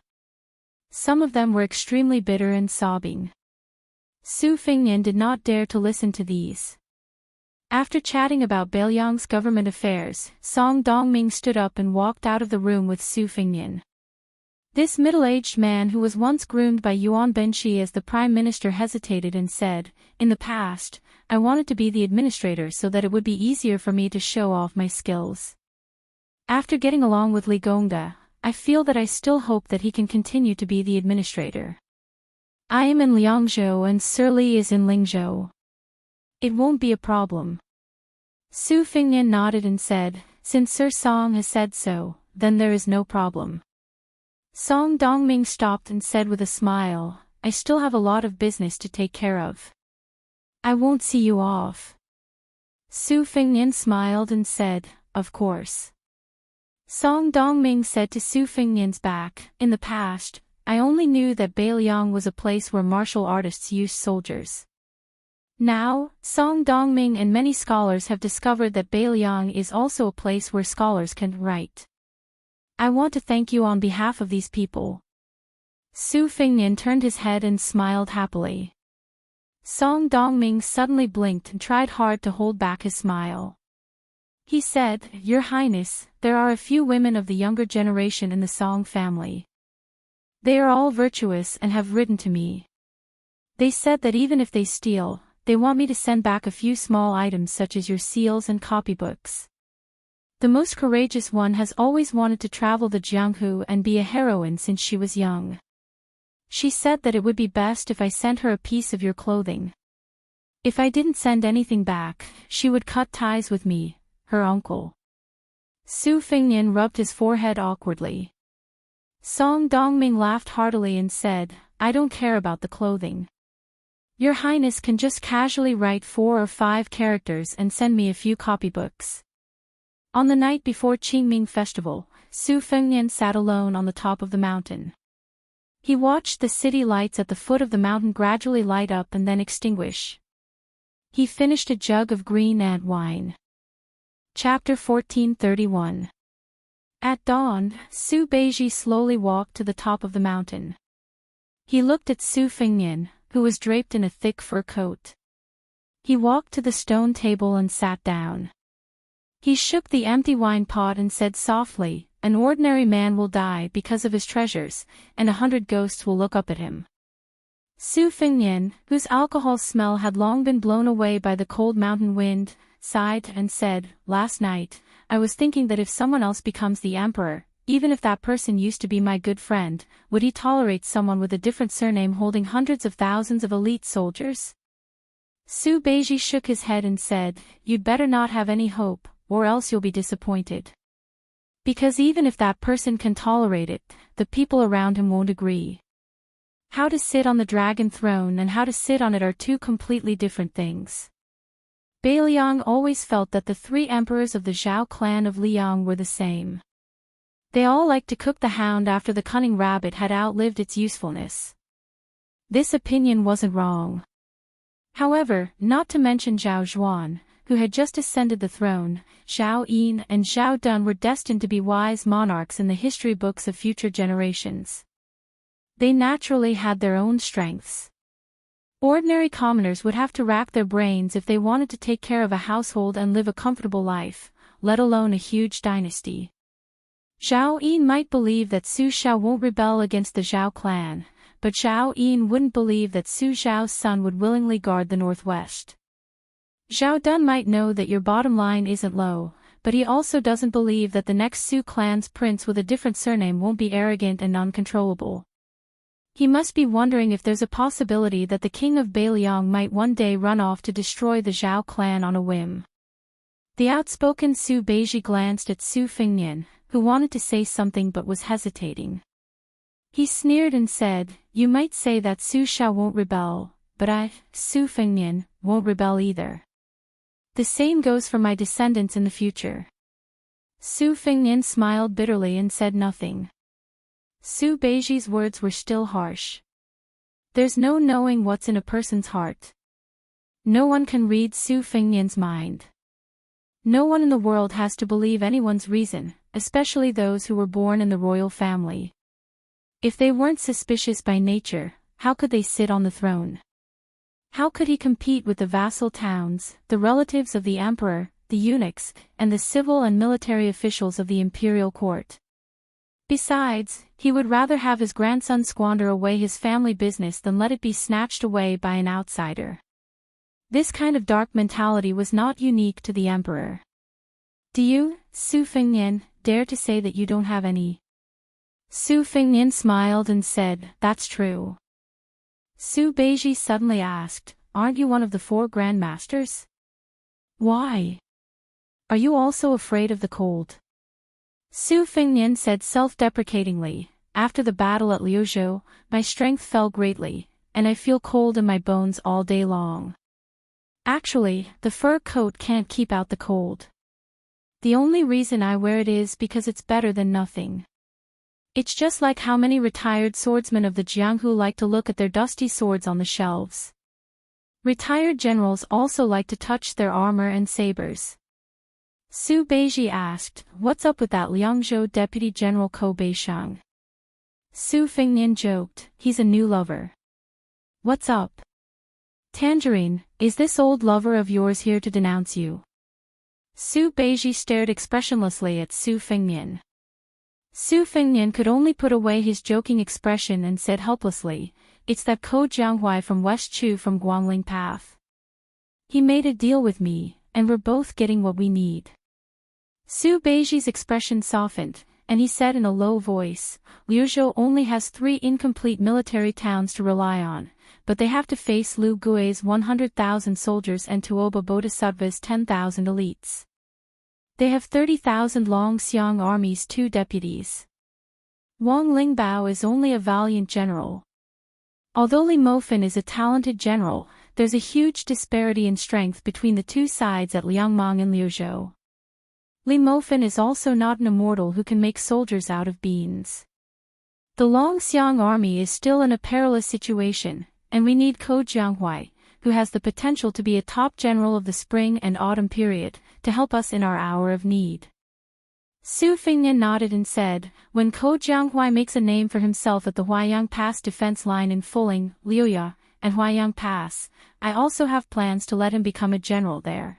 Some of them were extremely bitter and sobbing. Su Fengnian did not dare to listen to these. After chatting about Beiliang's government affairs, Song Dongming stood up and walked out of the room with Su Fengnian. This middle-aged man who was once groomed by Yuan Benshi as the prime minister hesitated and said, "In the past, I wanted to be the administrator so that it would be easier for me to show off my skills. After getting along with Li Gongda, I feel that I still hope that he can continue to be the administrator. I am in Liangzhou and Sir Li is in Lingzhou. It won't be a problem." Su Fengnian nodded and said, "Since Sir Song has said so, then there is no problem." Song Dongming stopped and said with a smile, "I still have a lot of business to take care of. I won't see you off." Su Fengnian smiled and said, "Of course." Song Dongming said to Su Fengnian's back, "In the past, I only knew that Beiliang was a place where martial artists used soldiers. Now, Song Dongming and many scholars have discovered that Beiliang is also a place where scholars can write. I want to thank you on behalf of these people." Su Fengnian turned his head and smiled happily. Song Dongming suddenly blinked and tried hard to hold back his smile. He said, "Your Highness, there are a few women of the younger generation in the Song family. They are all virtuous and have written to me. They said that even if they steal, they want me to send back a few small items such as your seals and copybooks. The most courageous one has always wanted to travel the Jianghu and be a heroine since she was young. She said that it would be best if I sent her a piece of your clothing. If I didn't send anything back, she would cut ties with me, her uncle." Su Fengnian rubbed his forehead awkwardly. Song Dongming laughed heartily and said, "I don't care about the clothing. Your Highness can just casually write 4 or 5 characters and send me a few copybooks." On the night before Qingming Festival, Su Fengnian sat alone on the top of the mountain. He watched the city lights at the foot of the mountain gradually light up and then extinguish. He finished a jug of green ant wine. Chapter 1431. At dawn, Su Beiji slowly walked to the top of the mountain. He looked at Su Fengnian, who was draped in a thick fur coat. He walked to the stone table and sat down. He shook the empty wine pot and said softly, "An ordinary man will die because of his treasures, and 100 ghosts will look up at him." Su Fengnian, whose alcohol smell had long been blown away by the cold mountain wind, sighed and said, "Last night, I was thinking that if someone else becomes the emperor, even if that person used to be my good friend, would he tolerate someone with a different surname holding hundreds of thousands of elite soldiers?" Su Beiji shook his head and said, "You'd better not have any hope, or else you'll be disappointed. Because even if that person can tolerate it, the people around him won't agree. How to sit on the dragon throne and how to sit on it are two completely different things." Beiliang always felt that the 3 emperors of the Zhao clan of Liang were the same. They all liked to cook the hound after the cunning rabbit had outlived its usefulness. This opinion wasn't wrong. However, not to mention Zhao Zhuan, who had just ascended the throne, Zhao Yin and Zhao Dun were destined to be wise monarchs in the history books of future generations. They naturally had their own strengths. Ordinary commoners would have to rack their brains if they wanted to take care of a household and live a comfortable life, let alone a huge dynasty. Zhao Yin might believe that Su Xiao won't rebel against the Zhao clan, but Zhao Yin wouldn't believe that Su Xiao's son would willingly guard the northwest. Zhao Dun might know that your bottom line isn't low, but he also doesn't believe that the next Su clan's prince with a different surname won't be arrogant and uncontrollable. He must be wondering if there's a possibility that the king of Beiliang might one day run off to destroy the Zhao clan on a whim. The outspoken Su Beiji glanced at Su Fengnian, who wanted to say something but was hesitating. He sneered and said, "You might say that Su Xiao won't rebel, but I, Su Fengnian, won't rebel either. The same goes for my descendants in the future." Su Fengnian smiled bitterly and said nothing. Su Beiji's words were still harsh. There's no knowing what's in a person's heart. No one can read Su Fengnian's mind. No one in the world has to believe anyone's reason, especially those who were born in the royal family. If they weren't suspicious by nature, how could they sit on the throne? How could he compete with the vassal towns, the relatives of the emperor, the eunuchs, and the civil and military officials of the imperial court? Besides, he would rather have his grandson squander away his family business than let it be snatched away by an outsider. This kind of dark mentality was not unique to the emperor. Do you, Su Fengnian, dare to say that you don't have any? Su Fengnian smiled and said, "That's true." Su Beiji suddenly asked, "Aren't you one of the 4 grandmasters? Why? Are you also afraid of the cold?" Su Fengnian said self-deprecatingly, "After the battle at Liuzhou, my strength fell greatly, and I feel cold in my bones all day long. Actually, the fur coat can't keep out the cold. The only reason I wear it is because it's better than nothing. It's just like how many retired swordsmen of the Jianghu like to look at their dusty swords on the shelves. Retired generals also like to touch their armor and sabers." Su Beiji asked, "What's up with that Liangzhou Deputy General Ko Beishang?" Su Fengnian joked, "He's a new lover." "What's up? Tangerine, is this old lover of yours here to denounce you?" Su Beiji stared expressionlessly at Su Fengnian. Su Fengnian could only put away his joking expression and said helplessly, "It's that Ko Jianghuai from West Chu from Guangling Path. He made a deal with me, and we're both getting what we need." Su Beiji's expression softened, and he said in a low voice, "Liuzhou only has 3 incomplete military towns to rely on, but they have to face Lu Gui's 100,000 soldiers and Tuoba Bodhisattva's 10,000 elites. They have 30,000 Longxiang army's 2 deputies. Wang Lingbao is only a valiant general. Although Li Mofan is a talented general, there's a huge disparity in strength between the 2 sides at Liangmang and Liuzhou. Li Mofan is also not an immortal who can make soldiers out of beans. The Longxiang army is still in a perilous situation, and we need Ko Jianghuai, who has the potential to be a top general of the spring and autumn period, to help us in our hour of need." Su Fengnian nodded and said, "When Ko Jianghuai makes a name for himself at the Huaiyang Pass defense line in Fuling, Liuya, and Huaiyang Pass, I also have plans to let him become a general there.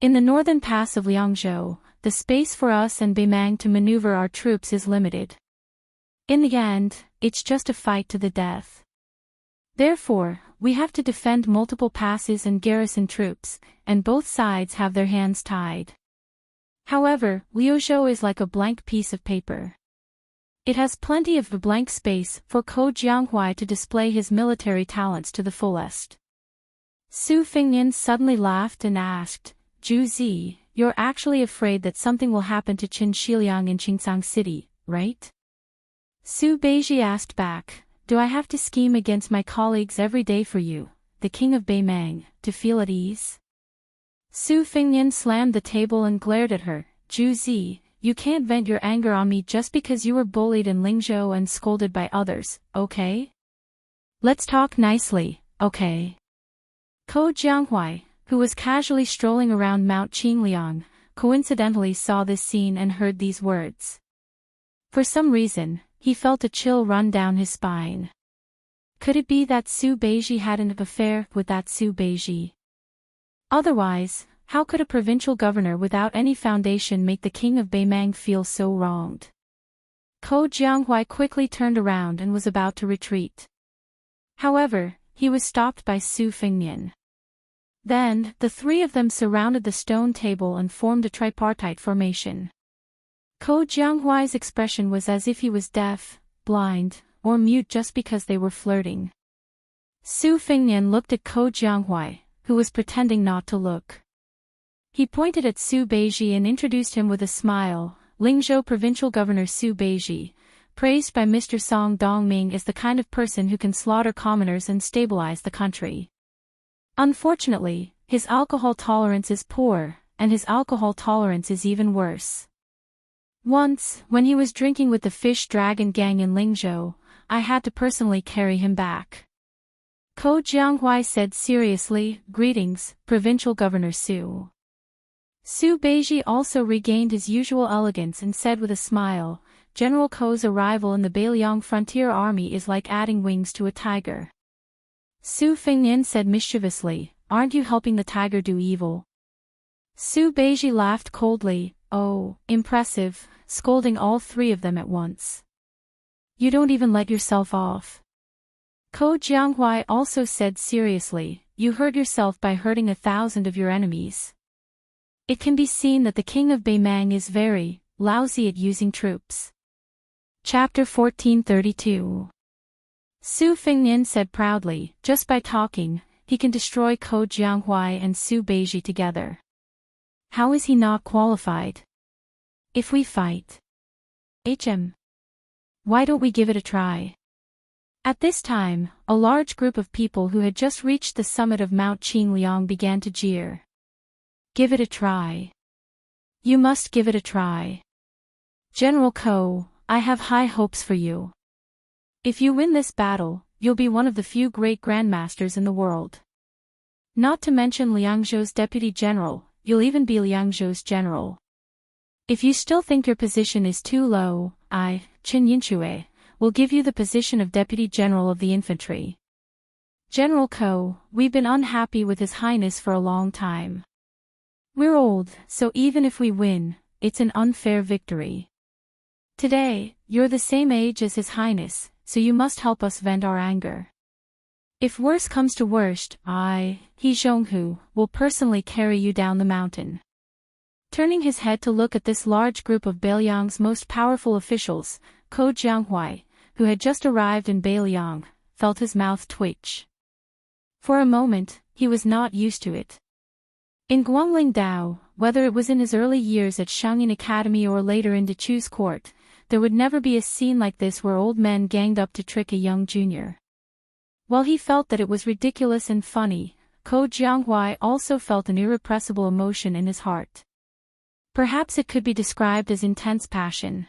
In the northern pass of Liangzhou, the space for us and Beimang to maneuver our troops is limited. In the end, it's just a fight to the death. Therefore, we have to defend multiple passes and garrison troops, and both sides have their hands tied. However, Liuzhou is like a blank piece of paper. It has plenty of blank space for Ko Jianghuai to display his military talents to the fullest." Su Fengnian suddenly laughed and asked, "Zhu Zi, you're actually afraid that something will happen to Qin Shiliang in Qingsang City, right?" Su Beiji asked back, "Do I have to scheme against my colleagues every day for you, the king of Beimang, to feel at ease?" Su Fengnian slammed the table and glared at her. "Zhu Zi, you can't vent your anger on me just because you were bullied in Lingzhou and scolded by others, okay? Let's talk nicely, okay?" Ko Jianghuai, who was casually strolling around Mount Qingliang, coincidentally saw this scene and heard these words. For some reason, he felt a chill run down his spine. Could it be that Su Beiji had an affair with that Su Beiji? Otherwise, how could a provincial governor without any foundation make the king of Beimang feel so wronged? Ko Jianghuai quickly turned around and was about to retreat. However, he was stopped by Su Fengnian. Then, the 3 of them surrounded the stone table and formed a tripartite formation. Ko Jianghuai's expression was as if he was deaf, blind, or mute just because they were flirting. Su Fengnian looked at Ko Jianghuai, who was pretending not to look. He pointed at Su Beiji and introduced him with a smile. Lingzhou Provincial Governor Su Beiji, praised by Mr. Song Dongming as the kind of person who can slaughter commoners and stabilize the country. Unfortunately, his alcohol tolerance is poor, and his alcohol tolerance is even worse. Once, when he was drinking with the Fish Dragon gang in Lingzhou, I had to personally carry him back. Ko Jianghuai said seriously, "Greetings, Provincial Governor Su." Su Beiji also regained his usual elegance and said with a smile, "General Ko's arrival in the Beiliang Frontier Army is like adding wings to a tiger." Su Fengnian said mischievously, "Aren't you helping the tiger do evil?" Su Beiji laughed coldly, "Oh, impressive," scolding all three of them at once. "You don't even let yourself off." Ko Jianghuai also said seriously, "You hurt yourself by hurting 1,000 of your enemies." It can be seen that the king of Beimang is very lousy at using troops. Chapter 1432. Su Fengnian said proudly, "Just by talking, he can destroy Ko Jianghuai and Su Beiji together. How is he not qualified? If we fight, why don't we give it a try?" At this time, a large group of people who had just reached the summit of Mount Qingliang began to jeer. "Give it a try. You must give it a try. General Ko, I have high hopes for you. If you win this battle, you'll be one of the few great grandmasters in the world. Not to mention Liangzhou's deputy general, you'll even be Liangzhou's general. If you still think your position is too low, I, Qin Yinxue, will give you the position of Deputy General of the Infantry. General Ko, we've been unhappy with His Highness for a long time. We're old, so even if we win, it's an unfair victory. Today, you're the same age as His Highness, so you must help us vent our anger. If worse comes to worst, I, He Zhonghu, will personally carry you down the mountain." Turning his head to look at this large group of Beiliang's most powerful officials, Ko Jianghuai, who had just arrived in Beiliang, felt his mouth twitch. For a moment, he was not used to it. In Guangling Dao, whether it was in his early years at Shangyin Academy or later in Dechu's court, there would never be a scene like this where old men ganged up to trick a young junior. While he felt that it was ridiculous and funny, Ko Jianghuai also felt an irrepressible emotion in his heart. Perhaps it could be described as intense passion.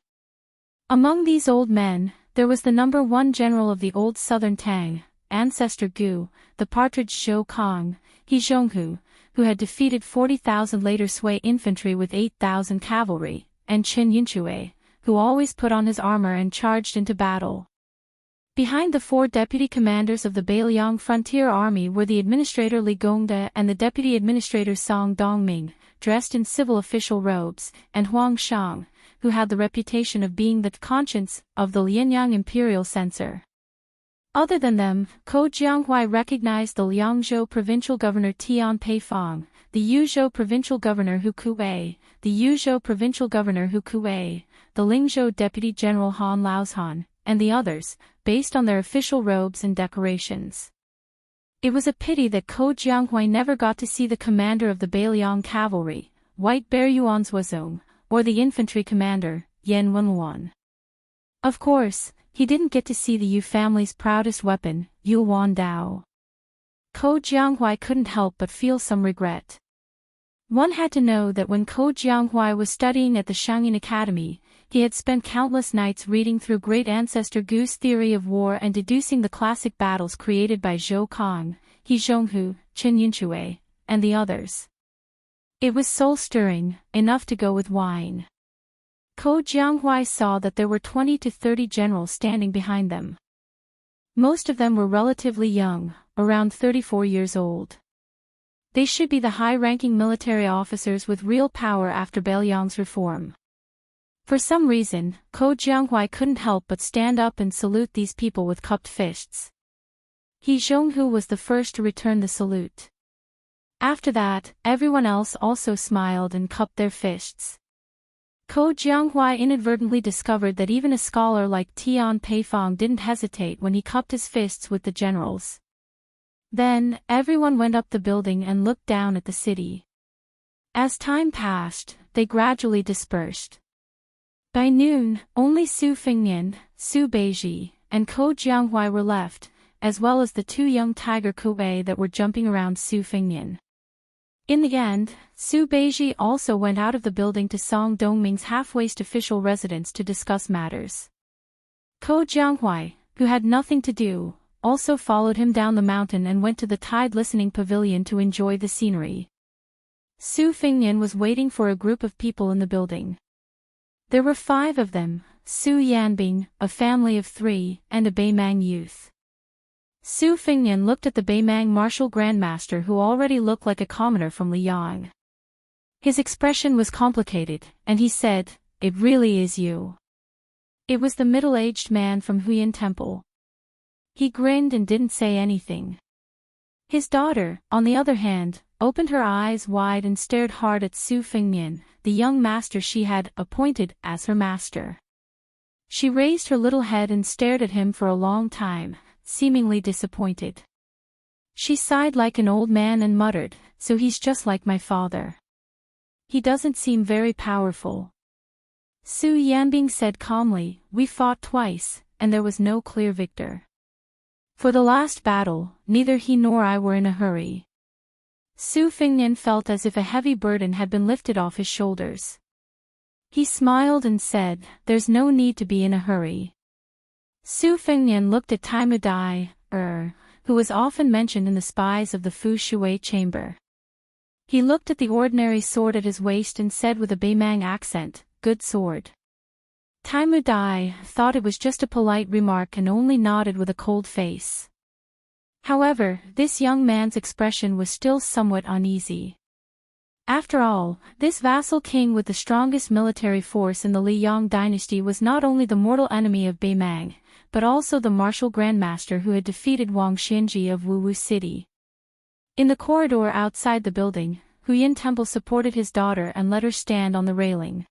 Among these old men, there was the #1 general of the old southern Tang, ancestor Gu, the partridge Zhou Kong, He Zhonghu, who had defeated 40,000 later Sui infantry with 8,000 cavalry, and Qin Yinxue, who always put on his armor and charged into battle. Behind the 4 deputy commanders of the Beiliang Frontier Army were the administrator Li Gongde and the deputy administrator Song Dongming, dressed in civil official robes, and Huang Shang, who had the reputation of being the conscience of the Lianyang imperial censor. Other than them, Ko Jianghuai recognized the Liangzhou provincial governor Tian Peifang, the Yuzhou provincial governor Hu Kuei, the Yuzhou provincial governor Hu Kuei, the Lingzhou deputy general Han Laozhan, and the others, based on their official robes and decorations. It was a pity that Ko Jianghuai never got to see the commander of the Beiliang cavalry, White Bear Yuanzhuazong, or the infantry commander, Yan Wenluan. Of course, he didn't get to see the Yu family's proudest weapon, Yuan Dao. Ko Jianghuai couldn't help but feel some regret. One had to know that when Ko Jianghuai was studying at the Shangyin Academy, he had spent countless nights reading through great ancestor Gu's theory of war and deducing the classic battles created by Zhou Kong, He Zhonghu, Qin Yinxue, and the others. It was soul-stirring, enough to go with wine. Ko Jianghuai saw that there were 20 to 30 generals standing behind them. Most of them were relatively young, around 34 years old. They should be the high-ranking military officers with real power after Beiliang's reform. For some reason, Ko Jianghuai couldn't help but stand up and salute these people with cupped fists. He Zhonghu was the first to return the salute. After that, everyone else also smiled and cupped their fists. Ko Jianghuai inadvertently discovered that even a scholar like Tian Peifang didn't hesitate when he cupped his fists with the generals. Then, everyone went up the building and looked down at the city. As time passed, they gradually dispersed. By noon, only Su Fengnian, Su Beiji, and Ko Jianghuai were left, as well as the two young tiger Kuei that were jumping around Su Fengnian. In the end, Su Beiji also went out of the building to Song Dongming's half-waist official residence to discuss matters. Ko Jianghuai, who had nothing to do, also followed him down the mountain and went to the tide listening pavilion to enjoy the scenery. Su Fengnian was waiting for a group of people in the building. There were 5 of them, Su Yanbing, a family of 3, and a Beimang youth. Su Fengnian looked at the Beimang martial grandmaster who already looked like a commoner from Liang. His expression was complicated, and he said, "It really is you." It was the middle-aged man from Huyan Temple. He grinned and didn't say anything. His daughter, on the other hand, opened her eyes wide and stared hard at Su Fengnian, the young master she had appointed as her master. She raised her little head and stared at him for a long time, seemingly disappointed. She sighed like an old man and muttered, "So he's just like my father. He doesn't seem very powerful." Su Yanbing said calmly, "We fought twice, and there was no clear victor. For the last battle, neither he nor I were in a hurry." Su Fengnian felt as if a heavy burden had been lifted off his shoulders. He smiled and said, "There's no need to be in a hurry." Su Fengnian looked at Tai Mudai, who was often mentioned in the spies of the Fu Shui chamber. He looked at the ordinary sword at his waist and said with a Beimang accent, "Good sword." Tai Mudai thought it was just a polite remark and only nodded with a cold face. However, this young man's expression was still somewhat uneasy. After all, this vassal king with the strongest military force in the Liang dynasty was not only the mortal enemy of Beimang, but also the martial grandmaster who had defeated Wang Xinji of Wuwu City. In the corridor outside the building, Huyan Temple supported his daughter and let her stand on the railing.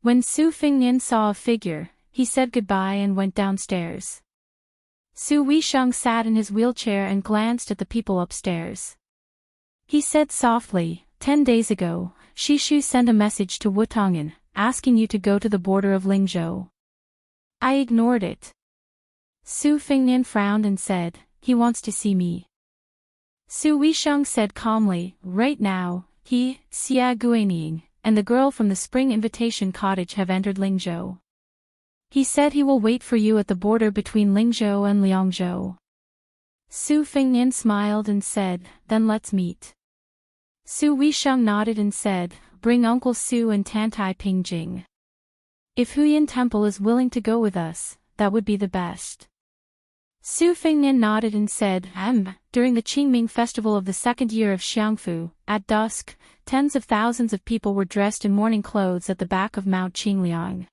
When Su Fengnian saw a figure, he said goodbye and went downstairs. Su Weisheng sat in his wheelchair and glanced at the people upstairs. He said softly, 10 days ago, Shishu sent a message to Wutongyan, asking you to go to the border of Lingzhou. I ignored it." Su Fengnian frowned and said, "He wants to see me." Su Weisheng said calmly, "Right now, he, Xia Guining, and the girl from the Spring Invitation Cottage have entered Lingzhou. He said he will wait for you at the border between Lingzhou and Liangzhou." Su Fengnian smiled and said, "Then let's meet." Su Weisheng nodded and said, "Bring Uncle Su and Tantai Pingjing. If Huyan Temple is willing to go with us, that would be the best." Su Fengnian nodded and said, During the Qingming festival of the second year of Xiangfu, at dusk, tens of thousands of people were dressed in mourning clothes at the back of Mount Qingliang.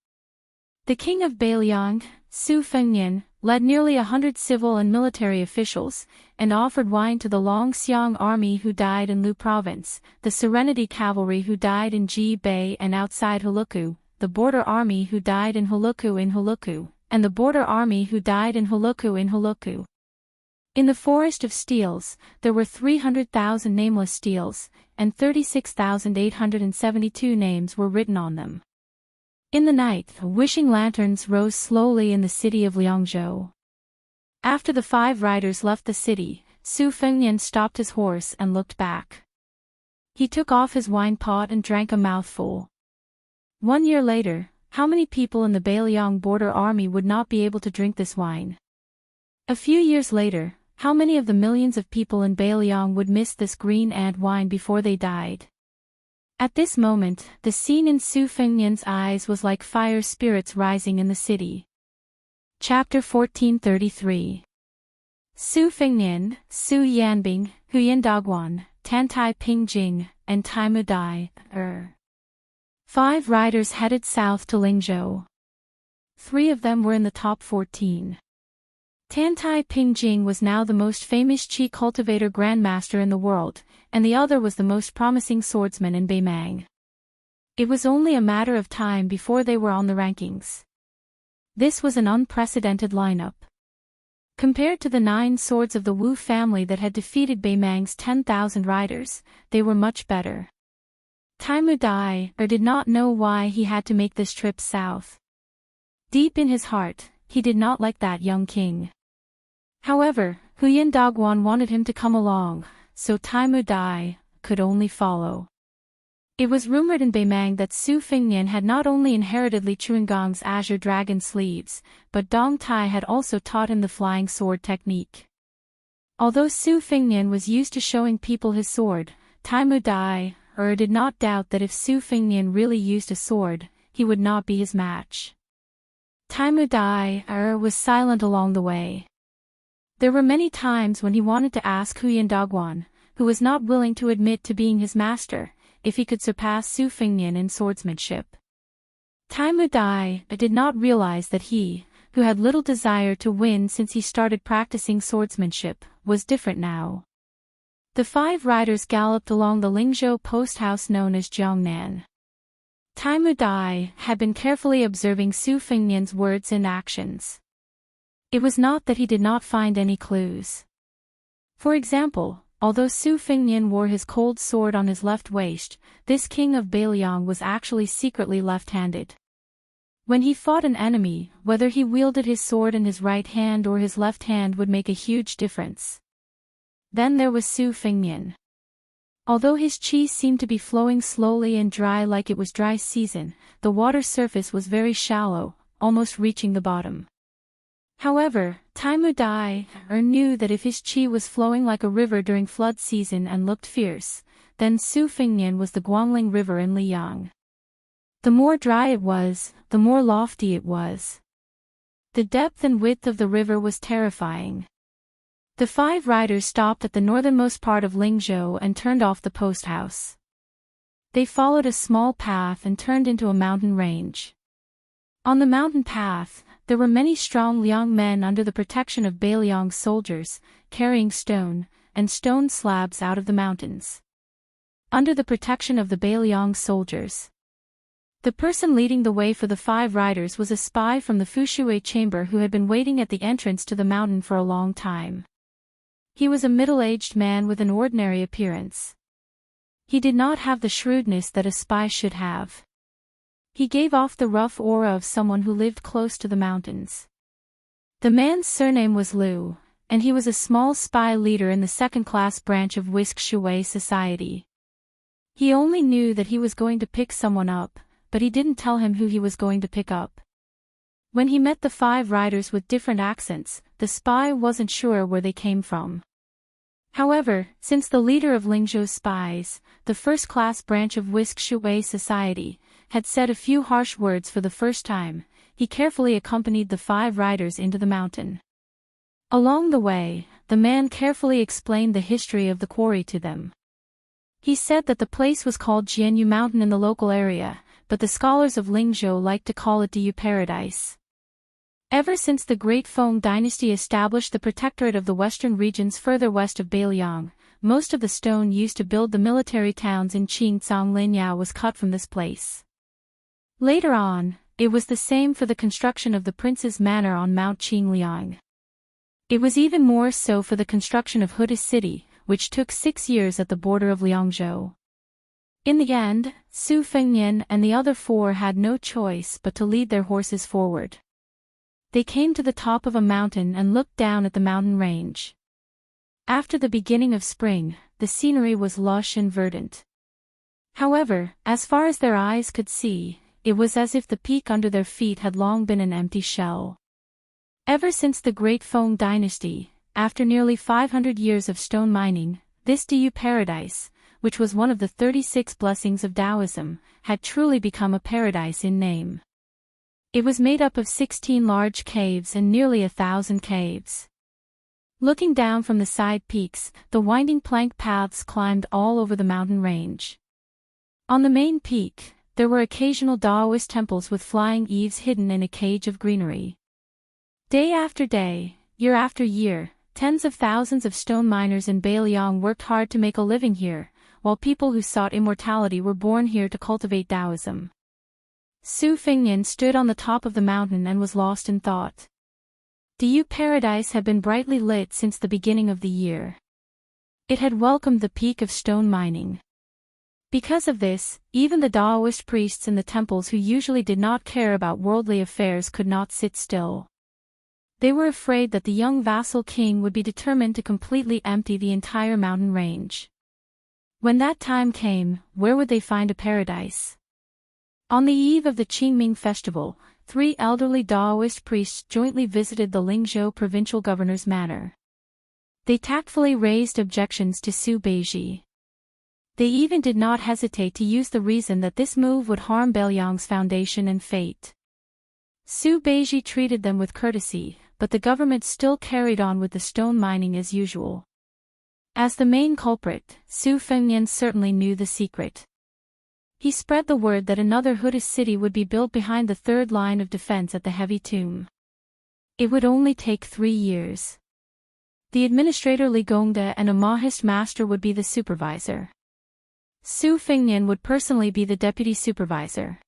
The king of Beiliang, Su Fengnian, led nearly 100 civil and military officials, and offered wine to the Longxiang army who died in Lu province, the Serenity cavalry who died in Ji Bay and outside Huluku, the border army who died in Huluku, and the border army who died in Huluku. In the Forest of Steels, there were 300,000 nameless steels, and 36,872 names were written on them. In the night, wishing lanterns rose slowly in the city of Liangzhou. After the 5 riders left the city, Su Fengnian stopped his horse and looked back. He took off his wine pot and drank a mouthful. 1 year later, how many people in the Beiliang border army would not be able to drink this wine? A few years later, how many of the millions of people in Beiliang would miss this green ant wine before they died? At this moment, the scene in Su Fengnian's eyes was like fire spirits rising in the city. Chapter 1433. Su Fengnian, Su Yanbing, Huyan Dagwan, Tantai Pingjing, and Tai Mudai, 5 riders headed south to Lingzhou. 3 of them were in the top 14. Tantai Pingjing was now the most famous Qi cultivator grandmaster in the world, and the other was the most promising swordsman in Beimang. It was only a matter of time before they were on the rankings. This was an unprecedented lineup. Compared to the 9 swords of the Wu family that had defeated Beimang's 10,000 riders, they were much better. Taimu Dai did not know why he had to make this trip south. Deep in his heart, he did not like that young king. However, Huyan Dagwan wanted him to come along, so Taimu Dai could only follow. It was rumored in Beimang that Su Fingnian had not only inherited Li Chuangong's azure dragon sleeves, but Dong Tai had also taught him the flying sword technique. Although Su Fingnian was used to showing people his sword, Taimu Dai did not doubt that if Su Fingnian really used a sword, he would not be his match. Taimu Dai was silent along the way. There were many times when he wanted to ask Huyan Dagwan, who was not willing to admit to being his master, if he could surpass Su Fingnian in swordsmanship. Taimu Dai did not realize that he, who had little desire to win since he started practicing swordsmanship, was different now. The 5 riders galloped along the Lingzhou post house known as Jiangnan. Taimu Dai had been carefully observing Su Fingnian's words and actions. It was not that he did not find any clues. For example, although Su Fingnian wore his cold sword on his left waist, this king of Beiliang was actually secretly left-handed. When he fought an enemy, whether he wielded his sword in his right hand or his left hand would make a huge difference. Then there was Su Fingnian. Although his qi seemed to be flowing slowly and dry like it was dry season, the water surface was very shallow, almost reaching the bottom. However, Taimu Dai knew that if his qi was flowing like a river during flood season and looked fierce, then Su Fingnian was the Guangling River in Liyang. The more dry it was, the more lofty it was. The depth and width of the river was terrifying. The 5 riders stopped at the northernmost part of Lingzhou and turned off the post house. They followed a small path and turned into a mountain range. On the mountain path, there were many strong Liang men under the protection of Beiliang's soldiers, carrying stone and stone slabs out of the mountains. Under the protection of the Beiliang soldiers. The person leading the way for the 5 riders was a spy from the Fushui chamber who had been waiting at the entrance to the mountain for a long time. He was a middle-aged man with an ordinary appearance. He did not have the shrewdness that a spy should have. He gave off the rough aura of someone who lived close to the mountains. The man's surname was Liu, and he was a small spy leader in the second-class branch of Wuxia society. He only knew that he was going to pick someone up, but he didn't tell him who he was going to pick up. When he met the 5 riders with different accents, the spy wasn't sure where they came from. However, since the leader of Lingzhou's spies, the first-class branch of Wuxia society, had said a few harsh words for the first time, he carefully accompanied the 5 riders into the mountain. Along the way, the man carefully explained the history of the quarry to them. He said that the place was called Jianyu Mountain in the local area, but the scholars of Lingzhou liked to call it Diyu Paradise. Ever since the Great Feng dynasty established the protectorate of the western regions further west of Beiliang, most of the stone used to build the military towns in Qingcang Linyao was cut from this place. Later on, it was the same for the construction of the prince's manor on Mount Qingliang. It was even more so for the construction of Huda City, which took 6 years at the border of Liangzhou. In the end, Su Fingnian and the other 4 had no choice but to lead their horses forward. They came to the top of a mountain and looked down at the mountain range. After the beginning of spring, the scenery was lush and verdant. However, as far as their eyes could see, it was as if the peak under their feet had long been an empty shell. Ever since the Great Feng dynasty, after nearly 500 years of stone mining, this Diyu Paradise, which was one of the 36 blessings of Taoism, had truly become a paradise in name. It was made up of 16 large caves and nearly 1,000 caves. Looking down from the side peaks, the winding plank paths climbed all over the mountain range. On the main peak, there were occasional Taoist temples with flying eaves hidden in a cage of greenery. Day after day, year after year, tens of thousands of stone miners in Beiliang worked hard to make a living here, while people who sought immortality were born here to cultivate Taoism. Su Fingnian stood on the top of the mountain and was lost in thought. Diyu Paradise had been brightly lit since the beginning of the year. It had welcomed the peak of stone mining. Because of this, even the Daoist priests in the temples who usually did not care about worldly affairs could not sit still. They were afraid that the young vassal king would be determined to completely empty the entire mountain range. When that time came, where would they find a paradise? On the eve of the Qingming festival, 3 elderly Daoist priests jointly visited the Lingzhou provincial governor's manor. They tactfully raised objections to Su Beiji. They even did not hesitate to use the reason that this move would harm Beiliang's foundation and fate. Su Beiji treated them with courtesy, but the government still carried on with the stone mining as usual. As the main culprit, Su Fengnian certainly knew the secret. He spread the word that another Buddhist city would be built behind the third line of defense at the heavy tomb. It would only take 3 years. The administrator Li Gongde and a Mahist master would be the supervisor. Su Fengnian would personally be the deputy supervisor.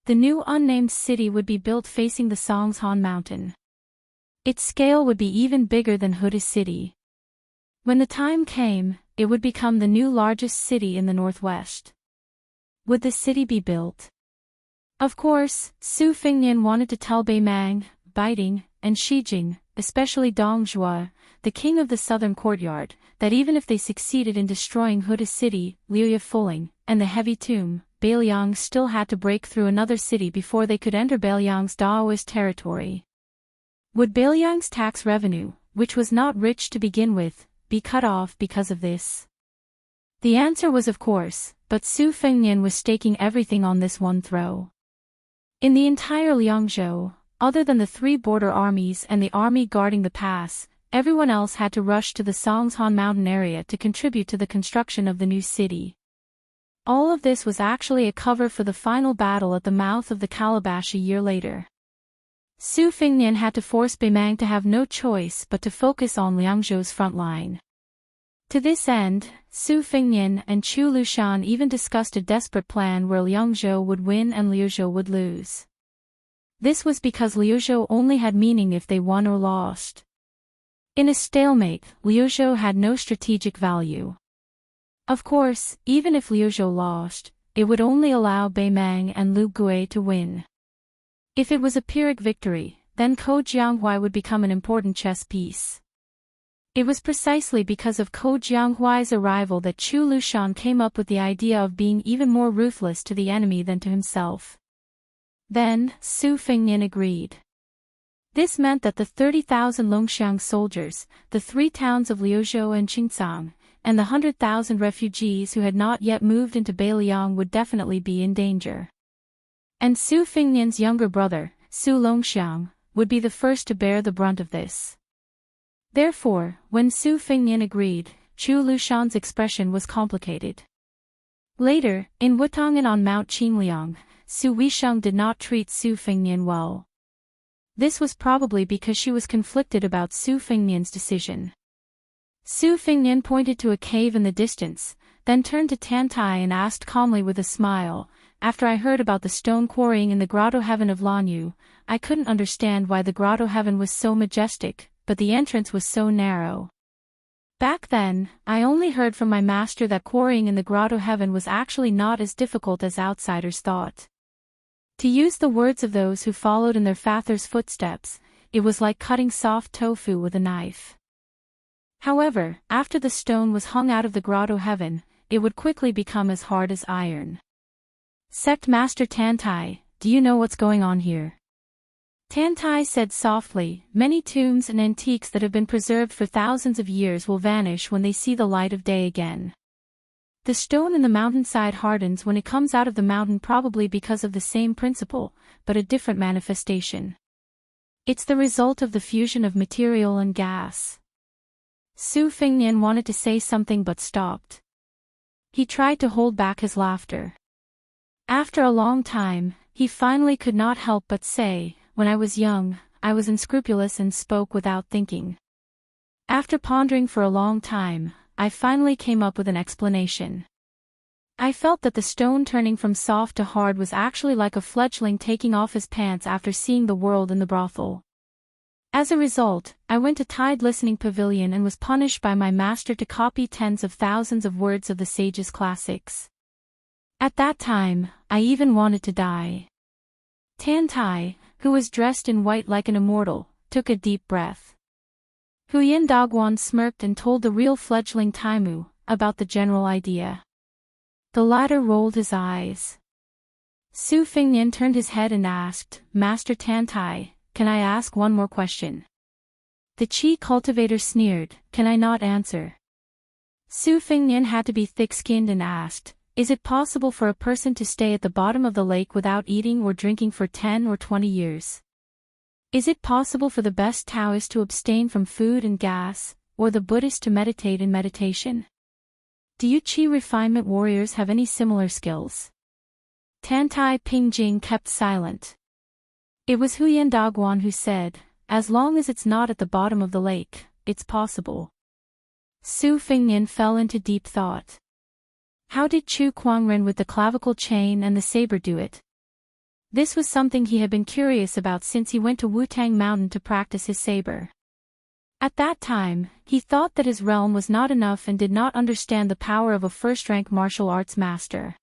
The new unnamed city would be built facing the Songshan mountain. Its scale would be even bigger than Huda's city. When the time came, it would become the new largest city in the northwest. Would the city be built? Of course, Su Fengnian wanted to tell Beimang, Baiting, and Shijing, especially Dong Zhuo, the king of the southern courtyard, that even if they succeeded in destroying Huda City, Liuya Fuling, and the heavy tomb, Beiliang still had to break through another city before they could enter Beiliang's Daoist territory. Would Beiliang's tax revenue, which was not rich to begin with, be cut off because of this? The answer was of course, but Su Fengnian was staking everything on this one throw. In the entire Liangzhou, other than the 3 border armies and the army guarding the pass, everyone else had to rush to the Songshan mountain area to contribute to the construction of the new city. All of this was actually a cover for the final battle at the mouth of the Calabash a year later. Su Fengnian had to force Beimang to have no choice but to focus on Liangzhou's front line. To this end, Su Fengnian and Chu Lushan even discussed a desperate plan where Liangzhou would win and Liuzhou would lose. This was because Liuzhou only had meaning if they won or lost. In a stalemate, Liuzhou had no strategic value. Of course, even if Liuzhou lost, it would only allow Beimang and Lu Gui to win. If it was a Pyrrhic victory, then Ko Jianghuai would become an important chess piece. It was precisely because of Ko Jianghuai's arrival that Chu Lushan came up with the idea of being even more ruthless to the enemy than to himself. Then, Su Fengnian agreed. This meant that the 30,000 Longxiang soldiers, the 3 towns of Liuzhou and Qingcang, and the 100,000 refugees who had not yet moved into Beiliang would definitely be in danger. And Su Fengnian's younger brother, Su Longxiang, would be the first to bear the brunt of this. Therefore, when Su Fengnian agreed, Chu Lushan's expression was complicated. Later, in Wutong and on Mount Qingliang, Su Weisheng did not treat Su Fengnian well. This was probably because she was conflicted about Su Fengnian's decision. Su Fengnian pointed to a cave in the distance, then turned to Tantai and asked calmly with a smile, "After I heard about the stone quarrying in the grotto heaven of Lanyu, I couldn't understand why the grotto heaven was so majestic, but the entrance was so narrow. Back then, I only heard from my master that quarrying in the grotto heaven was actually not as difficult as outsiders thought. To use the words of those who followed in their father's footsteps, it was like cutting soft tofu with a knife. However, after the stone was hung out of the grotto heaven, it would quickly become as hard as iron." Sect Master Tantai, do you know what's going on here? Tantai said softly, "Many tombs and antiques that have been preserved for thousands of years will vanish when they see the light of day again. The stone in the mountainside hardens when it comes out of the mountain, probably because of the same principle, but a different manifestation. It's the result of the fusion of material and gas." Su Fengnian wanted to say something but stopped. He tried to hold back his laughter. After a long time, he finally could not help but say, "When I was young, I was unscrupulous and spoke without thinking. After pondering for a long time, I finally came up with an explanation. I felt that the stone turning from soft to hard was actually like a fledgling taking off his pants after seeing the world in the brothel. As a result, I went to Tide Listening Pavilion and was punished by my master to copy tens of thousands of words of the sage's classics. At that time, I even wanted to die. Tan Tai, who was dressed in white like an immortal, took a deep breath. Huyen Dogwan smirked and told the real fledgling Taimu about the general idea. The latter rolled his eyes. Su Fingnian turned his head and asked, Master Tan Tai, can I ask one more question? The Chi cultivator sneered, can I not answer? Su Fingnian had to be thick-skinned and asked, is it possible for a person to stay at the bottom of the lake without eating or drinking for 10 or 20 years? Is it possible for the best Taoist to abstain from food and gas, or the Buddhist to meditate in meditation? Do you Qi refinement warriors have any similar skills? Tantai Pingjing kept silent. It was Huyen Dogwan who said, as long as it's not at the bottom of the lake, it's possible. Su Fingnian fell into deep thought. How did Chu Kuangren with the clavicle chain and the saber do it? This was something he had been curious about since he went to Wutang Mountain to practice his saber. At that time, he thought that his realm was not enough and did not understand the power of a first-rank martial arts master.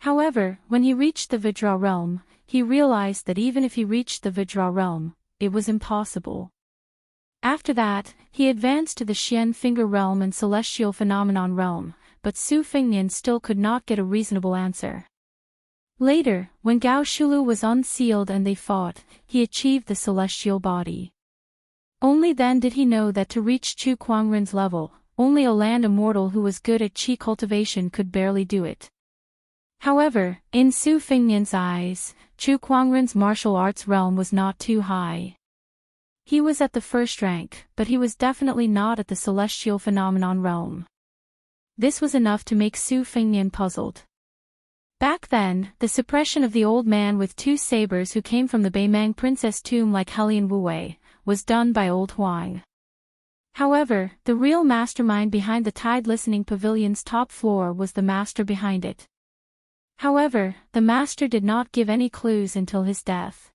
However, when he reached the Vajra realm, he realized that even if he reached the Vajra realm, it was impossible. After that, he advanced to the Xian Finger realm and Celestial Phenomenon realm, but Su Fingnian still could not get a reasonable answer. Later, when Gao Shulu was unsealed and they fought, he achieved the celestial body. Only then did he know that to reach Chu Kuangren's level, only a land immortal who was good at Qi cultivation could barely do it. However, in Su Fingnian's eyes, Chu Kuangren's martial arts realm was not too high. He was at the first rank, but he was definitely not at the celestial phenomenon realm. This was enough to make Su Fingnian puzzled. Back then, the suppression of the old man with two sabers who came from the Beimang princess tomb like Helian Wuwei, was done by old Huang. However, the real mastermind behind the Tide Listening Pavilion's top floor was the master behind it. However, the master did not give any clues until his death.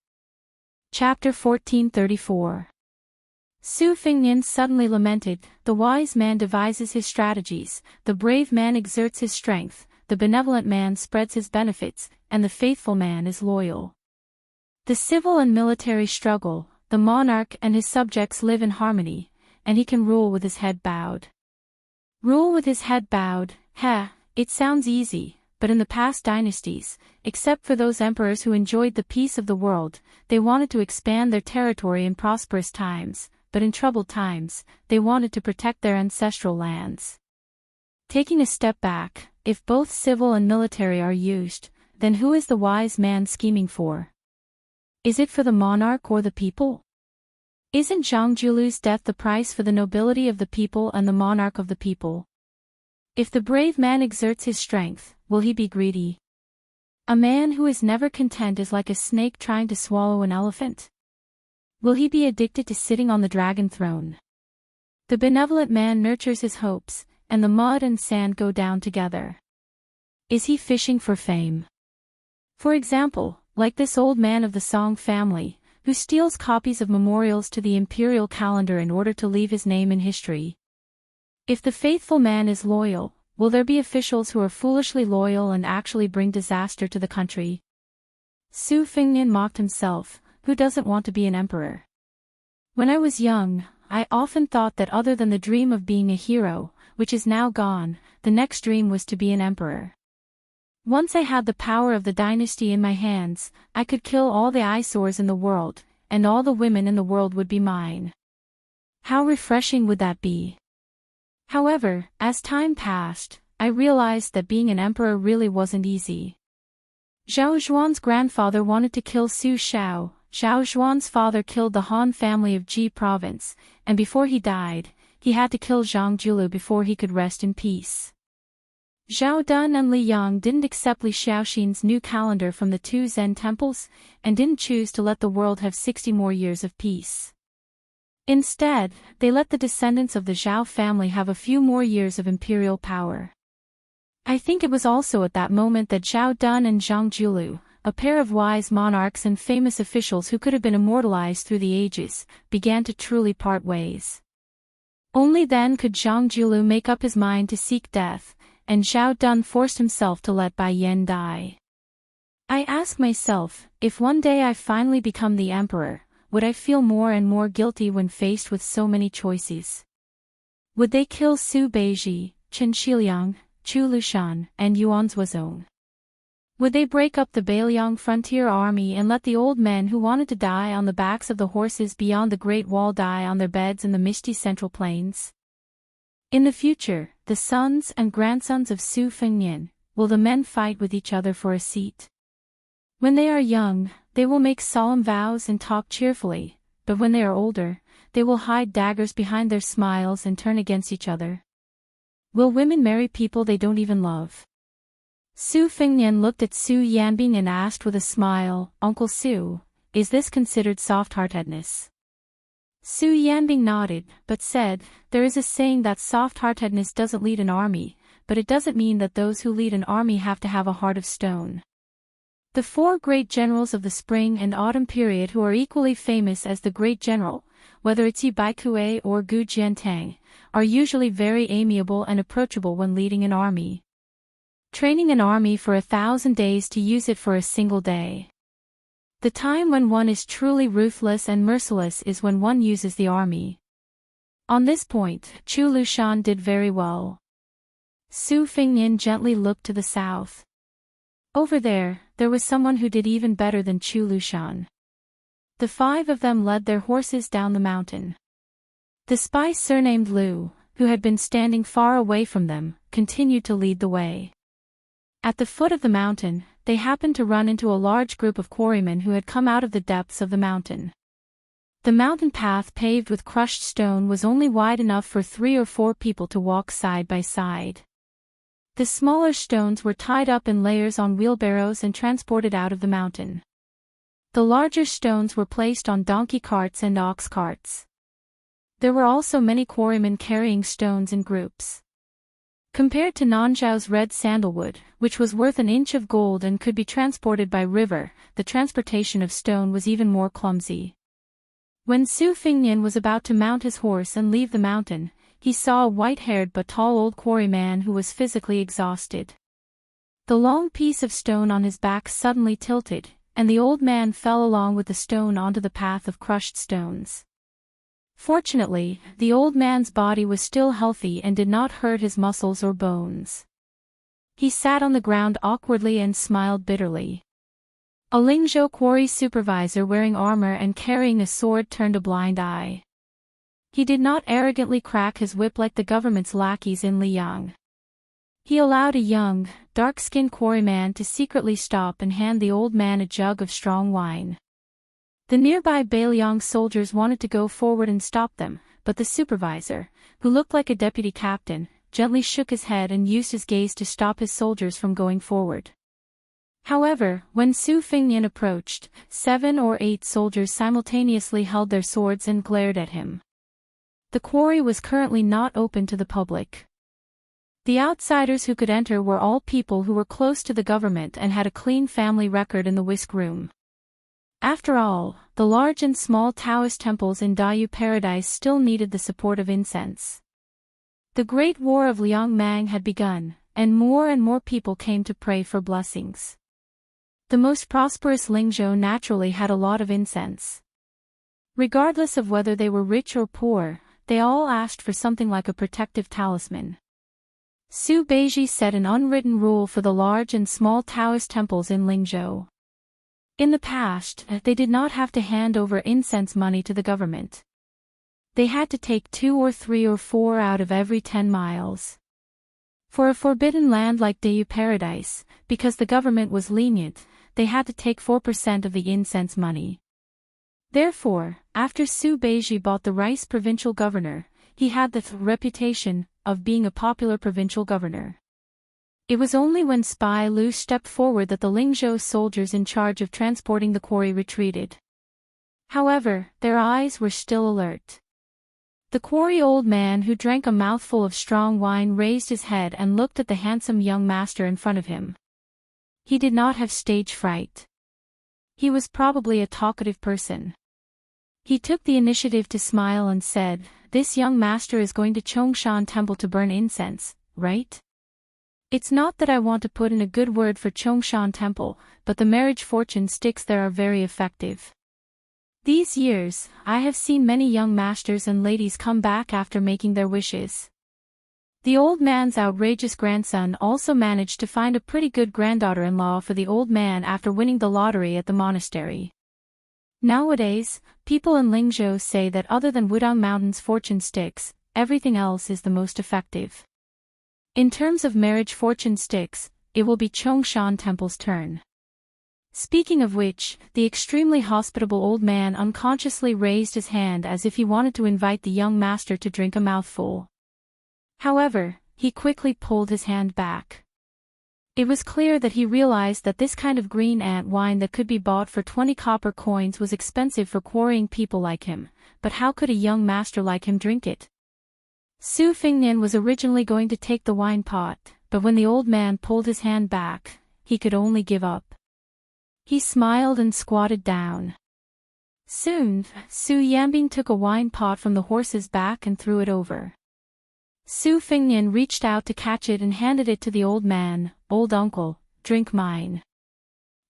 Chapter 1434. Su Fingnian suddenly lamented, the wise man devises his strategies, the brave man exerts his strength, the benevolent man spreads his benefits, and the faithful man is loyal. The civil and military struggle, the monarch and his subjects live in harmony, and he can rule with his head bowed. Rule with his head bowed, it sounds easy, but in the past dynasties, except for those emperors who enjoyed the peace of the world, they wanted to expand their territory in prosperous times, but in troubled times, they wanted to protect their ancestral lands. Taking a step back, if both civil and military are used, then who is the wise man scheming for? Is it for the monarch or the people? Isn't Zhang Julu's death the price for the nobility of the people and the monarch of the people? If the brave man exerts his strength, will he be greedy? A man who is never content is like a snake trying to swallow an elephant. Will he be addicted to sitting on the dragon throne? The benevolent man nurtures his hopes, and the mud and sand go down together. Is he fishing for fame? For example, like this old man of the Song family, who steals copies of memorials to the imperial calendar in order to leave his name in history. If the faithful man is loyal, will there be officials who are foolishly loyal and actually bring disaster to the country? Su Fingnian mocked himself, who doesn't want to be an emperor? When I was young, I often thought that other than the dream of being a hero, which is now gone, the next dream was to be an emperor. Once I had the power of the dynasty in my hands, I could kill all the eyesores in the world, and all the women in the world would be mine. How refreshing would that be? However, as time passed, I realized that being an emperor really wasn't easy. Zhao Zhuan's grandfather wanted to kill Su Shao. Zhao Zhuan's father killed the Han family of Ji province, and before he died, he had to kill Zhang Julu before he could rest in peace. Zhao Dun and Li Yang didn't accept Li Xiaoxin's new calendar from the two Zen temples, and didn't choose to let the world have 60 more years of peace. Instead, they let the descendants of the Zhao family have a few more years of imperial power. I think it was also at that moment that Zhao Dun and Zhang Julu, a pair of wise monarchs and famous officials who could have been immortalized through the ages, began to truly part ways. Only then could Zhang Julu make up his mind to seek death, and Zhao Dun forced himself to let Bai Yan die. I ask myself, if one day I finally become the emperor, would I feel more and more guilty when faced with so many choices? Would they kill Su Beiji, Chen Shiliang, Chu Lushan, and Yuan Zuozong? Would they break up the Beiliang frontier army and let the old men who wanted to die on the backs of the horses beyond the Great Wall die on their beds in the misty central plains? In the future, the sons and grandsons of Su Fengnian, will the men fight with each other for a seat? When they are young, they will make solemn vows and talk cheerfully, but when they are older, they will hide daggers behind their smiles and turn against each other. Will women marry people they don't even love? Su Fengnian looked at Su Yanbing and asked with a smile, "Uncle Su, is this considered soft-heartedness?" Su Yanbing nodded, but said, "There is a saying that soft-heartedness doesn't lead an army, but it doesn't mean that those who lead an army have to have a heart of stone." The four great generals of the spring and autumn period who are equally famous as the great general, whether it's Yi Baikue or Gu Jiantang, are usually very amiable and approachable when leading an army. Training an army for 1,000 days to use it for a single day. The time when one is truly ruthless and merciless is when one uses the army. On this point, Chu Lushan did very well. Su Fengnian gently looked to the south. Over there was someone who did even better than Chu Lushan. The five of them led their horses down the mountain. The spy surnamed Lu, who had been standing far away from them, continued to lead the way. At the foot of the mountain, they happened to run into a large group of quarrymen who had come out of the depths of the mountain. The mountain path paved with crushed stone was only wide enough for 3 or 4 people to walk side by side. The smaller stones were tied up in layers on wheelbarrows and transported out of the mountain. The larger stones were placed on donkey carts and ox carts. There were also many quarrymen carrying stones in groups. Compared to Nanzhao's red sandalwood, which was worth an inch of gold and could be transported by river, the transportation of stone was even more clumsy. When Su Fengnian was about to mount his horse and leave the mountain, he saw a white-haired but tall old quarryman who was physically exhausted. The long piece of stone on his back suddenly tilted, and the old man fell along with the stone onto the path of crushed stones. Fortunately, the old man's body was still healthy and did not hurt his muscles or bones. He sat on the ground awkwardly and smiled bitterly. A Lingzhou quarry supervisor wearing armor and carrying a sword turned a blind eye. He did not arrogantly crack his whip like the government's lackeys in Liang. He allowed a young, dark-skinned quarryman to secretly stop and hand the old man a jug of strong wine. The nearby Beiliang soldiers wanted to go forward and stop them, but the supervisor, who looked like a deputy captain, gently shook his head and used his gaze to stop his soldiers from going forward. However, when Su Fengnian approached, 7 or 8 soldiers simultaneously held their swords and glared at him. The quarry was currently not open to the public. The outsiders who could enter were all people who were close to the government and had a clean family record in the whisk room. After all, the large and small Taoist temples in Dayu Paradise still needed the support of incense. The Great War of Liangmang had begun, and more people came to pray for blessings. The most prosperous Lingzhou naturally had a lot of incense. Regardless of whether they were rich or poor, they all asked for something like a protective talisman. Su Beiji set an unwritten rule for the large and small Taoist temples in Lingzhou. In the past, they did not have to hand over incense money to the government. They had to take 2 or 3 or 4 out of every 10 miles. For a forbidden land like Dayu Paradise, because the government was lenient, they had to take 4% of the incense money. Therefore, after Su Beiji bought the rice provincial governor, he had the reputation of being a popular provincial governor. It was only when Spy Lu stepped forward that the Lingzhou soldiers in charge of transporting the quarry retreated. However, their eyes were still alert. The quarry old man who drank a mouthful of strong wine raised his head and looked at the handsome young master in front of him. He did not have stage fright. He was probably a talkative person. He took the initiative to smile and said, "This young master is going to Chongshan Temple to burn incense, right?" It's not that I want to put in a good word for Chongshan Temple, but the marriage fortune sticks there are very effective. These years, I have seen many young masters and ladies come back after making their wishes. The old man's outrageous grandson also managed to find a pretty good granddaughter-in-law for the old man after winning the lottery at the monastery. Nowadays, people in Lingzhou say that other than Wudang Mountain's fortune sticks, everything else is the most effective. In terms of marriage fortune sticks, it will be Chongshan Temple's turn. Speaking of which, the extremely hospitable old man unconsciously raised his hand as if he wanted to invite the young master to drink a mouthful. However, he quickly pulled his hand back. It was clear that he realized that this kind of green ant wine that could be bought for 20 copper coins was expensive for quarrying people like him, but how could a young master like him drink it? Su Fingnian was originally going to take the wine pot, but when the old man pulled his hand back, he could only give up. He smiled and squatted down. Soon, Su Yambing took a wine pot from the horse's back and threw it over. Su Fingnian reached out to catch it and handed it to the old man. "Old uncle, drink mine.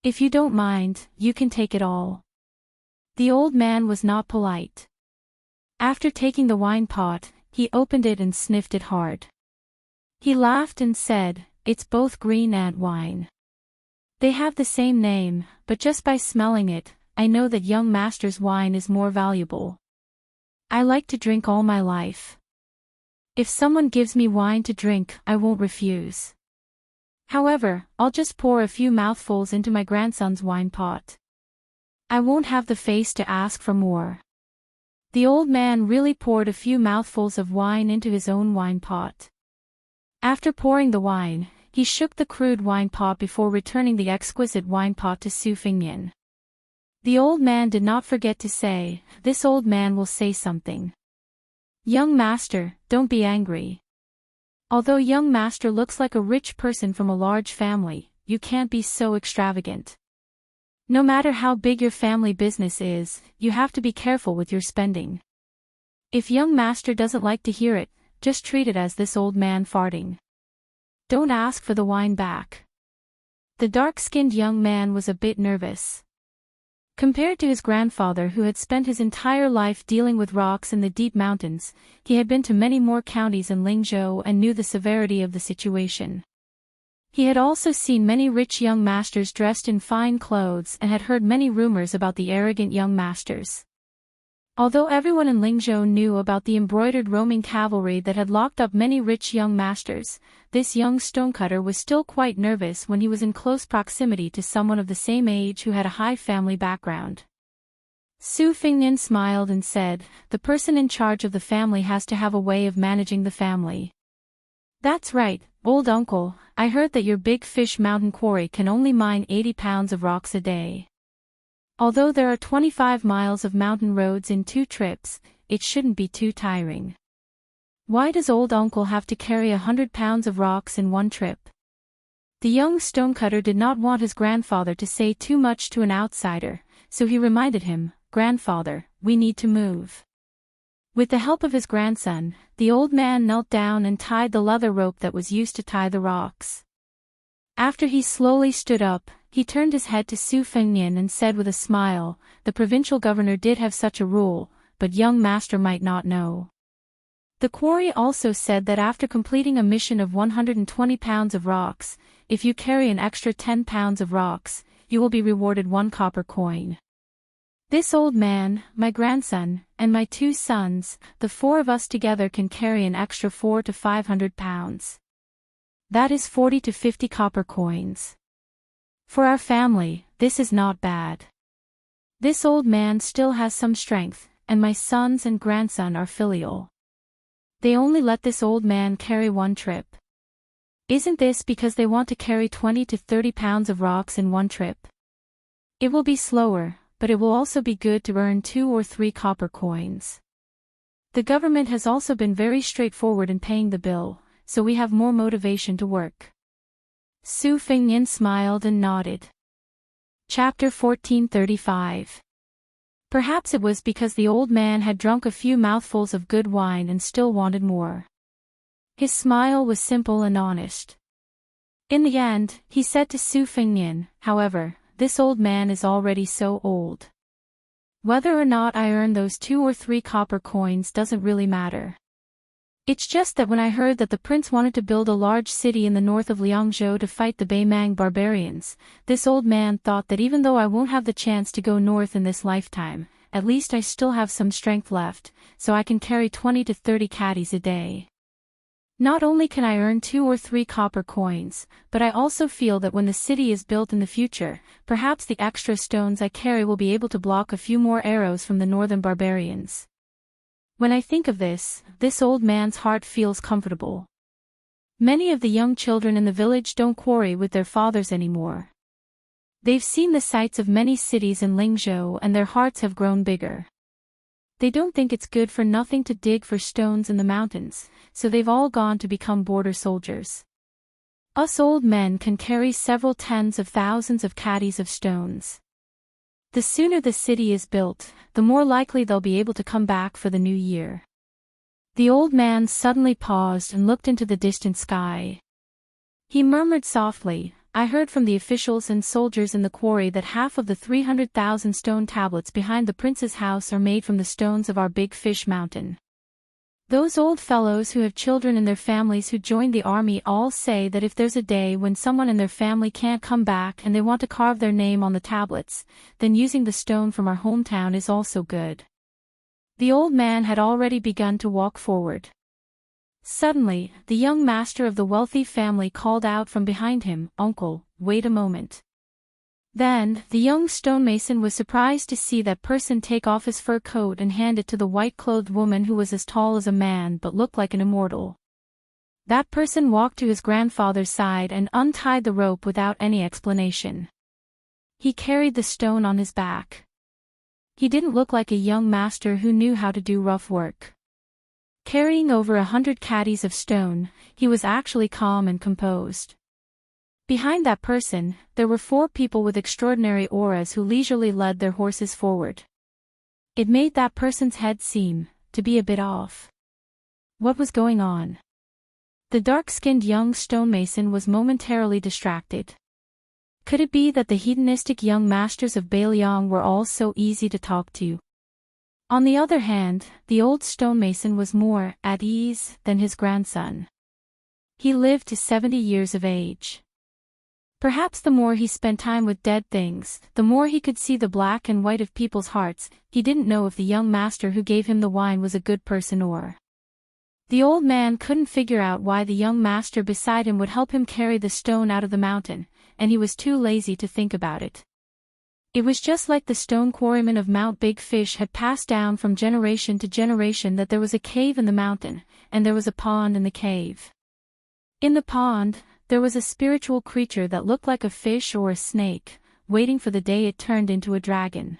If you don't mind, you can take it all." The old man was not polite. After taking the wine pot, he opened it and sniffed it hard. He laughed and said, "It's both green ant wine. They have the same name, but just by smelling it, I know that young master's wine is more valuable. I like to drink all my life. If someone gives me wine to drink, I won't refuse. However, I'll just pour a few mouthfuls into my grandson's wine pot. I won't have the face to ask for more." The old man really poured a few mouthfuls of wine into his own wine pot. After pouring the wine, he shook the crude wine pot before returning the exquisite wine pot to Su Fingnian. The old man did not forget to say, "This old man will say something. Young master, don't be angry. Although young master looks like a rich person from a large family, you can't be so extravagant. No matter how big your family business is, you have to be careful with your spending. If young master doesn't like to hear it, just treat it as this old man farting. Don't ask for the wine back." The dark-skinned young man was a bit nervous. Compared to his grandfather who had spent his entire life dealing with rocks in the deep mountains, he had been to many more counties in Lingzhou and knew the severity of the situation. He had also seen many rich young masters dressed in fine clothes and had heard many rumors about the arrogant young masters. Although everyone in Lingzhou knew about the embroidered roaming cavalry that had locked up many rich young masters, this young stonecutter was still quite nervous when he was in close proximity to someone of the same age who had a high family background. Su Fingnian smiled and said, "The person in charge of the family has to have a way of managing the family." "That's right, old uncle, I heard that your Big Fish Mountain quarry can only mine 80 pounds of rocks a day. Although there are 25 miles of mountain roads in 2 trips, it shouldn't be too tiring. Why does old uncle have to carry 100 pounds of rocks in one trip?" The young stonecutter did not want his grandfather to say too much to an outsider, so he reminded him, "Grandfather, we need to move." With the help of his grandson, the old man knelt down and tied the leather rope that was used to tie the rocks. After he slowly stood up, he turned his head to Su Fingnian and said with a smile, "The provincial governor did have such a rule, but young master might not know." The quarry also said that after completing a mission of 120 pounds of rocks, if you carry an extra 10 pounds of rocks, you will be rewarded 1 copper coin. This old man, my grandson, and my 2 sons, the 4 of us together can carry an extra 400 to 500 pounds. That is 40 to 50 copper coins. For our family, this is not bad. This old man still has some strength, and my sons and grandson are filial. They only let this old man carry 1 trip. Isn't this because they want to carry 20 to 30 pounds of rocks in 1 trip? It will be slower, but it will also be good to earn 2 or 3 copper coins. The government has also been very straightforward in paying the bill, so we have more motivation to work." Su Fingnian smiled and nodded. Chapter 1435. Perhaps it was because the old man had drunk a few mouthfuls of good wine and still wanted more. His smile was simple and honest. In the end, he said to Su Fengnian, however, this old man is already so old. Whether or not I earn those 2 or 3 copper coins doesn't really matter. It's just that when I heard that the prince wanted to build a large city in the north of Liangzhou to fight the Beimang barbarians, this old man thought that even though I won't have the chance to go north in this lifetime, at least I still have some strength left, so I can carry 20 to 30 caddies a day. Not only can I earn 2 or 3 copper coins, but I also feel that when the city is built in the future, perhaps the extra stones I carry will be able to block a few more arrows from the northern barbarians. When I think of this old man's heart feels comfortable. Many of the young children in the village don't quarry with their fathers anymore. They've seen the sights of many cities in Lingzhou and their hearts have grown bigger. They don't think it's good for nothing to dig for stones in the mountains, so they've all gone to become border soldiers. Us old men can carry several tens of thousands of caddies of stones. The sooner the city is built, the more likely they'll be able to come back for the new year. The old man suddenly paused and looked into the distant sky. He murmured softly, I heard from the officials and soldiers in the quarry that half of the 300,000 stone tablets behind the prince's house are made from the stones of our Big Fish Mountain. Those old fellows who have children in their families who joined the army all say that if there's a day when someone in their family can't come back and they want to carve their name on the tablets, then using the stone from our hometown is also good. The old man had already begun to walk forward. Suddenly, the young master of the wealthy family called out from behind him, Uncle, wait a moment. Then, the young stonemason was surprised to see that person take off his fur coat and hand it to the white-clothed woman who was as tall as a man but looked like an immortal. That person walked to his grandfather's side and untied the rope without any explanation. He carried the stone on his back. He didn't look like a young master who knew how to do rough work. Carrying over 100 caddies of stone, he was actually calm and composed. Behind that person, there were 4 people with extraordinary auras who leisurely led their horses forward. It made that person's head seem to be a bit off. What was going on? The dark-skinned young stonemason was momentarily distracted. Could it be that the hedonistic young masters of Beiliang were all so easy to talk to? On the other hand, the old stonemason was more at ease than his grandson. He lived to 70 years of age. Perhaps the more he spent time with dead things, the more he could see the black and white of people's hearts. He didn't know if the young master who gave him the wine was a good person or. The old man couldn't figure out why the young master beside him would help him carry the stone out of the mountain, and he was too lazy to think about it. It was just like the stone quarrymen of Mount Big Fish had passed down from generation to generation that there was a cave in the mountain, and there was a pond in the cave. In the pond, there was a spiritual creature that looked like a fish or a snake, waiting for the day it turned into a dragon.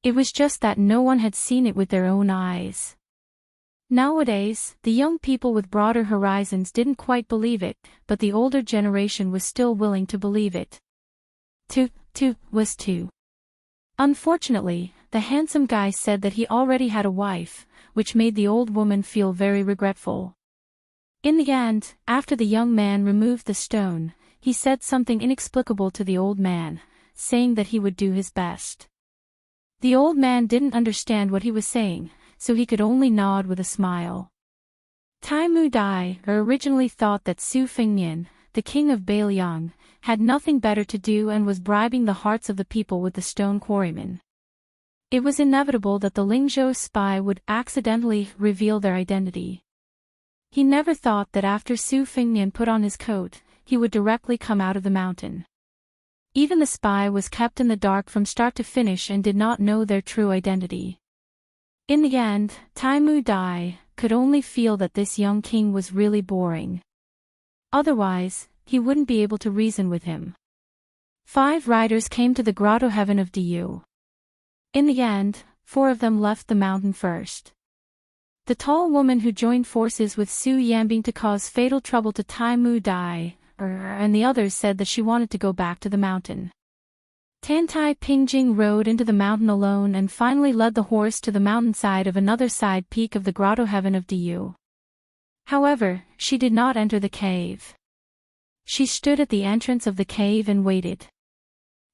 It was just that no one had seen it with their own eyes. Nowadays, the young people with broader horizons didn't quite believe it, but the older generation was still willing to believe it. Two was two. Unfortunately, the handsome guy said that he already had a wife, which made the old woman feel very regretful. In the end, after the young man removed the stone, he said something inexplicable to the old man, saying that he would do his best. The old man didn't understand what he was saying, so he could only nod with a smile. Tai Mu Dai originally thought that Su Fengnian, the king of Beiliang, had nothing better to do and was bribing the hearts of the people with the stone quarrymen. It was inevitable that the Lingzhou spy would accidentally reveal their identity. He never thought that after Su Fengnian put on his coat, he would directly come out of the mountain. Even the spy was kept in the dark from start to finish and did not know their true identity. In the end, Tai Mu Dai could only feel that this young king was really boring. Otherwise, he wouldn't be able to reason with him. 5 riders came to the grotto heaven of Diyu. In the end, 4 of them left the mountain first. The tall woman who joined forces with Su Yanbing to cause fatal trouble to Tai Mu Dai, and the others said that she wanted to go back to the mountain. Tantai Pingjing rode into the mountain alone and finally led the horse to the mountainside of another side peak of the grotto heaven of Diyu. However, she did not enter the cave. She stood at the entrance of the cave and waited.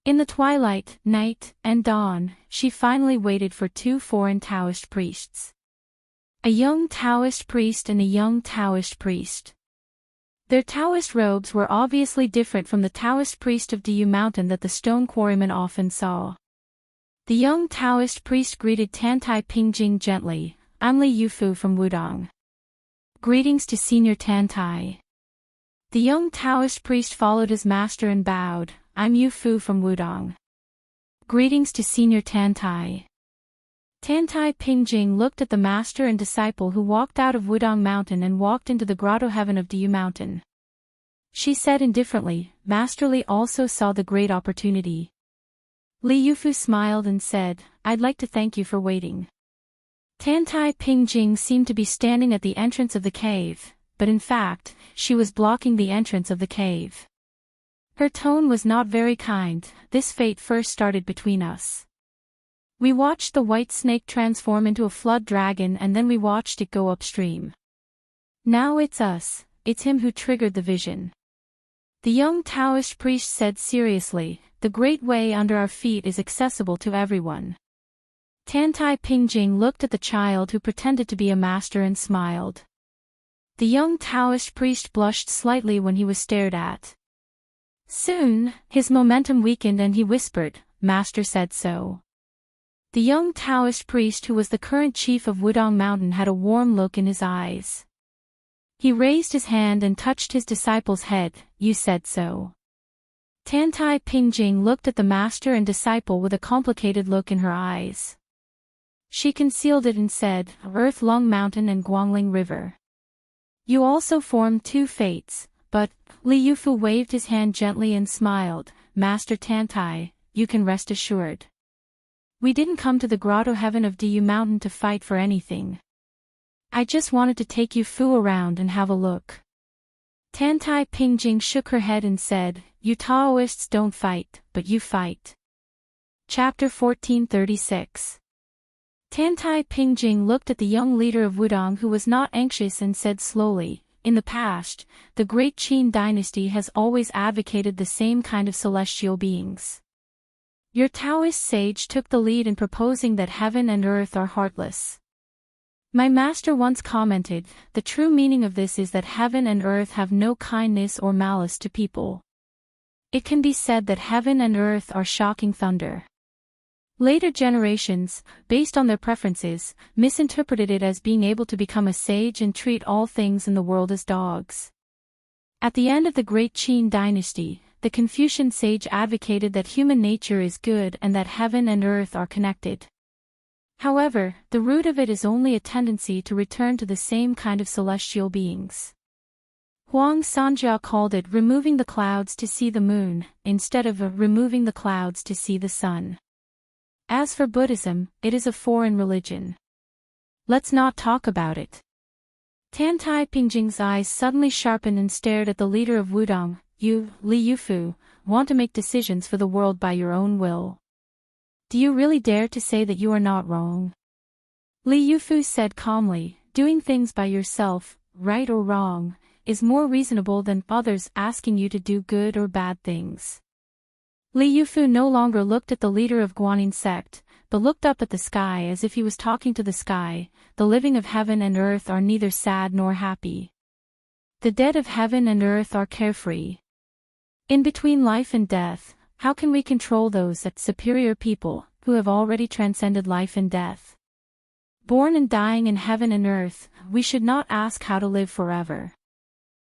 In the twilight, night, and dawn, she finally waited for two foreign Taoist priests. A young Taoist priest and a young Taoist priest. Their Taoist robes were obviously different from the Taoist priest of Diyu Mountain that the stone quarryman often saw. The young Taoist priest greeted Tantai Pingjing gently, "I'm Li Yufu from Wudong. Greetings to Senior Tantai." The young Taoist priest followed his master and bowed, "I'm Yufu from Wudong. Greetings to Senior Tantai." Tantai Pingjing looked at the master and disciple who walked out of Wudong Mountain and walked into the grotto heaven of Diyu Mountain. She said indifferently, "Master Li also saw the great opportunity." Li Yufu smiled and said, "I'd like to thank you for waiting." Tantai Pingjing seemed to be standing at the entrance of the cave, but in fact, she was blocking the entrance of the cave. Her tone was not very kind. "This fate first started between us. We watched the white snake transform into a flood dragon and then we watched it go upstream. Now it's us, it's him who triggered the vision." The young Taoist priest said seriously, "The great way under our feet is accessible to everyone." Tantai Pingjing looked at the child who pretended to be a master and smiled. The young Taoist priest blushed slightly when he was stared at. Soon, his momentum weakened and he whispered, "Master said so." The young Taoist priest who was the current chief of Wudong Mountain had a warm look in his eyes. He raised his hand and touched his disciple's head, "You said so." Tantai Pingjing looked at the master and disciple with a complicated look in her eyes. She concealed it and said, "Earth Lung Mountain and Guangling River. You also formed two fates, but..." Li Yufu waved his hand gently and smiled, "Master Tantai, you can rest assured. We didn't come to the grotto heaven of Diyu Mountain to fight for anything. I just wanted to take you Fu around and have a look." Tantai Pingjing shook her head and said, "You Taoists don't fight, but you fight." Chapter 1436. Tantai Pingjing looked at the young leader of Wudong who was not anxious and said slowly, "In the past, the great Qin dynasty has always advocated the same kind of celestial beings. Your Taoist sage took the lead in proposing that heaven and earth are heartless. My master once commented, the true meaning of this is that heaven and earth have no kindness or malice to people. It can be said that heaven and earth are shocking thunder. Later generations, based on their preferences, misinterpreted it as being able to become a sage and treat all things in the world as dogs. At the end of the great Qin dynasty, the Confucian sage advocated that human nature is good and that heaven and earth are connected. However, the root of it is only a tendency to return to the same kind of celestial beings. Huang Sanjia called it removing the clouds to see the moon, instead of removing the clouds to see the sun. As for Buddhism, it is a foreign religion. Let's not talk about it." Tantai Pingjing's eyes suddenly sharpened and stared at the leader of Wudong. "You, Li Yufu, want to make decisions for the world by your own will. Do you really dare to say that you are not wrong?" Li Yufu said calmly, "Doing things by yourself, right or wrong, is more reasonable than others asking you to do good or bad things." Li Yufu no longer looked at the leader of Guanyin sect, but looked up at the sky as if he was talking to the sky. "The living of heaven and earth are neither sad nor happy. The dead of heaven and earth are carefree. In between life and death, how can we control those that superior people, who have already transcended life and death? Born and dying in heaven and earth, we should not ask how to live forever.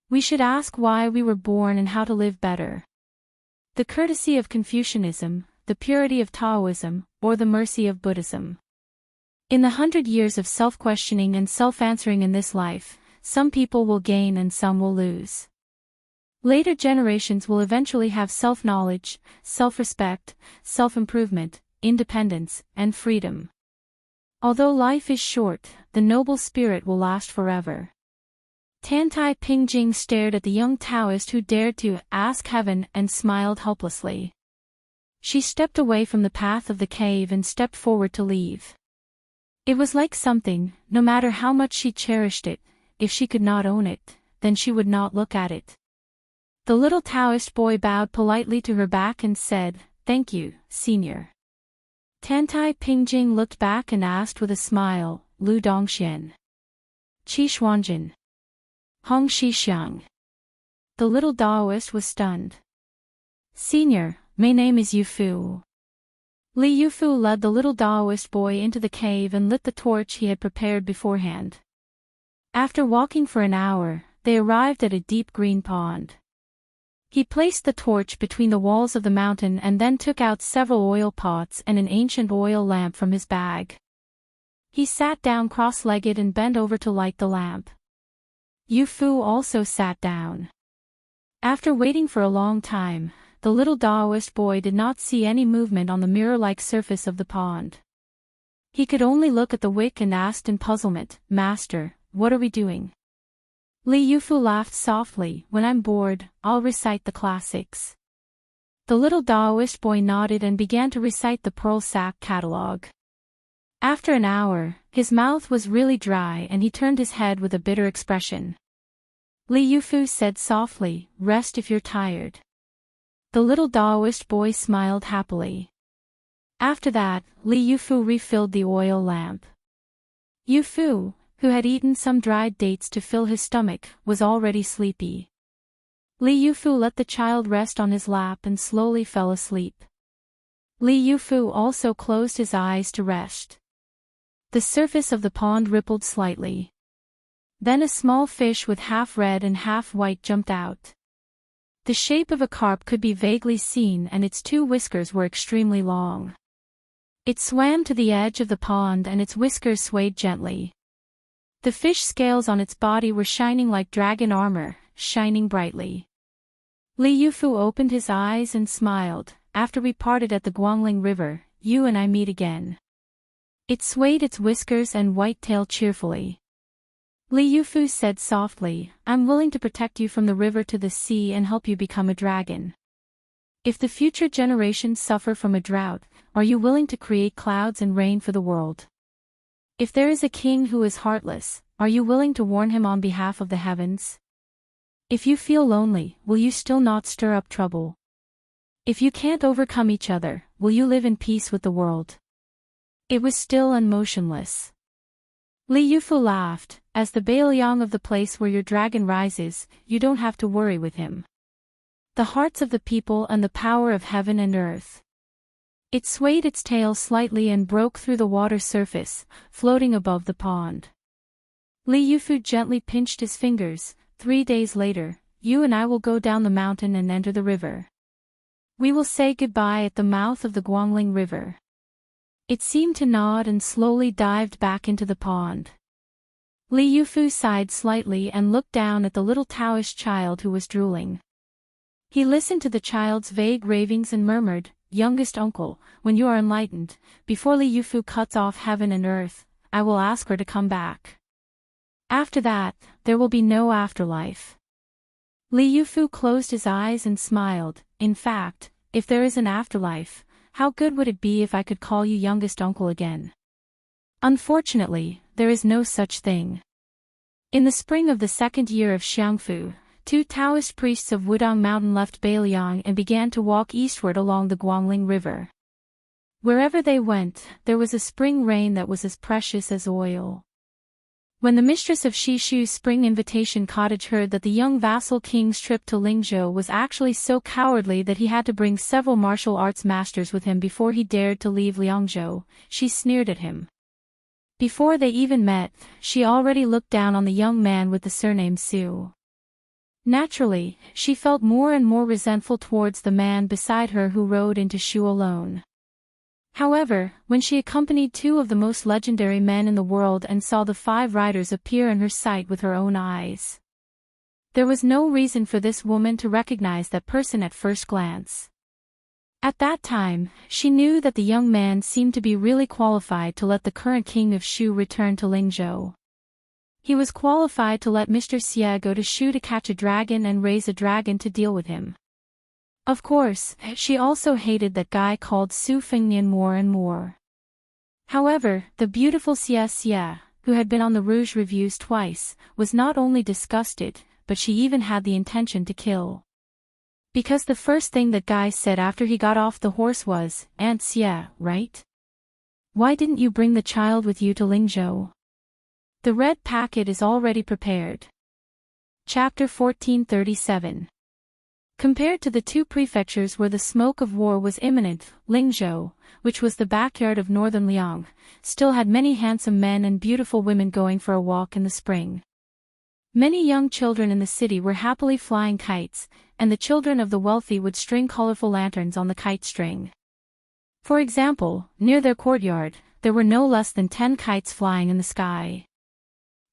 We should ask why we were born and how to live better. The courtesy of Confucianism, the purity of Taoism, or the mercy of Buddhism. In the 100 years of self-questioning and self-answering in this life, some people will gain and some will lose. Later generations will eventually have self-knowledge, self-respect, self-improvement, independence, and freedom. Although life is short, the noble spirit will last forever." Tantai Pingjing stared at the young Taoist who dared to ask heaven and smiled helplessly. She stepped away from the path of the cave and stepped forward to leave. It was like something, no matter how much she cherished it, if she could not own it, then she would not look at it. The little Taoist boy bowed politely to her back and said, "Thank you, senior." Tantai Pingjing looked back and asked with a smile, "Lu Dongxian. Qi Xuanjin. Hong Xixiang." The little Taoist was stunned. "Senior, my name is Yufu." Li Yufu led the little Taoist boy into the cave and lit the torch he had prepared beforehand. After walking for an hour, they arrived at a deep green pond. He placed the torch between the walls of the mountain and then took out several oil pots and an ancient oil lamp from his bag. He sat down cross-legged and bent over to light the lamp. Yufu also sat down. After waiting for a long time, the little Taoist boy did not see any movement on the mirror-like surface of the pond. He could only look at the wick and asked in puzzlement, "Master, what are we doing?" Li Yufu laughed softly, "When I'm bored, I'll recite the classics." The little Taoist boy nodded and began to recite the Pearl Sack catalog. After an hour, his mouth was really dry and he turned his head with a bitter expression. Li Yufu said softly, "Rest if you're tired." The little Taoist boy smiled happily. After that, Li Yufu refilled the oil lamp. Yufu, who had eaten some dried dates to fill his stomach, was already sleepy. Li Yufu let the child rest on his lap and slowly fell asleep. Li Yufu also closed his eyes to rest. The surface of the pond rippled slightly. Then a small fish with half red and half white jumped out. The shape of a carp could be vaguely seen and its two whiskers were extremely long. It swam to the edge of the pond and its whiskers swayed gently. The fish scales on its body were shining like dragon armor, shining brightly. Li Yufu opened his eyes and smiled. "After we parted at the Guangling River, you and I meet again." It swayed its whiskers and white tail cheerfully. Li Yufu said softly, "I'm willing to protect you from the river to the sea and help you become a dragon. If the future generations suffer from a drought, are you willing to create clouds and rain for the world? If there is a king who is heartless, are you willing to warn him on behalf of the heavens? If you feel lonely, will you still not stir up trouble? If you can't overcome each other, will you live in peace with the world?" It was still and motionless. Li Yufu laughed, "As the Bailiang of the place where your dragon rises, you don't have to worry with him. The hearts of the people and the power of heaven and earth." It swayed its tail slightly and broke through the water surface, floating above the pond. Li Yufu gently pinched his fingers. 3 days later, you and I will go down the mountain and enter the river. We will say goodbye at the mouth of the Guangling River." It seemed to nod and slowly dived back into the pond. Li Yufu sighed slightly and looked down at the little Taoist child who was drooling. He listened to the child's vague ravings and murmured, "Youngest uncle, when you are enlightened, before Li Yufu cuts off heaven and earth, I will ask her to come back. After that, there will be no afterlife." Li Yufu closed his eyes and smiled. "In fact, if there is an afterlife, how good would it be if I could call you youngest uncle again? Unfortunately, there is no such thing." In the spring of the second year of Xiangfu, 2 Taoist priests of Wudang Mountain left Bailiang and began to walk eastward along the Guangling River. Wherever they went, there was a spring rain that was as precious as oil. When the mistress of Shishu's spring invitation cottage heard that the young vassal king's trip to Lingzhou was actually so cowardly that he had to bring several martial arts masters with him before he dared to leave Liangzhou, she sneered at him. Before they even met, she already looked down on the young man with the surname Su. Naturally, she felt more and more resentful towards the man beside her who rode into Shu alone. However, when she accompanied 2 of the most legendary men in the world and saw the 5 riders appear in her sight with her own eyes, there was no reason for this woman to recognize that person at first glance. At that time, she knew that the young man seemed to be really qualified to let the current king of Shu return to Lingzhou. He was qualified to let Mr. Xie go to Shu to catch a dragon and raise a dragon to deal with him. Of course, she also hated that guy called Su Fengnian more and more. However, the beautiful Xie, who had been on the Rouge reviews twice, was not only disgusted, but she even had the intention to kill. Because the first thing that guy said after he got off the horse was, "Aunt Xia, right? Why didn't you bring the child with you to Lingzhou? The red packet is already prepared." Chapter 1437. Compared to the two prefectures where the smoke of war was imminent, Lingzhou, which was the backyard of northern Liang, still had many handsome men and beautiful women going for a walk in the spring. Many young children in the city were happily flying kites, and the children of the wealthy would string colorful lanterns on the kite string. For example, near their courtyard, there were no less than 10 kites flying in the sky.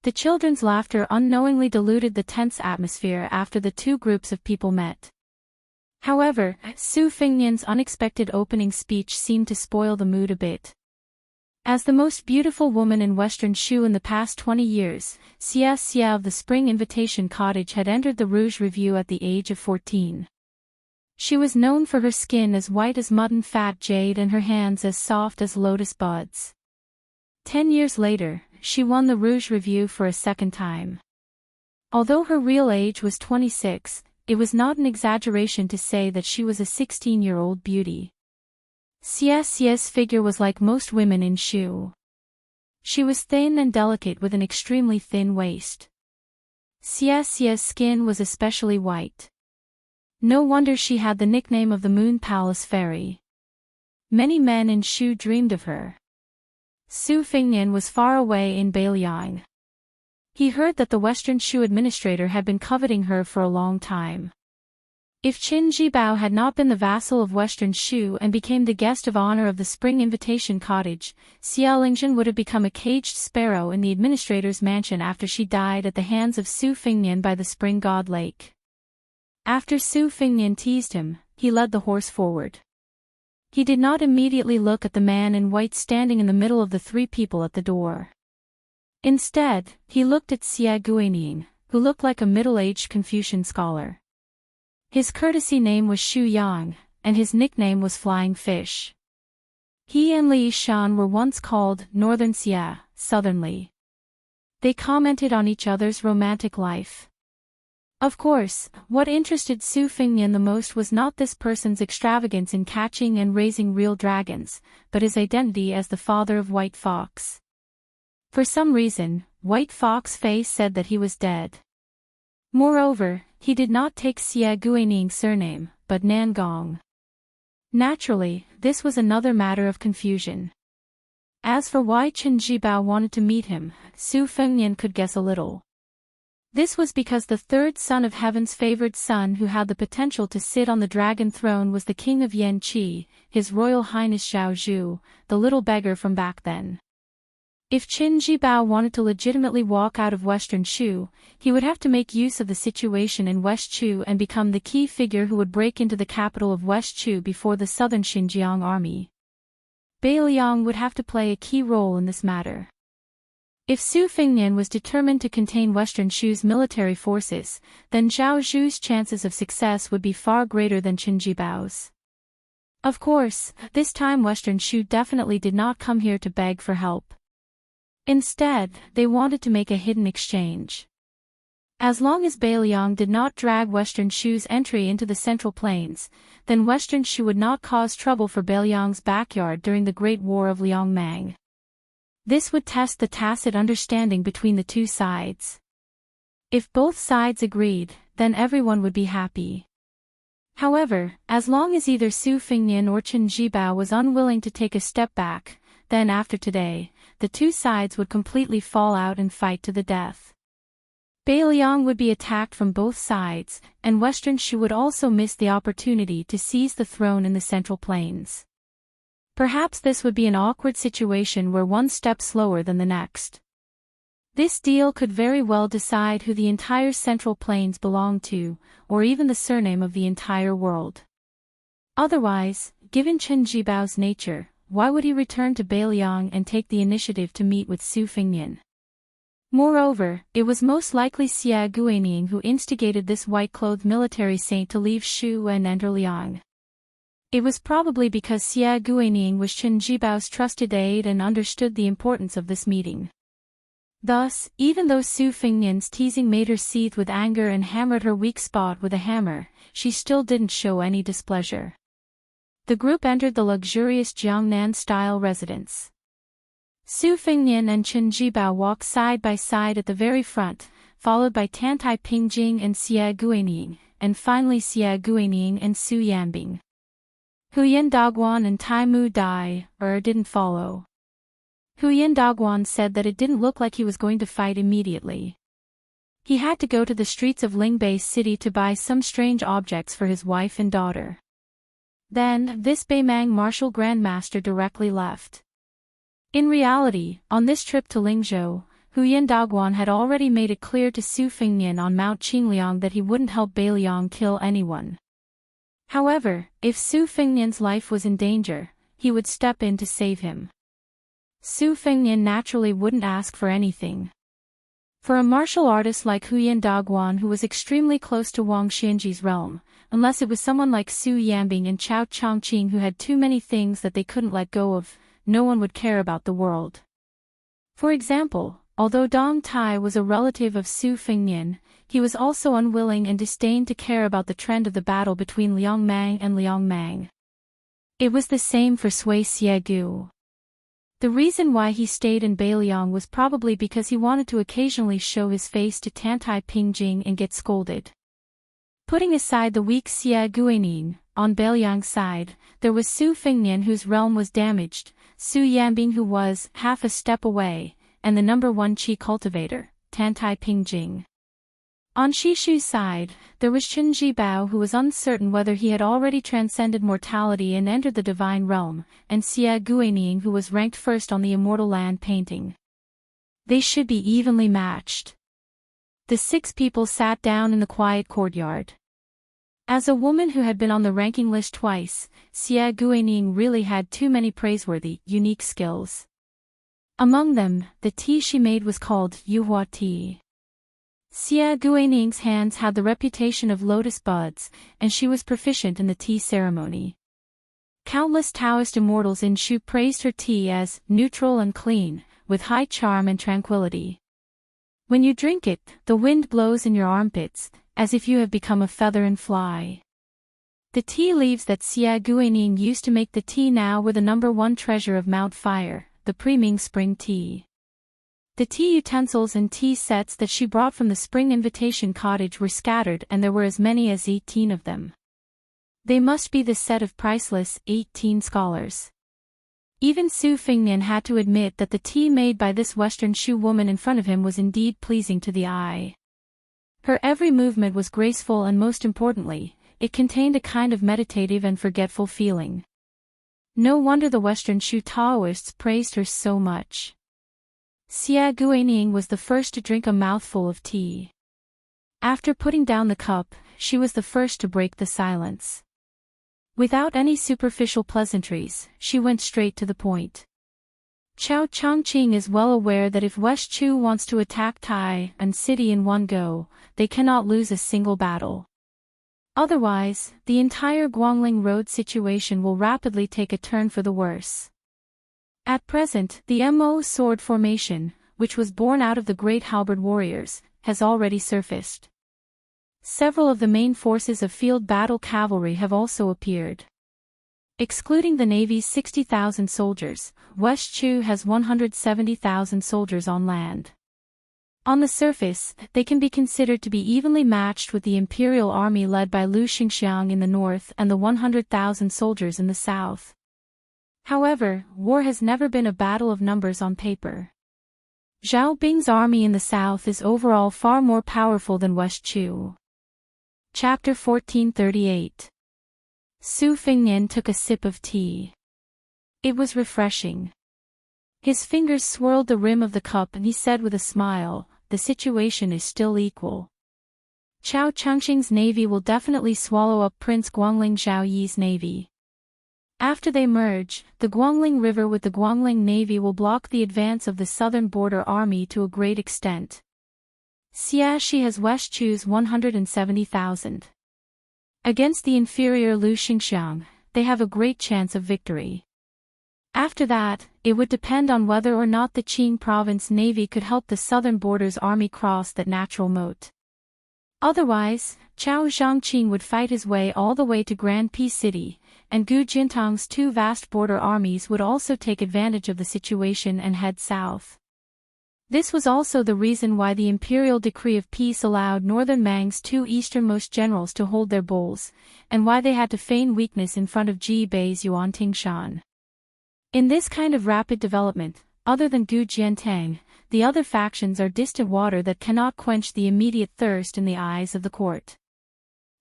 The children's laughter unknowingly diluted the tense atmosphere after the two groups of people met. However, Su Fengnian's unexpected opening speech seemed to spoil the mood a bit. As the most beautiful woman in Western Shu in the past 20 years, Xia of the Spring Invitation Cottage had entered the Rouge Review at the age of 14. She was known for her skin as white as mutton fat jade and her hands as soft as lotus buds. 10 years later, she won the Rouge Review for a second time. Although her real age was 26, it was not an exaggeration to say that she was a 16-year-old beauty. Xia's figure was like most women in Shu. She was thin and delicate with an extremely thin waist. Xia's skin was especially white. No wonder she had the nickname of the Moon Palace Fairy. Many men in Shu dreamed of her. Su Fengnian was far away in Beiliang. He heard that the Western Shu administrator had been coveting her for a long time. If Qin Jibao had not been the vassal of Western Shu and became the guest of honor of the Spring Invitation Cottage, Xia Lingzhen would have become a caged sparrow in the administrator's mansion after she died at the hands of Su Fengnian by the Spring God Lake. After Su Fengnian teased him, he led the horse forward. He did not immediately look at the man in white standing in the middle of the three people at the door. Instead, he looked at Xia Guining, who looked like a middle-aged Confucian scholar. His courtesy name was Shu Yang, and his nickname was Flying Fish. He and Li Shan were once called Northern Xia, Southern Li. They commented on each other's romantic life. Of course, what interested Su Fengnian the most was not this person's extravagance in catching and raising real dragons, but his identity as the father of White Fox. For some reason, White Fox Face said that he was dead. Moreover, he did not take Xia Guining's surname, but Nangong. Naturally, this was another matter of confusion. As for why Qin Jibao wanted to meet him, Su Fengnian could guess a little. This was because the third son of Heaven's favored son who had the potential to sit on the dragon throne was the king of Yanqi, His Royal Highness Zhao Zhu, the little beggar from back then. If Qin Jibao wanted to legitimately walk out of Western Shu, he would have to make use of the situation in West Chu and become the key figure who would break into the capital of West Chu before the southern Xinjiang army. Beiliang would have to play a key role in this matter. If Su Fengnian was determined to contain Western Shu's military forces, then Zhao Zhu's chances of success would be far greater than Qin Jibao's. Of course, this time Western Shu definitely did not come here to beg for help. Instead, they wanted to make a hidden exchange. As long as Beiliang did not drag Western Shu's entry into the Central Plains, then Western Shu would not cause trouble for Beiliang's backyard during the Great War of Liangmang. This would test the tacit understanding between the two sides. If both sides agreed, then everyone would be happy. However, as long as either Su Fengnian or Qin Jibao was unwilling to take a step back, then after today, the two sides would completely fall out and fight to the death. Beiliang would be attacked from both sides, and Western Shu would also miss the opportunity to seize the throne in the Central Plains. Perhaps this would be an awkward situation where one steps slower than the next. This deal could very well decide who the entire Central Plains belonged to, or even the surname of the entire world. Otherwise, given Qin Jibao's nature, why would he return to Beiliang and take the initiative to meet with Su Fengnian? Moreover, it was most likely Xia Guining who instigated this white-clothed military saint to leave Shu and enter Liang. It was probably because Xia Guining was Qin Jibao's trusted aide and understood the importance of this meeting. Thus, even though Su Fengnian's teasing made her seethe with anger and hammered her weak spot with a hammer, she still didn't show any displeasure. The group entered the luxurious Jiangnan-style residence. Su Fengnian and Chen Jibao walked side by side at the very front, followed by Tantai Pingjing and Xia Guining, and finally Xia Guining and Su Yanbing. Huyan Dagwan and Tai Mu Dai didn't follow. Huyan Dagwan said that it didn't look like he was going to fight immediately. He had to go to the streets of Lingbei City to buy some strange objects for his wife and daughter. Then, this Beimang martial grandmaster directly left. In reality, on this trip to Lingzhou, Huyan Dagwan had already made it clear to Su Fengnian on Mount Qingliang that he wouldn't help Beiliang kill anyone. However, if Su Fengnian's life was in danger, he would step in to save him. Su Fengnian naturally wouldn't ask for anything. For a martial artist like Huyan Dagwan, who was extremely close to Wang Xianji's realm, unless it was someone like Su Yanbing and Chao Chongqing who had too many things that they couldn't let go of, no one would care about the world. For example, although Dong Tai was a relative of Su Fengnian, he was also unwilling and disdained to care about the trend of the battle between Liang Mang and Liang Mang. It was the same for Sui Xiegu. The reason why he stayed in Beiliang was probably because he wanted to occasionally show his face to Tantai Pingjing and get scolded. Putting aside the weak Xia Guining, on Beiliang's side, there was Su Fengnian whose realm was damaged, Su Yanbing who was half a step away, and the number 1 Qi cultivator, Tantai Pingjing. On Shishu's side, there was Chen Jibao who was uncertain whether he had already transcended mortality and entered the divine realm, and Xia Guining who was ranked first on the Immortal land painting. They should be evenly matched. The 6 people sat down in the quiet courtyard. As a woman who had been on the ranking list twice, Xia Guining really had too many praiseworthy, unique skills. Among them, the tea she made was called Yuhua tea. Xia Guining's hands had the reputation of lotus buds, and she was proficient in the tea ceremony. Countless Taoist immortals in Shu praised her tea as neutral and clean, with high charm and tranquility. When you drink it, the wind blows in your armpits, as if you have become a feather and fly. The tea leaves that Xia Guining used to make the tea now were the number 1 treasure of Mount Fire, the Priming Spring Tea. The tea utensils and tea sets that she brought from the Spring Invitation Cottage were scattered, and there were as many as 18 of them. They must be the set of priceless 18 scholars. Even Su Fengnian had to admit that the tea made by this Western Shu woman in front of him was indeed pleasing to the eye. Her every movement was graceful, and most importantly, it contained a kind of meditative and forgetful feeling. No wonder the Western Shu Taoists praised her so much. Xia Guining was the first to drink a mouthful of tea. After putting down the cup, she was the first to break the silence. Without any superficial pleasantries, she went straight to the point. Chao Chongqing is well aware that if West Chu wants to attack Tai and city in one go, they cannot lose a single battle. Otherwise, the entire Guangling Road situation will rapidly take a turn for the worse. At present, the Mo sword formation, which was born out of the great halberd warriors, has already surfaced. Several of the main forces of field battle cavalry have also appeared. Excluding the Navy's 60,000 soldiers, West Chu has 170,000 soldiers on land. On the surface, they can be considered to be evenly matched with the Imperial Army led by Lu Xingxiang in the north and the 100,000 soldiers in the south. However, war has never been a battle of numbers on paper. Zhao Bing's army in the south is overall far more powerful than West Chu. Chapter 1438. Su Fengnian took a sip of tea. It was refreshing. His fingers swirled the rim of the cup and he said with a smile, "The situation is still equal. Chao Chongqing's navy will definitely swallow up Prince Guangling Zhao Yi's navy. After they merge, the Guangling River with the Guangling Navy will block the advance of the southern border army to a great extent. Xia has West Chu's 170,000. Against the inferior Lu Xingxiang, they have a great chance of victory. After that, it would depend on whether or not the Qing province navy could help the southern border's army cross that natural moat. Otherwise, Chao Zhangqing would fight his way all the way to Grand Peace City, and Gu Jintang's two vast border armies would also take advantage of the situation and head south. This was also the reason why the imperial decree of peace allowed northern Mang's two easternmost generals to hold their bowls, and why they had to feign weakness in front of Ji Bei's Yuan Tingshan. In this kind of rapid development, other than Gu Jiantang, the other factions are distant water that cannot quench the immediate thirst in the eyes of the court.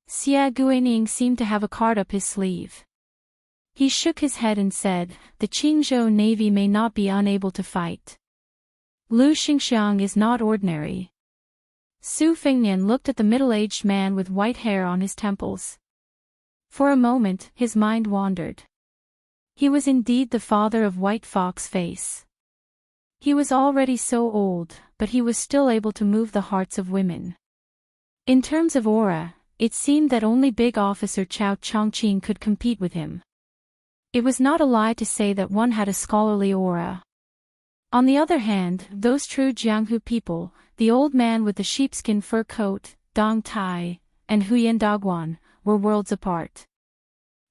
Xia Guining seemed to have a card up his sleeve. He shook his head and said, "The Qingzhou navy may not be unable to fight. Lu Xingxiang is not ordinary." Su Fengnian looked at the middle-aged man with white hair on his temples. For a moment, his mind wandered. He was indeed the father of White Fox Face. He was already so old, but he was still able to move the hearts of women. In terms of aura, it seemed that only big officer Chao Chongqing could compete with him. It was not a lie to say that one had a scholarly aura. On the other hand, those true Jianghu people, the old man with the sheepskin fur coat, Dong Tai, and Huyan Dogwan, were worlds apart.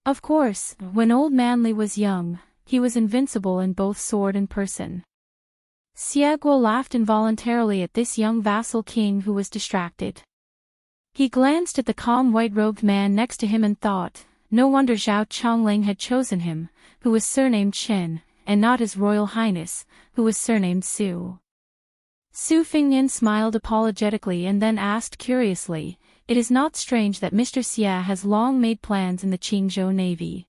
Of course, when old Manly was young, he was invincible in both sword and person. Xia Guo laughed involuntarily at this young vassal king who was distracted. He glanced at the calm white-robed man next to him and thought, no wonder Zhao Chongling had chosen him, who was surnamed Chen, and not His Royal Highness, who was surnamed Su. Su Fengnian smiled apologetically and then asked curiously, "It is not strange that Mr. Xia has long made plans in the Qingzhou Navy.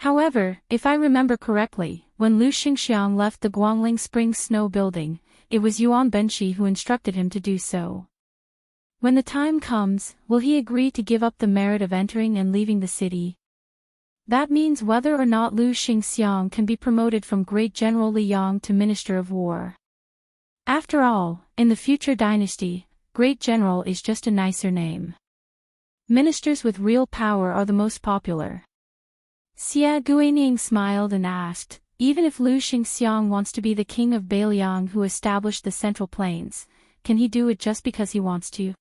However, if I remember correctly, when Lu Xingxiang left the Guangling Springs Snow Building, it was Yuan Benshi who instructed him to do so. When the time comes, will he agree to give up the merit of entering and leaving the city? That means whether or not Lu Xingxiang can be promoted from Great General Li Yang to Minister of War. After all, in the future dynasty, Great General is just a nicer name. Ministers with real power are the most popular." Xia Guining smiled and asked, "Even if Lu Xingxiang wants to be the king of Beiliang who established the Central Plains, can he do it just because he wants to?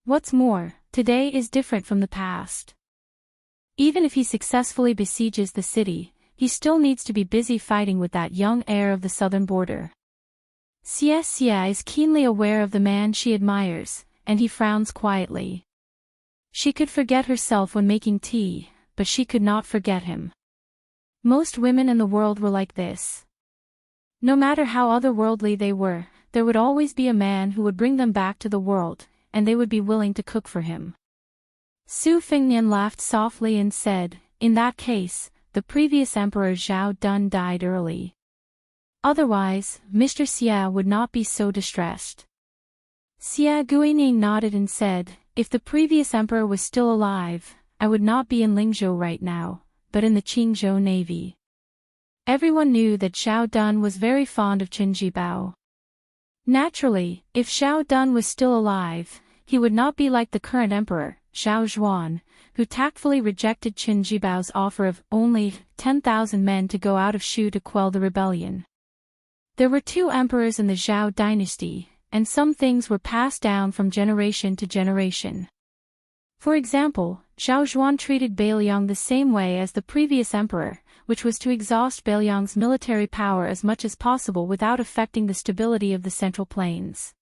What's more, today is different from the past. Even if he successfully besieges the city, he still needs to be busy fighting with that young heir of the southern border." Xia is keenly aware of the man she admires, and he frowns quietly. She could forget herself when making tea, but she could not forget him. Most women in the world were like this. No matter how otherworldly they were, there would always be a man who would bring them back to the world, and they would be willing to cook for him. Su Fengnian laughed softly and said, "In that case, the previous emperor Zhao Dun died early. Otherwise, Mr. Xia would not be so distressed." Xia Guining nodded and said, "If the previous emperor was still alive, I would not be in Lingzhou right now, but in the Qingzhou Navy." Everyone knew that Zhao Dun was very fond of Qin Jibao. Naturally, if Zhao Dun was still alive, he would not be like the current emperor, Zhao Zhuan, who tactfully rejected Qin Jibao's offer of only 10,000 men to go out of Shu to quell the rebellion. There were two emperors in the Zhao dynasty, and some things were passed down from generation to generation. For example, Zhao Zhuan treated Beiliang the same way as the previous emperor, which was to exhaust Beiliang's military power as much as possible without affecting the stability of the Central Plains.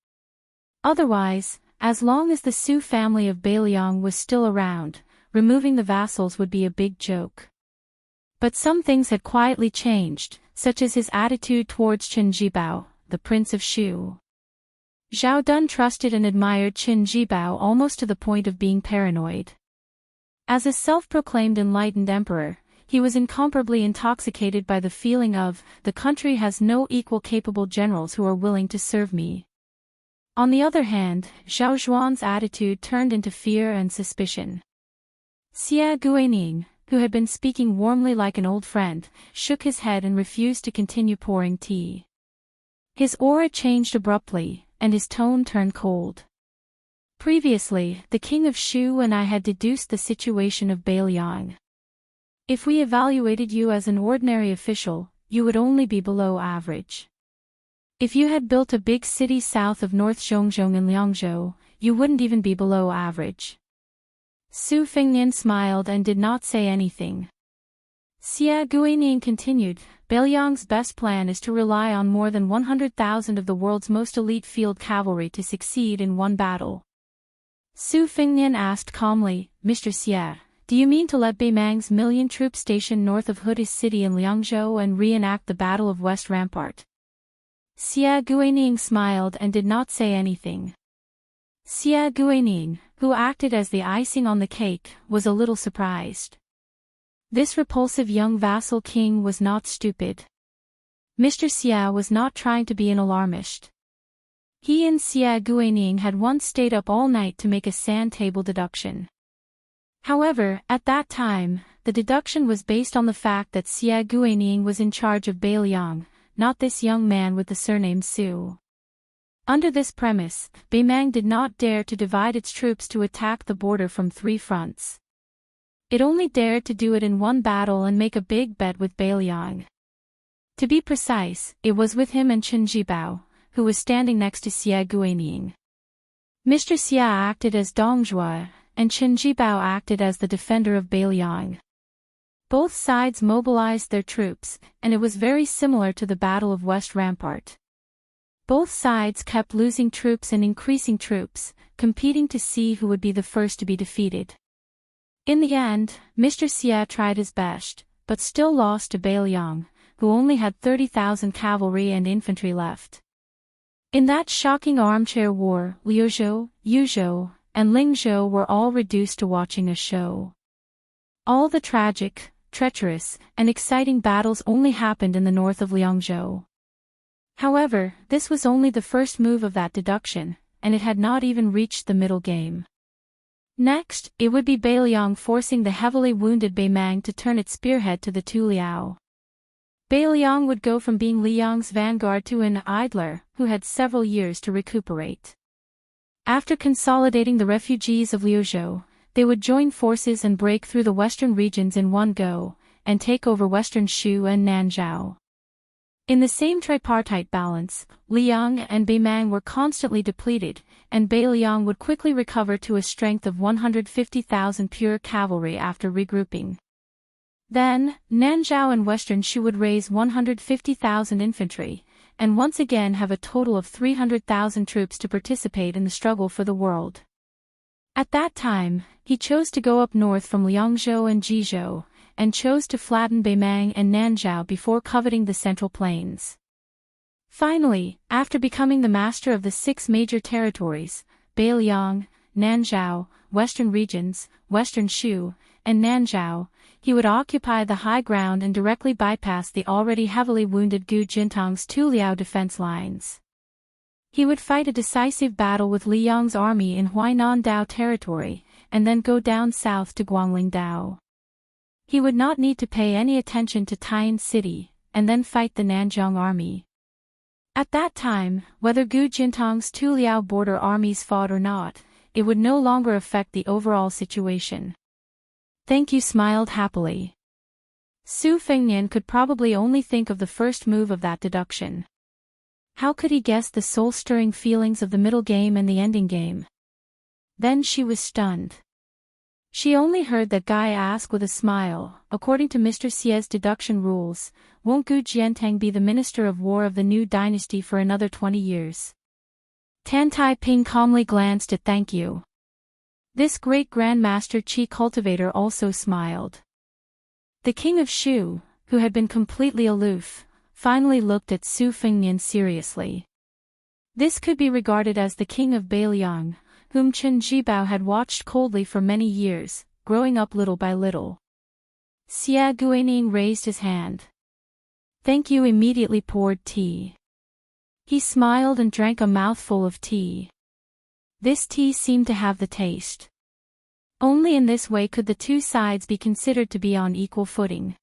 Otherwise, as long as the Su family of Beiliang was still around, removing the vassals would be a big joke. But some things had quietly changed, such as his attitude towards Qin Jibao, the Prince of Shu. Zhao Dun trusted and admired Qin Jibao almost to the point of being paranoid. As a self-proclaimed enlightened emperor, he was incomparably intoxicated by the feeling of, "The country has no equal capable generals who are willing to serve me." On the other hand, Zhao Zhuan's attitude turned into fear and suspicion. Xia Guining, who had been speaking warmly like an old friend, shook his head and refused to continue pouring tea. His aura changed abruptly, and his tone turned cold. "Previously, the king of Shu and I had deduced the situation of Beiliang. If we evaluated you as an ordinary official, you would only be below average. If you had built a big city south of North Zhongzhong in Liangzhou, you wouldn't even be below average. Su Fengnian smiled and did not say anything. Xia Guining continued, Beiliang's best plan is to rely on more than 100,000 of the world's most elite field cavalry to succeed in one battle. Su Fengnian asked calmly, Mr. Xia, do you mean to let Beimang's million troops stationed north of Hudi's city in Liangzhou and reenact the Battle of West Rampart? Xia Guining smiled and did not say anything. Xia Guining, who acted as the icing on the cake, was a little surprised. This repulsive young vassal king was not stupid. Mr. Xia was not trying to be an alarmist. He and Xia Guining had once stayed up all night to make a sand table deduction. However, at that time, the deduction was based on the fact that Xia Guining was in charge of Beiliang, not this young man with the surname Su. Under this premise, Beimang did not dare to divide its troops to attack the border from 3 fronts. It only dared to do it in one battle and make a big bet with Beiliang. To be precise, it was with him and Chen Jibao, who was standing next to Xia Guining. Mr. Xia acted as Dongzhua, and Chen Jibao acted as the defender of Beiliang. Both sides mobilized their troops, and it was very similar to the Battle of West Rampart. Both sides kept losing troops and increasing troops, competing to see who would be the first to be defeated. In the end, Mr. Xia tried his best, but still lost to Beiliang, who only had 30,000 cavalry and infantry left. In that shocking armchair war, Liuzhou, Yuzhou, and Lingzhou were all reduced to watching a show. All the tragic, treacherous, and exciting battles only happened in the north of Liangzhou. However, this was only the first move of that deduction, and it had not even reached the middle game. Next, it would be Beiliang forcing the heavily wounded Beimang to turn its spearhead to the Tuliao. Beiliang would go from being Liang's vanguard to an idler, who had several years to recuperate. After consolidating the refugees of Liuzhou, they would join forces and break through the western regions in one go, and take over western Shu and Nanzhao. In the same tripartite balance, Liang and Beimang were constantly depleted, and Beiliang would quickly recover to a strength of 150,000 pure cavalry after regrouping. Then, Nanzhao and western Shu would raise 150,000 infantry, and once again have a total of 300,000 troops to participate in the struggle for the world. At that time, he chose to go up north from Liangzhou and Jizhou, and chose to flatten Beimang and Nanzhao before coveting the central plains. Finally, after becoming the master of the 6 major territories, Beiliang, Nanzhao, western regions, western Shu, and Nanzhao, he would occupy the high ground and directly bypass the already heavily wounded Gu Jintang's Tuliao defense lines. He would fight a decisive battle with Liang's army in Huainan Dao territory, and then go down south to Guangling Dao. He would not need to pay any attention to Taiyin City, and then fight the Nanzhong army. At that time, whether Gu Jintang's Tuliao border armies fought or not, it would no longer affect the overall situation. Thank you smiled happily. Su Fengnian could probably only think of the first move of that deduction. How could he guess the soul-stirring feelings of the middle game and the ending game? Then she was stunned. She only heard that guy ask with a smile, according to Mr. Xia's deduction rules, won't Gu Jiantang be the Minister of War of the new dynasty for another 20 years? Tan Taiping calmly glanced at thank you. This great Grandmaster Qi cultivator also smiled. The king of Shu, who had been completely aloof, finally looked at Su Fengnian seriously. This could be regarded as the king of Beiliang, whom Chen Jibao had watched coldly for many years, growing up little by little. Xia Guining raised his hand. Thank you immediately poured tea. He smiled and drank a mouthful of tea. This tea seemed to have the taste. Only in this way could the two sides be considered to be on equal footing.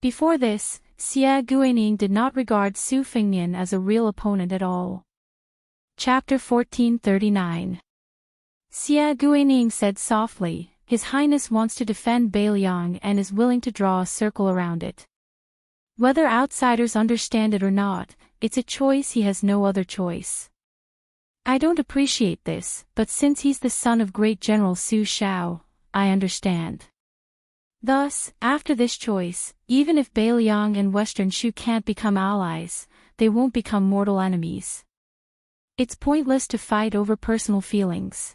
Before this, Xia Guining did not regard Su Fengnian as a real opponent at all. Chapter 1439. Xia Guining said softly, His Highness wants to defend Beiliang and is willing to draw a circle around it. Whether outsiders understand it or not, it's a choice he has no other choice. I don't appreciate this, but since he's the son of great General Su Shao, I understand. Thus, after this choice, even if Beiliang and Western Shu can't become allies, they won't become mortal enemies. It's pointless to fight over personal feelings.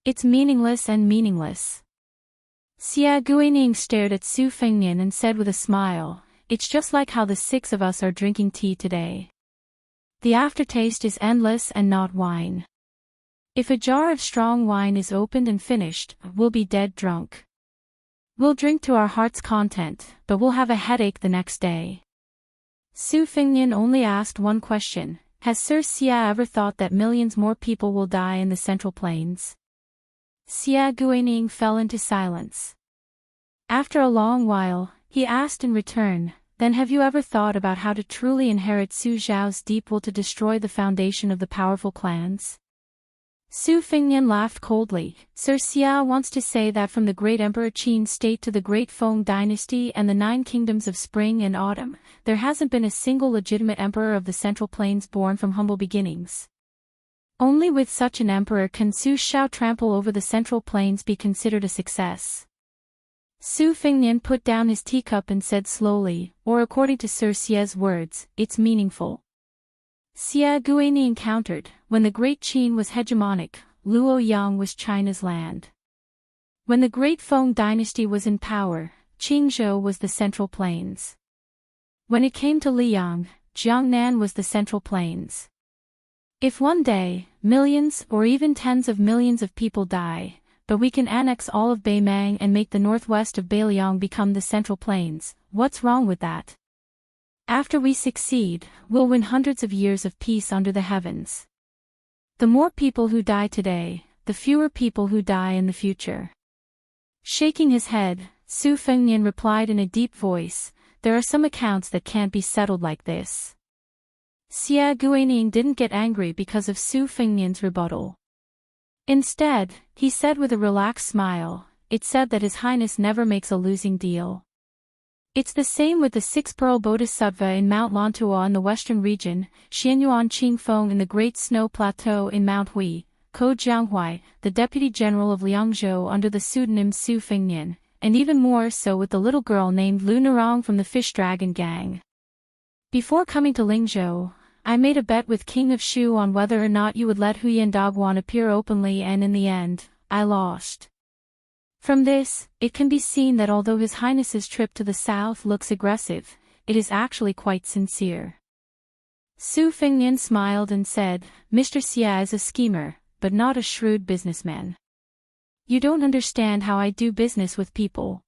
It's meaningless and meaningless. Xia Guining stared at Su Fengnian and said with a smile, "It's just like how the six of us are drinking tea today. The aftertaste is endless and not wine. If a jar of strong wine is opened and finished, we'll be dead drunk. We'll drink to our heart's content, but we'll have a headache the next day." Su Fengnian only asked one question: has Sir Xia ever thought that millions more people will die in the Central Plains? Xia Guining fell into silence. After a long while, he asked in return, "Then have you ever thought about how to truly inherit Su Zhao's deep will to destroy the foundation of the powerful clans?" Su Fengnian laughed coldly. "Sir Xia wants to say that from the great Emperor Qin's state to the great Feng dynasty and the 9 kingdoms of spring and autumn, there hasn't been a single legitimate emperor of the Central Plains born from humble beginnings. Only with such an emperor can Su Shao trample over the Central Plains be considered a success." Su Fengnian put down his teacup and said slowly, "Or according to Sir Xia's words, it's meaningful." Xia Guining countered, "When the great Qin was hegemonic, Luoyang was China's land. When the great Feng dynasty was in power, Qingzhou was the Central Plains. When it came to Liang, Jiangnan was the Central Plains. If one day, millions or even tens of millions of people die, but we can annex all of Beimang and make the northwest of Beiliang become the Central Plains, what's wrong with that? After we succeed, we'll win hundreds of years of peace under the heavens. The more people who die today, the fewer people who die in the future." Shaking his head, Su Fengnian replied in a deep voice, "There are some accounts that can't be settled like this." Xia Guining didn't get angry because of Su Fengnian's rebuttal. Instead, he said with a relaxed smile, "It said that His Highness never makes a losing deal. It's the same with the 6-pearl bodhisattva in Mount Lantua in the western region, Xianyuan Qingfeng in the Great Snow Plateau in Mount Hui, Ko Jianghuai, the Deputy General of Liangzhou under the pseudonym Su Fengnian, and even more so with the little girl named Lu Narong from the Fish Dragon Gang. Before coming to Lingzhou, I made a bet with King of Shu on whether or not you would let Huyan Dogwan appear openly, and in the end, I lost. From this, it can be seen that although His Highness's trip to the south looks aggressive, it is actually quite sincere." Su Fengnian smiled and said, "Mr. Xia is a schemer, but not a shrewd businessman. You don't understand how I do business with people.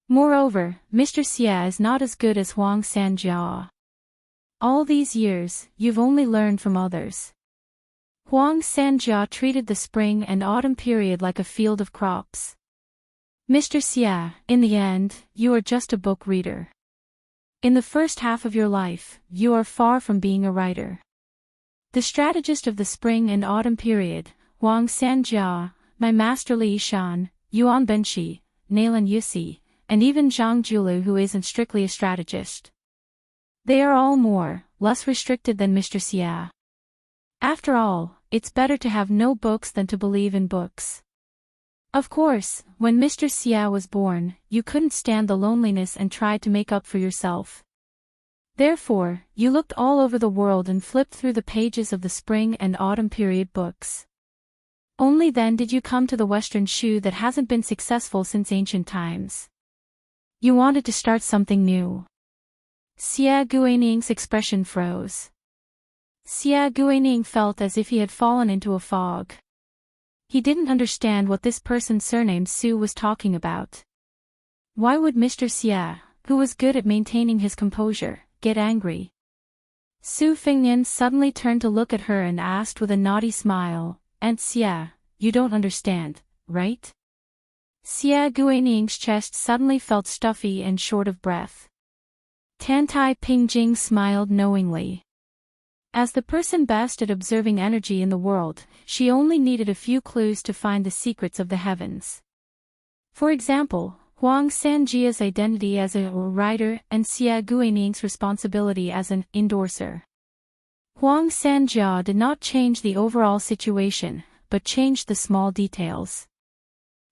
Moreover, Mr. Xia is not as good as Huang Sanjia. All these years, you've only learned from others. Huang Sanjia treated the spring and autumn period like a field of crops. Mr. Xia, in the end, you are just a book reader. In the first half of your life, you are far from being a writer. The strategist of the spring and autumn period, Huang Sanjia, my master Li Shan, Yuan Benshi, Nalan Yusi, and even Zhang Julu, who isn't strictly a strategist. They are all more, less restricted than Mr. Xia. After all, it's better to have no books than to believe in books. Of course, when Mr. Xia was born, you couldn't stand the loneliness and tried to make up for yourself. Therefore, you looked all over the world and flipped through the pages of the spring and autumn period books. Only then did you come to the Western Shu that hasn't been successful since ancient times. You wanted to start something new." Xia Guining's expression froze. Xia Guining felt as if he had fallen into a fog. He didn't understand what this person surnamed Su was talking about. Why would Mr. Xia, who was good at maintaining his composure, get angry? Su Fengnian suddenly turned to look at her and asked with a naughty smile, "Aunt Xia, you don't understand, right?" Xia Guining's chest suddenly felt stuffy and short of breath. Tantai Pingjing smiled knowingly. As the person best at observing energy in the world, she only needed a few clues to find the secrets of the heavens. For example, Huang Sanjia's identity as a writer and Xia Guaning's responsibility as an endorser. Huang Sanjia did not change the overall situation, but changed the small details.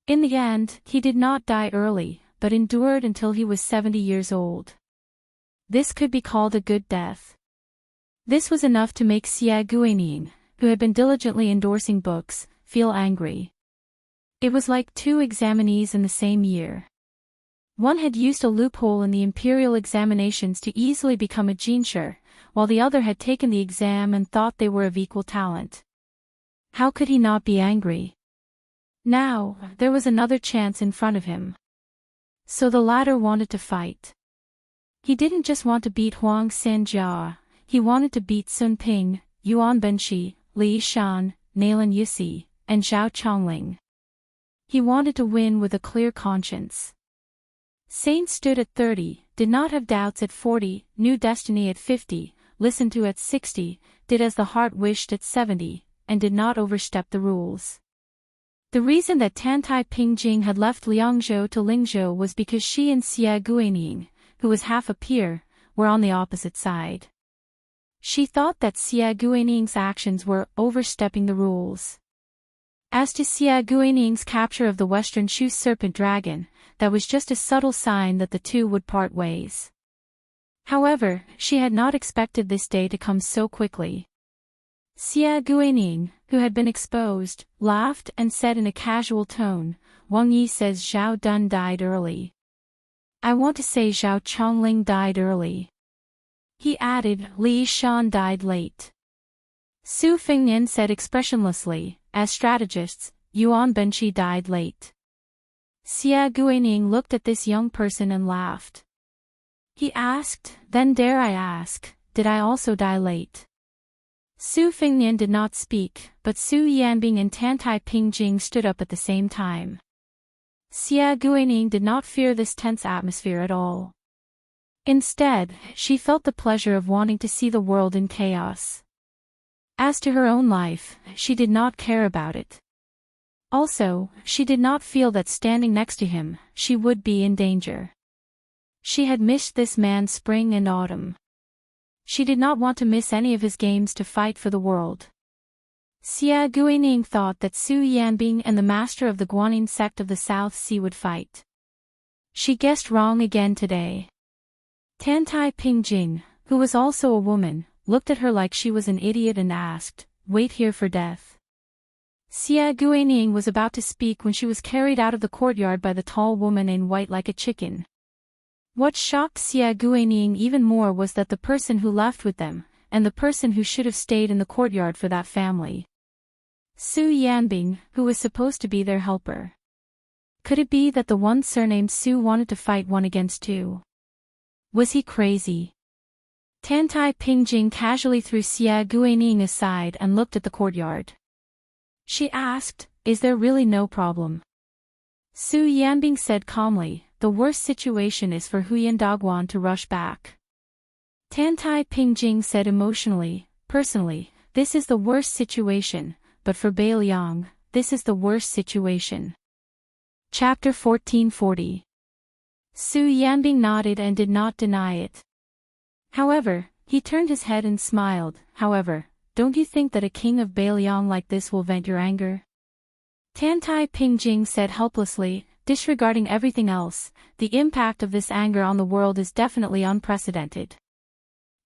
In the end, he did not die early, but endured until he was 70 years old. This could be called a good death. This was enough to make Xia Guaning, who had been diligently endorsing books, feel angry. It was like two examinees in the same year. One had used a loophole in the imperial examinations to easily become a jinsher, while the other had taken the exam and thought they were of equal talent. How could he not be angry? Now, there was another chance in front of him. So the latter wanted to fight. He didn't just want to beat Huang Sanjia, he wanted to beat Sun Ping, Yuan Benshi, Li Shan, Nalan Yisi, and Zhao Chongling. He wanted to win with a clear conscience. Saint stood at 30, did not have doubts at 40, knew destiny at 50, listened to at 60, did as the heart wished at 70, and did not overstep the rules. The reason that Tantai Pingjing had left Liangzhou to Lingzhou was because she and Xia Guaning, who was half a peer, were on the opposite side. She thought that Xia Guaning's actions were overstepping the rules. As to Xia Guaning's capture of the Western Shu Serpent Dragon, that was just a subtle sign that the two would part ways. However, she had not expected this day to come so quickly. Xia Guaning, who had been exposed, laughed and said in a casual tone, "Wang Yi says Zhao Dun died early. I want to say Zhao Chongling died early." He added, "Li Shan died late." Su Fengnian said expressionlessly, "As strategists, Yuan Benshi died late." Xia Guaning looked at this young person and laughed. He asked, "Then dare I ask, did I also die late?" Su Fengnian did not speak, but Su Yanbing and Tantai Pingjing stood up at the same time. Xia Guaning did not fear this tense atmosphere at all. Instead, she felt the pleasure of wanting to see the world in chaos. As to her own life, she did not care about it. Also, she did not feel that standing next to him, she would be in danger. She had missed this man spring and autumn. She did not want to miss any of his games to fight for the world. Xia Guaning thought that Su Yanbing and the master of the Guanyin sect of the South Sea would fight. She guessed wrong again today. Tantai Pingjing, who was also a woman, looked at her like she was an idiot and asked, "Wait here for death?" Xia Guaning was about to speak when she was carried out of the courtyard by the tall woman in white like a chicken. What shocked Xia Guaning even more was that the person who left with them, and the person who should have stayed in the courtyard for that family. Su Yanbing, who was supposed to be their helper. Could it be that the one surnamed Su wanted to fight one against two? Was he crazy? Tantai Pingjing casually threw Xia Guaning aside and looked at the courtyard. She asked, "Is there really no problem?" Su Yanbing said calmly, "The worst situation is for Huyan Dagwan to rush back." Tantai Pingjing said emotionally, "Personally, this is the worst situation, but for Beiliang, this is the worst situation." Chapter 1440. Su Yanbing nodded and did not deny it. However, he turned his head and smiled. "However, don't you think that a king of Beiliang like this will vent your anger?" Tantai Pingjing said helplessly, disregarding everything else, "The impact of this anger on the world is definitely unprecedented."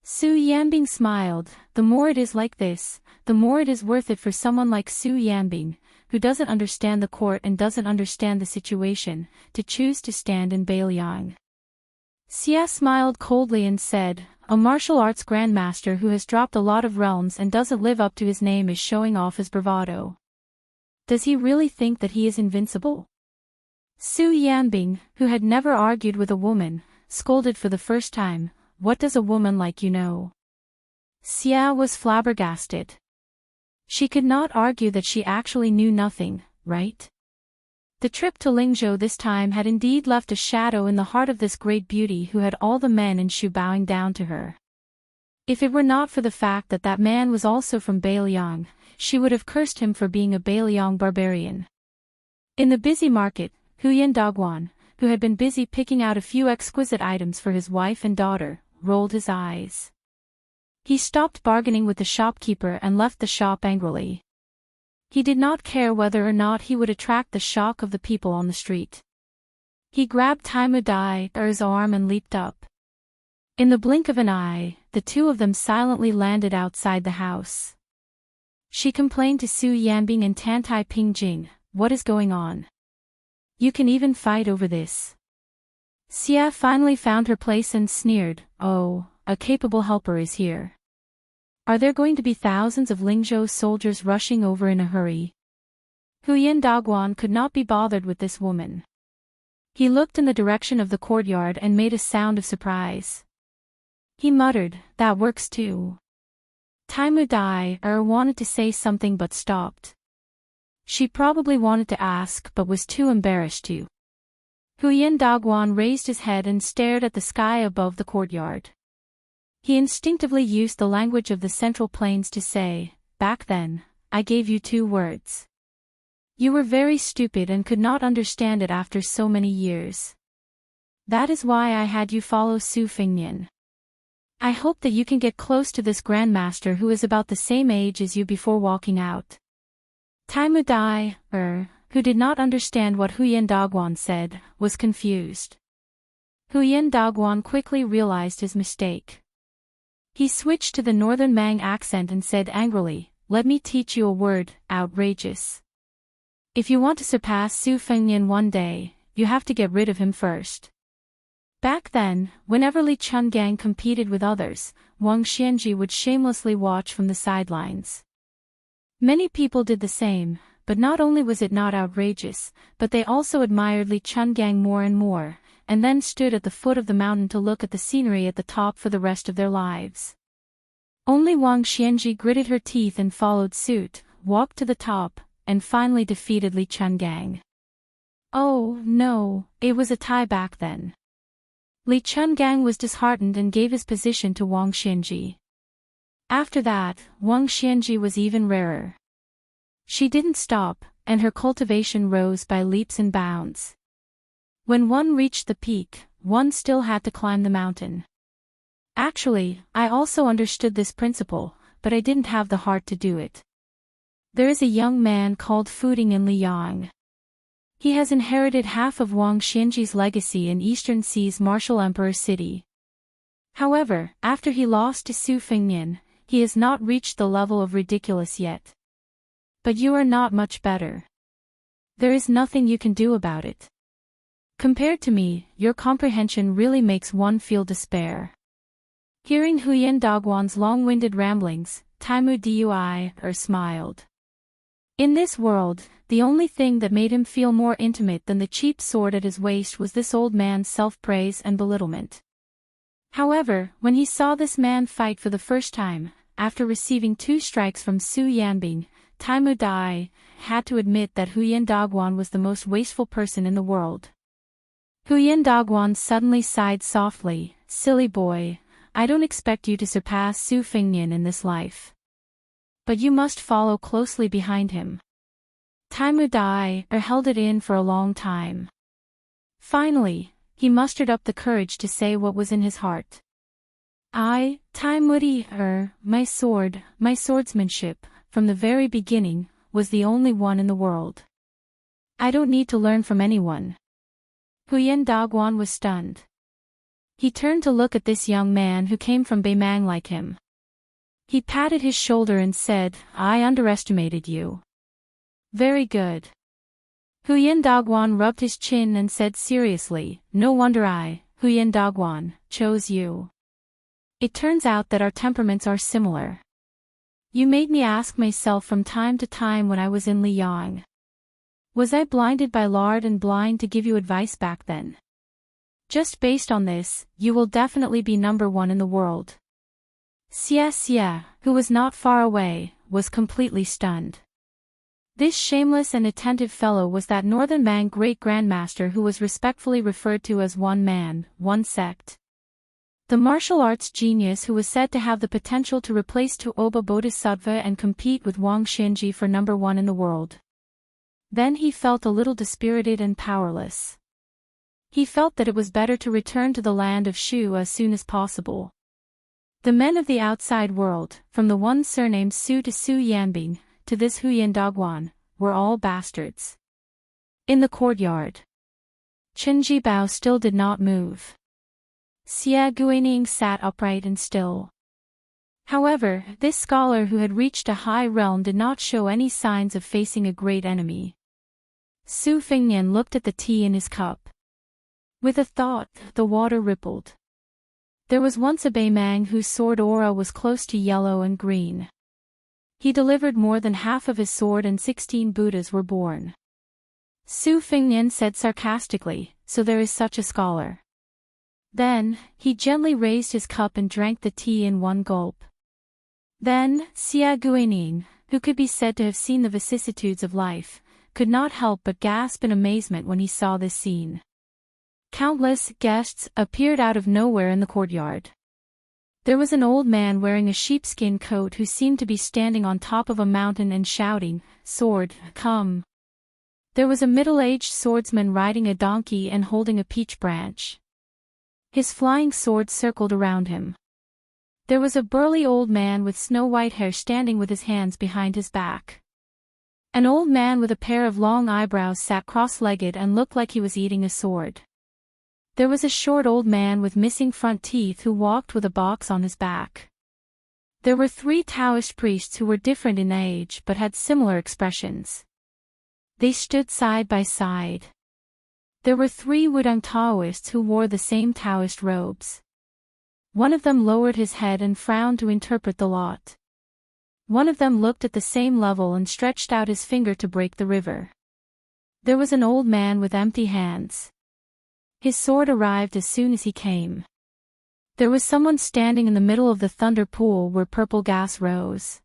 Su Yanbing smiled, "The more it is like this, the more it is worth it for someone like Su Yanbing, who doesn't understand the court and doesn't understand the situation, to choose to stand in Beiliang." Xia smiled coldly and said, "A martial arts grandmaster who has dropped a lot of realms and doesn't live up to his name is showing off his bravado. Does he really think that he is invincible?" Su Yanbing, who had never argued with a woman, scolded for the first time, "What does a woman like you know?" Xia was flabbergasted. She could not argue that she actually knew nothing, right? The trip to Lingzhou this time had indeed left a shadow in the heart of this great beauty who had all the men in Shu bowing down to her. If it were not for the fact that that man was also from Beiliang, she would have cursed him for being a Beiliang barbarian. In the busy market, Huyen Dogwan, who had been busy picking out a few exquisite items for his wife and daughter, rolled his eyes. He stopped bargaining with the shopkeeper and left the shop angrily. He did not care whether or not he would attract the shock of the people on the street. He grabbed Taimu Dai's arm and leaped up. In the blink of an eye, the two of them silently landed outside the house. She complained to Su Yanbing and Tantai Pingjing, "What is going on? You can even fight over this." Xia finally found her place and sneered, "Oh, a capable helper is here. Are there going to be thousands of Lingzhou soldiers rushing over in a hurry?" Huyen Dogwan could not be bothered with this woman. He looked in the direction of the courtyard and made a sound of surprise. He muttered, "That works too." Taimu Dai wanted to say something but stopped. She probably wanted to ask but was too embarrassed to. Huyen Dogwan raised his head and stared at the sky above the courtyard. He instinctively used the language of the Central Plains to say, "Back then, I gave you 2 words. You were very stupid and could not understand it after so many years. That is why I had you follow Su Fengnian. I hope that you can get close to this grandmaster who is about the same age as you before walking out." Taimu Dai, who did not understand what Huyen Dogwan said, was confused. Huyen Dogwan quickly realized his mistake. He switched to the Northern Mang accent and said angrily, "Let me teach you a word, outrageous. If you want to surpass Su Fengnian one day, you have to get rid of him first." Back then, whenever Li Chungang competed with others, Wang Xianji would shamelessly watch from the sidelines. Many people did the same, but not only was it not outrageous, but they also admired Li Chungang more and more, and then stood at the foot of the mountain to look at the scenery at the top for the rest of their lives. Only Wang Xianji gritted her teeth and followed suit, walked to the top, and finally defeated Li Chungang. Oh, no, it was a tie back then. Li Chungang was disheartened and gave his position to Wang Xianji. After that, Wang Xianji was even rarer. She didn't stop, and her cultivation rose by leaps and bounds. When one reached the peak, one still had to climb the mountain. Actually, I also understood this principle, but I didn't have the heart to do it. There is a young man called Fuding in Liyang. He has inherited half of Wang Xianji's legacy in Eastern Sea's martial emperor city. However, after he lost to Su Fengnian, he has not reached the level of ridiculous yet. But you are not much better. There is nothing you can do about it. Compared to me, your comprehension really makes one feel despair. Hearing Huyen Dogwan's long-winded ramblings, Taimu Dui smiled. In this world, the only thing that made him feel more intimate than the cheap sword at his waist was this old man's self-praise and belittlement. However, when he saw this man fight for the first time, after receiving 2 strikes from Su Yanbing, Taimu Dai had to admit that Huyen Dogwan was the most wasteful person in the world. Huyen Dogwan suddenly sighed softly, "Silly boy, I don't expect you to surpass Su Fengnian in this life. But you must follow closely behind him." Taimu Dai held it in for a long time. Finally, he mustered up the courage to say what was in his heart. Taimudi, my swordsmanship, from the very beginning, was the only one in the world. I don't need to learn from anyone. Huyen Dogwan was stunned. He turned to look at this young man who came from Beimang like him. He patted his shoulder and said, "I underestimated you." "Very good." Huyen Dogwan rubbed his chin and said seriously, "No wonder I, Huyen Dogwan, chose you. It turns out that our temperaments are similar. You made me ask myself from time to time when I was in Liyang. Was I blinded by lard and blind to give you advice back then? Just based on this, you will definitely be number 1 in the world." Xia, who was not far away, was completely stunned. This shameless and attentive fellow was that Northern Mang great-grandmaster who was respectfully referred to as one man, one sect. The martial arts genius who was said to have the potential to replace Tuoba Bodhisattva and compete with Wang Xianji for number 1 in the world. Then he felt a little dispirited and powerless. He felt that it was better to return to the land of Shu as soon as possible. The men of the outside world, from the one surnamed Su to Su Yanbing, to this Huyan Dogwan, were all bastards. In the courtyard, Chen Jibao still did not move. Xia Guining sat upright and still. However, this scholar who had reached a high realm did not show any signs of facing a great enemy. Su Fengnian looked at the tea in his cup. With a thought, the water rippled. There was once a Beimang whose sword aura was close to yellow and green. He delivered more than half of his sword and 16 Buddhas were born. Su Fengnian said sarcastically, so there is such a scholar. Then, he gently raised his cup and drank the tea in one gulp. Then, Xia Guining, who could be said to have seen the vicissitudes of life, could not help but gasp in amazement when he saw this scene. Countless guests appeared out of nowhere in the courtyard. There was an old man wearing a sheepskin coat who seemed to be standing on top of a mountain and shouting, "Sword, come!" There was a middle-aged swordsman riding a donkey and holding a peach branch. His flying sword circled around him. There was a burly old man with snow-white hair standing with his hands behind his back. An old man with a pair of long eyebrows sat cross-legged and looked like he was eating a sword. There was a short old man with missing front teeth who walked with a box on his back. There were 3 Taoist priests who were different in age but had similar expressions. They stood side by side. There were 3 Wudang Taoists who wore the same Taoist robes. One of them lowered his head and frowned to interpret the lot. One of them looked at the same level and stretched out his finger to break the river. There was an old man with empty hands. His sword arrived as soon as he came. There was someone standing in the middle of the thunder pool where purple gas rose.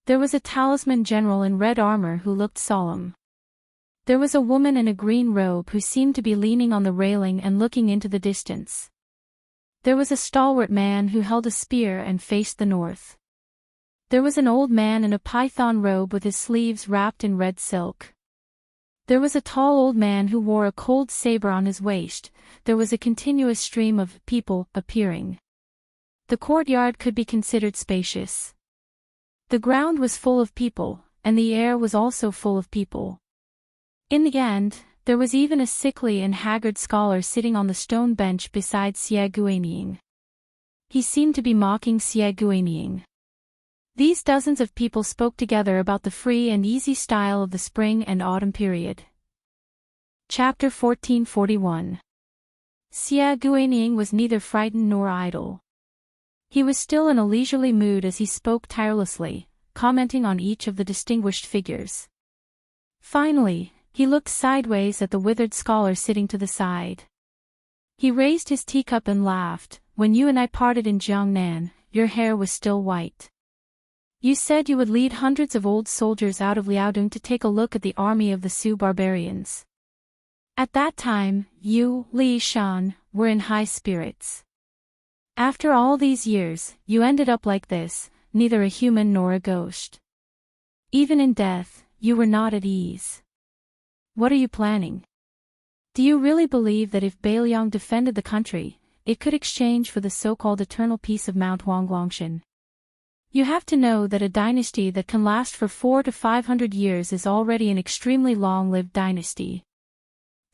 There was a talisman general in red armor who looked solemn. There was a woman in a green robe who seemed to be leaning on the railing and looking into the distance. There was a stalwart man who held a spear and faced the north. There was an old man in a python robe with his sleeves wrapped in red silk. There was a tall old man who wore a cold saber on his waist. There was a continuous stream of people appearing. The courtyard could be considered spacious. The ground was full of people, and the air was also full of people. In the end, there was even a sickly and haggard scholar sitting on the stone bench beside Xie Guining. He seemed to be mocking Xie Guining. These dozens of people spoke together about the free and easy style of the spring and autumn period. Chapter 1441. Xie Guining was neither frightened nor idle. He was still in a leisurely mood as he spoke tirelessly, commenting on each of the distinguished figures. Finally, he looked sideways at the withered scholar sitting to the side. He raised his teacup and laughed. "When you and I parted in Jiangnan, your hair was still white. You said you would lead hundreds of old soldiers out of Liaodong to take a look at the army of the Su barbarians. At that time, you, Li Shan, were in high spirits. After all these years, you ended up like this, neither a human nor a ghost. Even in death, you were not at ease. What are you planning? Do you really believe that if Beiliang defended the country, it could exchange for the so-called eternal peace of Mount Huanglongshan? You have to know that a dynasty that can last for 400 to 500 years is already an extremely long-lived dynasty."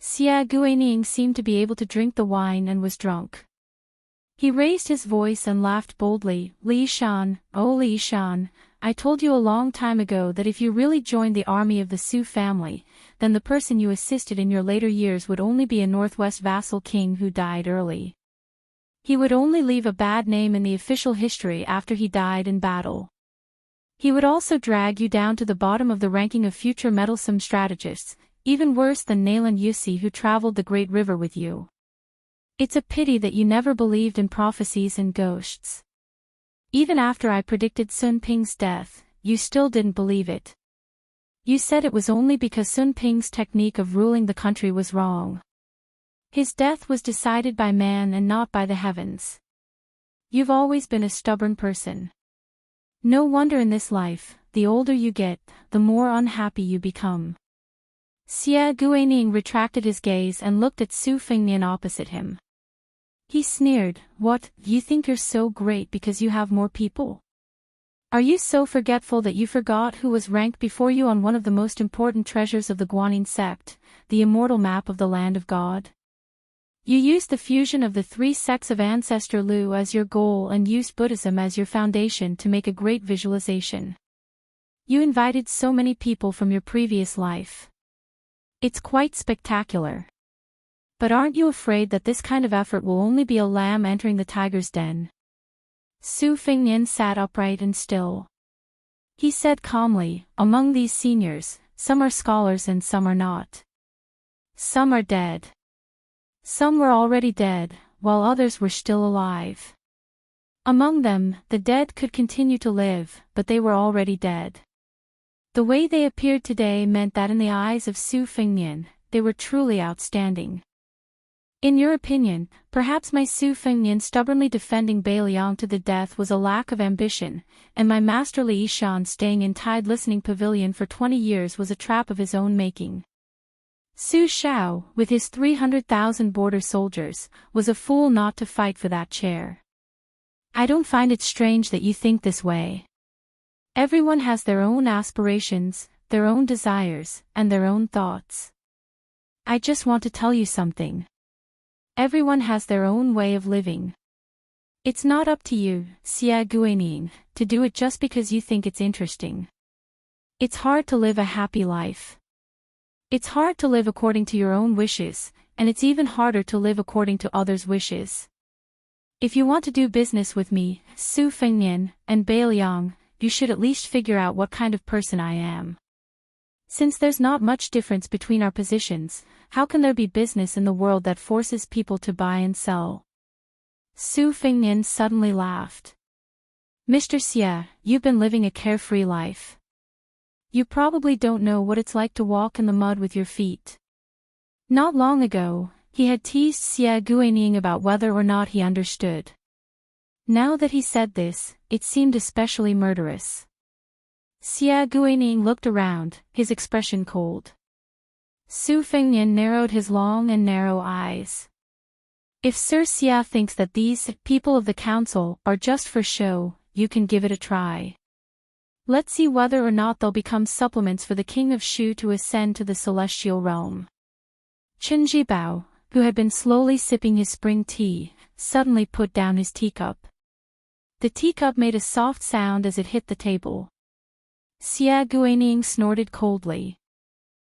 Xia Guining seemed to be able to drink the wine and was drunk. He raised his voice and laughed boldly. "Li Shan, oh Li Shan, I told you a long time ago that if you really joined the army of the Su family, then the person you assisted in your later years would only be a northwest vassal king who died early. He would only leave a bad name in the official history after he died in battle. He would also drag you down to the bottom of the ranking of future meddlesome strategists, even worse than Nayland Yusi who traveled the Great River with you. It's a pity that you never believed in prophecies and ghosts. Even after I predicted Sun Ping's death, you still didn't believe it. You said it was only because Sun Ping's technique of ruling the country was wrong. His death was decided by man and not by the heavens. You've always been a stubborn person. No wonder in this life, the older you get, the more unhappy you become. Xie Guining retracted his gaze and looked at Su Fengnian opposite him. He sneered, "What, you think you're so great because you have more people? Are you so forgetful that you forgot who was ranked before you on one of the most important treasures of the Guanyin sect, the immortal map of the land of God? You used the fusion of the three sects of Ancestor Lu as your goal and used Buddhism as your foundation to make a great visualization. You invited so many people from your previous life. It's quite spectacular. But aren't you afraid that this kind of effort will only be a lamb entering the tiger's den?" Su Fengnian sat upright and still. He said calmly, "Among these seniors, some are scholars and some are not. Some are dead. Some were already dead, while others were still alive. Among them, the dead could continue to live, but they were already dead." The way they appeared today meant that in the eyes of Su Fengnian, they were truly outstanding. "In your opinion, perhaps my Su Fengnian stubbornly defending Beiliang to the death was a lack of ambition, and my masterly Ishan staying in Tide Listening Pavilion for 20 years was a trap of his own making. Su Shao, with his 300,000 border soldiers, was a fool not to fight for that chair. I don't find it strange that you think this way. Everyone has their own aspirations, their own desires, and their own thoughts. I just want to tell you something. Everyone has their own way of living. It's not up to you, Xie Guining, to do it just because you think it's interesting. It's hard to live a happy life. It's hard to live according to your own wishes, and it's even harder to live according to others' wishes. If you want to do business with me, Su Fengnian, and Beiliang, you should at least figure out what kind of person I am. Since there's not much difference between our positions, how can there be business in the world that forces people to buy and sell?" Su Fengnian suddenly laughed. "Mr. Xie, you've been living a carefree life. You probably don't know what it's like to walk in the mud with your feet." Not long ago, he had teased Xie Guining about whether or not he understood. Now that he said this, it seemed especially murderous. Xie Guining looked around, his expression cold. Su Fengnian narrowed his long and narrow eyes. "If Sir Xie thinks that these people of the council are just for show, you can give it a try. Let's see whether or not they'll become supplements for the King of Shu to ascend to the celestial realm." Chen Jibao, who had been slowly sipping his spring tea, suddenly put down his teacup. The teacup made a soft sound as it hit the table. Xie Guining snorted coldly.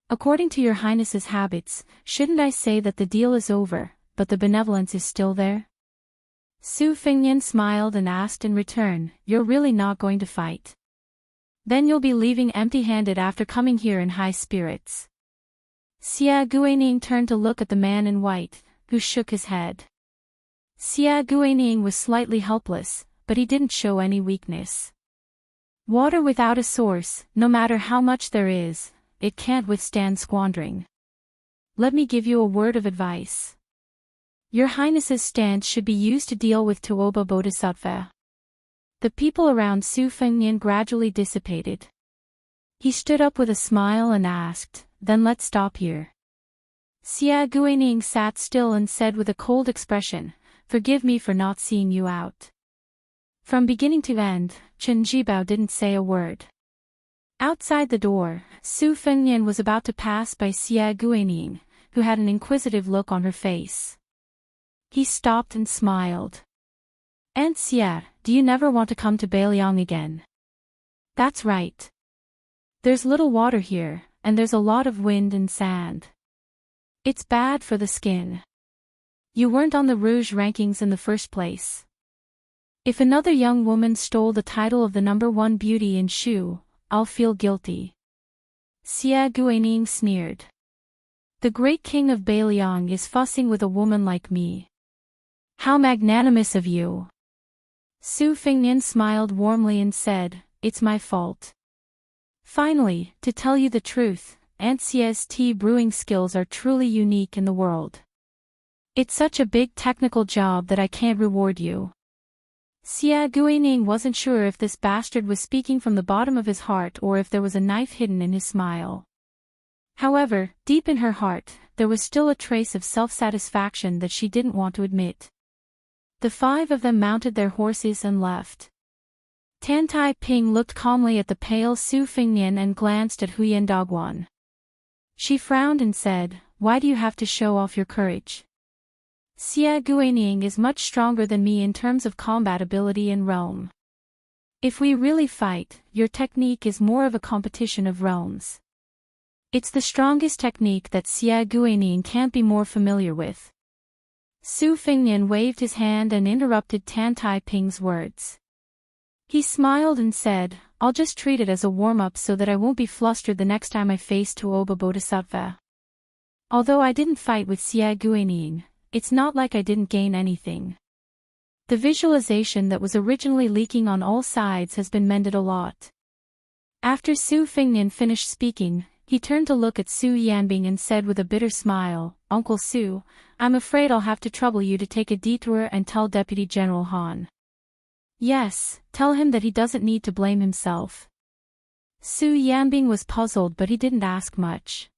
"According to your Highness's habits, shouldn't I say that the deal is over, but the benevolence is still there?" Su Fengnian smiled and asked in return, "You're really not going to fight? Then you'll be leaving empty-handed after coming here in high spirits." Xie Guining turned to look at the man in white, who shook his head. Xie Guining was slightly helpless, but he didn't show any weakness. Water without a source, no matter how much there is, it can't withstand squandering. Let me give you a word of advice. Your Highness's stance should be used to deal with Tuoba Bodhisattva. The people around Su Fengnian gradually dissipated. He stood up with a smile and asked, "Then let's stop here." Xie Guining sat still and said with a cold expression, "Forgive me for not seeing you out." From beginning to end, Chen Jibao didn't say a word. Outside the door, Su Fengnian was about to pass by Xie Guining, who had an inquisitive look on her face. He stopped and smiled. "Aunt Xie, do you never want to come to Beiliang again?" "That's right. There's little water here, and there's a lot of wind and sand. It's bad for the skin. You weren't on the Rouge rankings in the first place. If another young woman stole the title of the #1 beauty in Shu, I'll feel guilty." Xie Guining sneered. "The great king of Beiliang is fussing with a woman like me. How magnanimous of you." Su Fengnian smiled warmly and said, "It's my fault. Finally, to tell you the truth, Aunt Xie's tea brewing skills are truly unique in the world. It's such a big technical job that I can't reward you." Xie Guining wasn't sure if this bastard was speaking from the bottom of his heart or if there was a knife hidden in his smile. However, deep in her heart, there was still a trace of self-satisfaction that she didn't want to admit. The 5 of them mounted their horses and left. Tan Tai Ping looked calmly at the pale Su Fengnian and glanced at Huyan Dogwan. She frowned and said, "Why do you have to show off your courage? Xia Guining is much stronger than me in terms of combat ability and realm. If we really fight, your technique is more of a competition of realms. It's the strongest technique that Xia Guining can't be more familiar with." Su Fengnian waved his hand and interrupted Tan Tai Ping's words. He smiled and said, "I'll just treat it as a warm-up so that I won't be flustered the next time I face Tuoba Bodhisattva. Although I didn't fight with Xia Guining, it's not like I didn't gain anything. The visualization that was originally leaking on all sides has been mended a lot." After Su Fengnian finished speaking, he turned to look at Su Yanbing and said with a bitter smile, "Uncle Su, I'm afraid I'll have to trouble you to take a detour and tell Deputy General Han." "Yes, tell him that he doesn't need to blame himself." Su Yanbing was puzzled but he didn't ask much.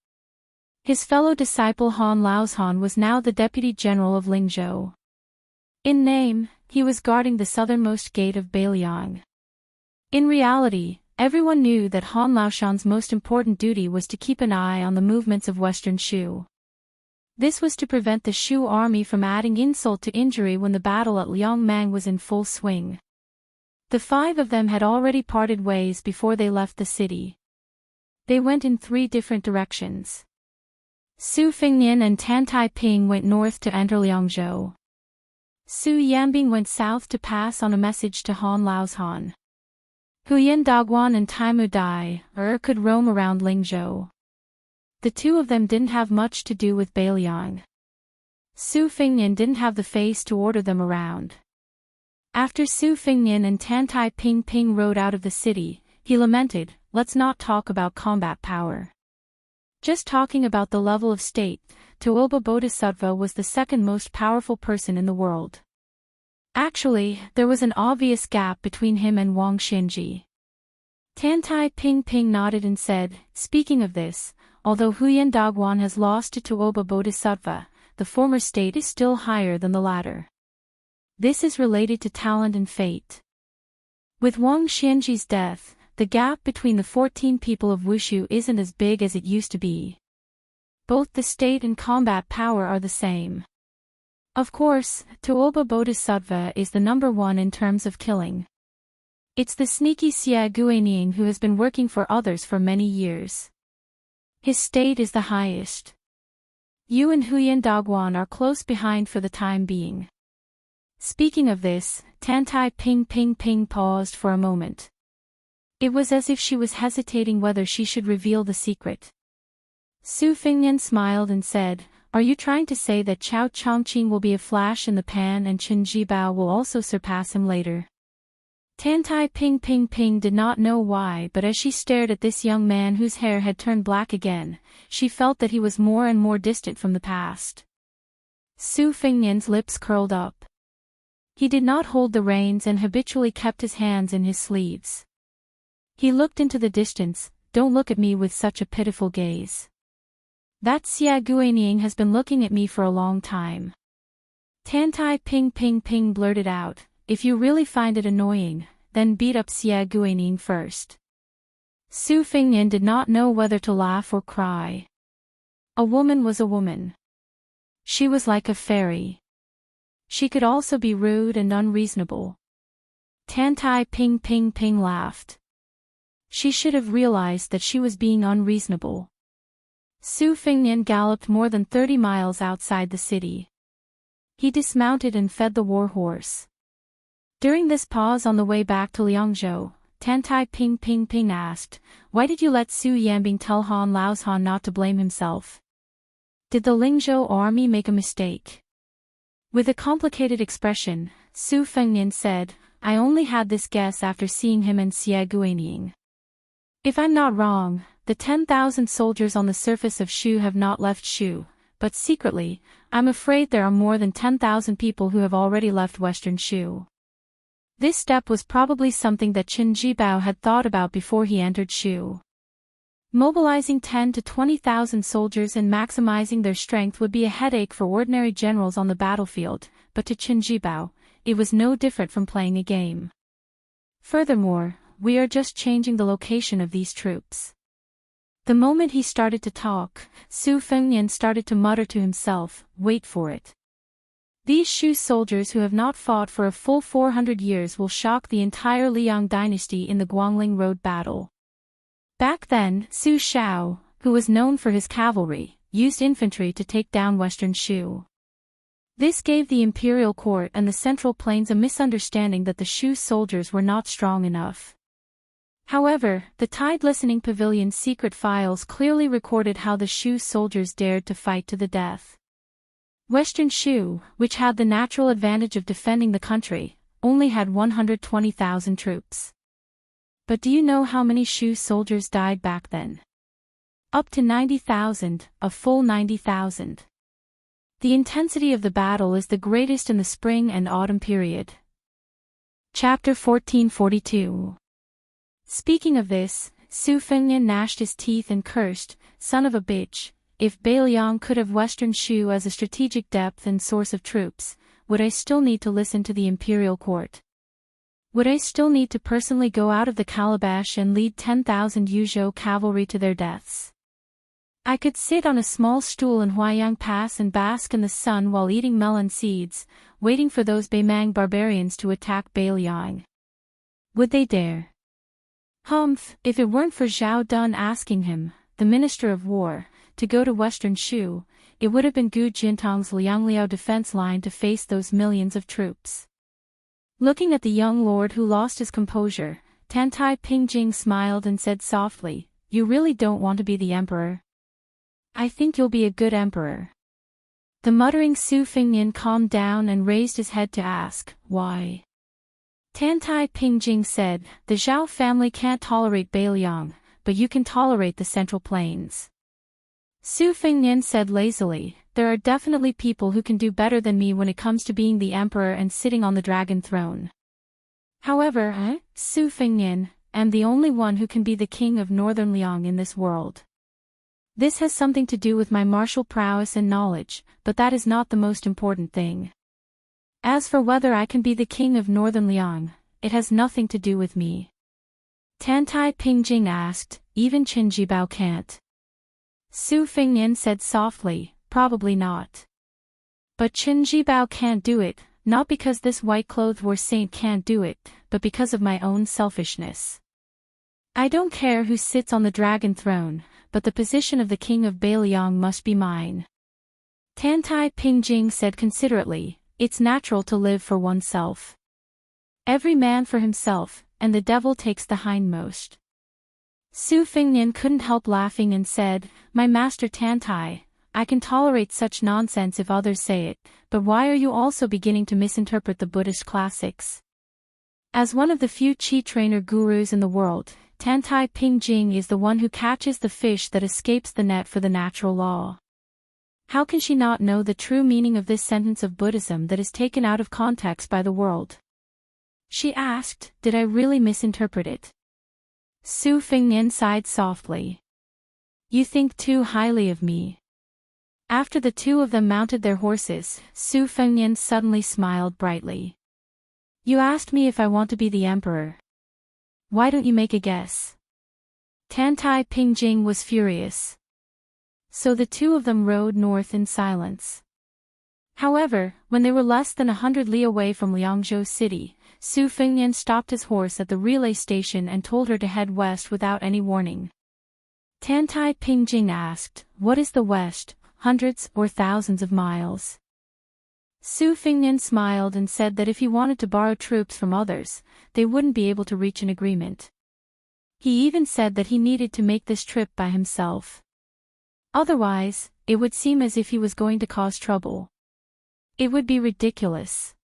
His fellow disciple Han Laozhan was now the Deputy General of Lingzhou. In name, he was guarding the southernmost gate of Beiliang. In reality, everyone knew that Han Laoshan's most important duty was to keep an eye on the movements of Western Shu. This was to prevent the Shu army from adding insult to injury when the battle at Liangmang was in full swing. The 5 of them had already parted ways before they left the city. They went in 3 different directions. Su Fengnian and Tan Tai Ping went north to enter Liangzhou. Su Yanbing went south to pass on a message to Han Laozhan. Huyan Dogwan and Taimu Dai could roam around Lingzhou. The 2 of them didn't have much to do with Beiliang. Su Fengnian didn't have the face to order them around. After Su Fengnian and Tan Tai Ping rode out of the city, he lamented, "Let's not talk about combat power. Just talking about the level of state, Tuoba Bodhisattva was the 2nd most powerful person in the world." Actually, there was an obvious gap between him and Wang Xinji. Tan Tai Ping nodded and said, "Speaking of this, although Huyan Dogwan has lost to Tuoba Bodhisattva, the former state is still higher than the latter. This is related to talent and fate. With Wang Xinji's death, the gap between the 14 people of Wushu isn't as big as it used to be. Both the state and combat power are the same. Of course, Tuoba Bodhisattva is the number 1 in terms of killing. It's the sneaky Xia Guining who has been working for others for many years. His state is the highest. You and Huyan Dogwan are close behind for the time being." Speaking of this, Tan Tai Ping paused for a moment. It was as if she was hesitating whether she should reveal the secret. Su Fengnian smiled and said, "Are you trying to say that Chao Chongqing will be a flash in the pan and Chen Jibao will also surpass him later?" Tan Tai Ping did not know why, but as she stared at this young man whose hair had turned black again, she felt that he was more and more distant from the past. Su Fengnian's lips curled up. He did not hold the reins and habitually kept his hands in his sleeves. He looked into the distance. "Don't look at me with such a pitiful gaze. That Xia Guining has been looking at me for a long time." Tan Tai Ping blurted out, "If you really find it annoying, then beat up Xia Guining first." Su Fengnian did not know whether to laugh or cry. A woman was a woman. She was like a fairy. She could also be rude and unreasonable. Tan Tai Ping laughed. She should have realized that she was being unreasonable. Su Fengnian galloped more than 30 miles outside the city. He dismounted and fed the war horse. During this pause on the way back to Liangzhou, Tan Tai Ping asked, "Why did you let Su Yanbing tell Han Laozhan not to blame himself? Did the Lingzhou army make a mistake?" With a complicated expression, Su Fengnian said, "I only had this guess after seeing him and Xia Guining. If I'm not wrong, the 10,000 soldiers on the surface of Shu have not left Shu, but secretly, I'm afraid there are more than 10,000 people who have already left Western Shu." This step was probably something that Chen Jibao had thought about before he entered Shu. Mobilizing 10 to 20,000 soldiers and maximizing their strength would be a headache for ordinary generals on the battlefield, but to Qin Jibao, it was no different from playing a game. Furthermore, we are just changing the location of these troops. The moment he started to talk, Su Fengnian started to mutter to himself, "Wait for it. These Shu soldiers who have not fought for a full 400 years will shock the entire Liang dynasty in the Guangling Road battle." Back then, Su Shao, who was known for his cavalry, used infantry to take down Western Shu. This gave the imperial court and the Central Plains a misunderstanding that the Shu soldiers were not strong enough. However, the Tide Listening Pavilion's secret files clearly recorded how the Shu soldiers dared to fight to the death. Western Shu, which had the natural advantage of defending the country, only had 120,000 troops. But do you know how many Shu soldiers died back then? Up to 90,000, a full 90,000. The intensity of the battle is the greatest in the spring and autumn period. Chapter 1442. Speaking of this, Su Fengnian gnashed his teeth and cursed, "Son of a bitch, if Beiliang could have Western Shu as a strategic depth and source of troops, would I still need to listen to the imperial court? Would I still need to personally go out of the calabash and lead 10,000 Yuzhou cavalry to their deaths? I could sit on a small stool in Huaiyang Pass and bask in the sun while eating melon seeds, waiting for those Beimang barbarians to attack Beiliang. Would they dare? Humph, if it weren't for Zhao Dun asking him, the Minister of War, to go to Western Shu, it would have been Gu Jintang's Liangliao defense line to face those millions of troops." Looking at the young lord who lost his composure, Tantai Pingjing smiled and said softly, "You really don't want to be the emperor? I think you'll be a good emperor." The muttering Su Fengnian calmed down and raised his head to ask, "Why?" Tantai Pingjing said, "The Zhao family can't tolerate Beiliang, but you can tolerate the Central Plains." Su Fengnian said lazily, "There are definitely people who can do better than me when it comes to being the emperor and sitting on the dragon throne. However, I, Su Fengnian, am the only one who can be the king of Northern Liang in this world. This has something to do with my martial prowess and knowledge, but that is not the most important thing. As for whether I can be the king of Northern Liang, it has nothing to do with me." Tantai Pingjing asked, "Even Qin Jibao can't?" Su Fengnian said softly, "Probably not. But Qin Jibao can't do it, not because this white-clothed war saint can't do it, but because of my own selfishness. I don't care who sits on the dragon throne, but the position of the king of Beiliang must be mine." Tantai Pingjing said considerately, "It's natural to live for oneself. Every man for himself, and the devil takes the hindmost." Su Fengnian couldn't help laughing and said, "My master Tantai, I can tolerate such nonsense if others say it, but why are you also beginning to misinterpret the Buddhist classics? As one of the few Chi trainer gurus in the world, Tantai Pingjing is the one who catches the fish that escapes the net for the natural law. How can she not know the true meaning of this sentence of Buddhism that is taken out of context by the world?" She asked, "Did I really misinterpret it?" Su Fengnian sighed softly. "You think too highly of me." After the two of them mounted their horses, Su Fengnian suddenly smiled brightly. "You asked me if I want to be the emperor. Why don't you make a guess?" Tantai Pingjing was furious. So the two of them rode north in silence. However, when they were less than 100 li away from Liangzhou city, Su Fengnian stopped his horse at the relay station and told her to head west without any warning. Tantai Pingjing asked, "What is the west, hundreds or thousands of miles?" Su Fengnian smiled and said that if he wanted to borrow troops from others, they wouldn't be able to reach an agreement. He even said that he needed to make this trip by himself. Otherwise, it would seem as if he was going to cause trouble. It would be ridiculous.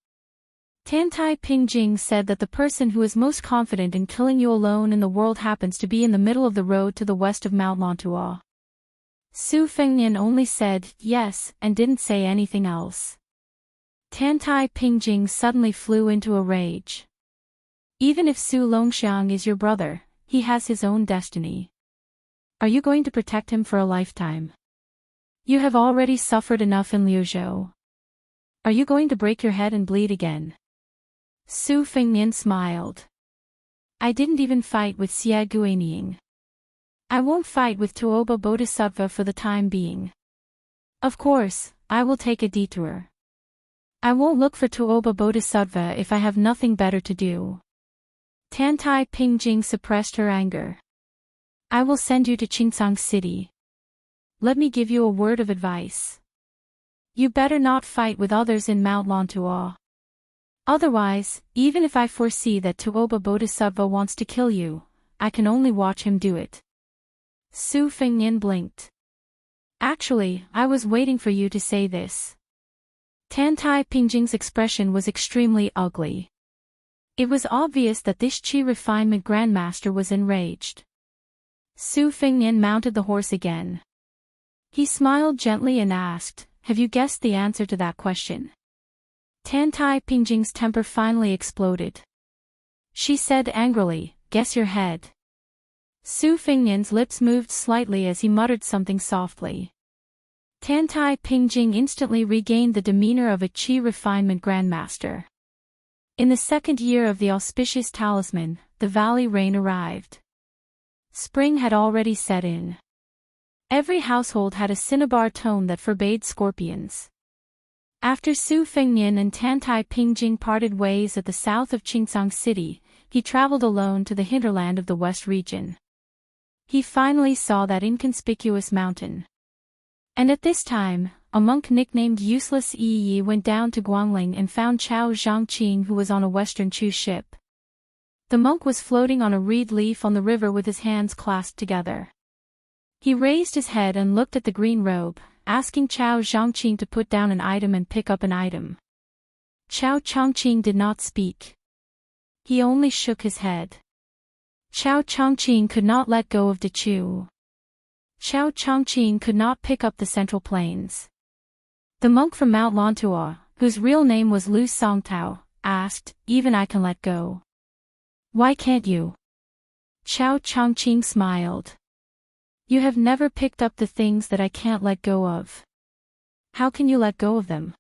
Tantai Pingjing said that the person who is most confident in killing you alone in the world happens to be in the middle of the road to the west of Mount Lontua. Su Fengnian only said, "Yes," and didn't say anything else. Tantai Pingjing suddenly flew into a rage. "Even if Su Longxiang is your brother, he has his own destiny. Are you going to protect him for a lifetime? You have already suffered enough in Liuzhou. Are you going to break your head and bleed again? Su Fengnian smiled. I didn't even fight with Xia Guining. I won't fight with Tuoba Bodhisattva for the time being. Of course, I will take a detour. I won't look for Tuoba Bodhisattva if I have nothing better to do. Tantai Pingjing suppressed her anger. I will send you to Qingsang City. Let me give you a word of advice. You better not fight with others in Mount Lantua. Otherwise, even if I foresee that Tuoba Bodhisattva wants to kill you, I can only watch him do it. Su Fengnian blinked. Actually, I was waiting for you to say this. Tantai Pingjing's expression was extremely ugly. It was obvious that this Qi refinement grandmaster was enraged. Su Fengnian mounted the horse again. He smiled gently and asked, have you guessed the answer to that question? Tantai Pingjing's temper finally exploded. She said angrily, guess your head. Su Fengnian's lips moved slightly as he muttered something softly. Tantai Pingjing instantly regained the demeanor of a Qi refinement grandmaster. In the second year of the auspicious talisman, the valley rain arrived. Spring had already set in. Every household had a cinnabar tone that forbade scorpions. After Su Fengnian and Tantai Pingjing parted ways at the south of Qingsang City, he traveled alone to the hinterland of the west region. He finally saw that inconspicuous mountain. And at this time, a monk nicknamed Useless Yi went down to Guangling and found Chao Zhangqing, who was on a western Chu ship. The monk was floating on a reed leaf on the river with his hands clasped together. He raised his head and looked at the green robe, asking Chao Zhangqing to put down an item and pick up an item. Chao Changqing did not speak. He only shook his head. Chao Changqing could not let go of Dechu. Chao Changqing could not pick up the central plains. The monk from Mount Lantua, whose real name was Lu Songtao, asked, even I can let go. Why can't you? Chao Changqing smiled. You have never picked up the things that I can't let go of. How can you let go of them?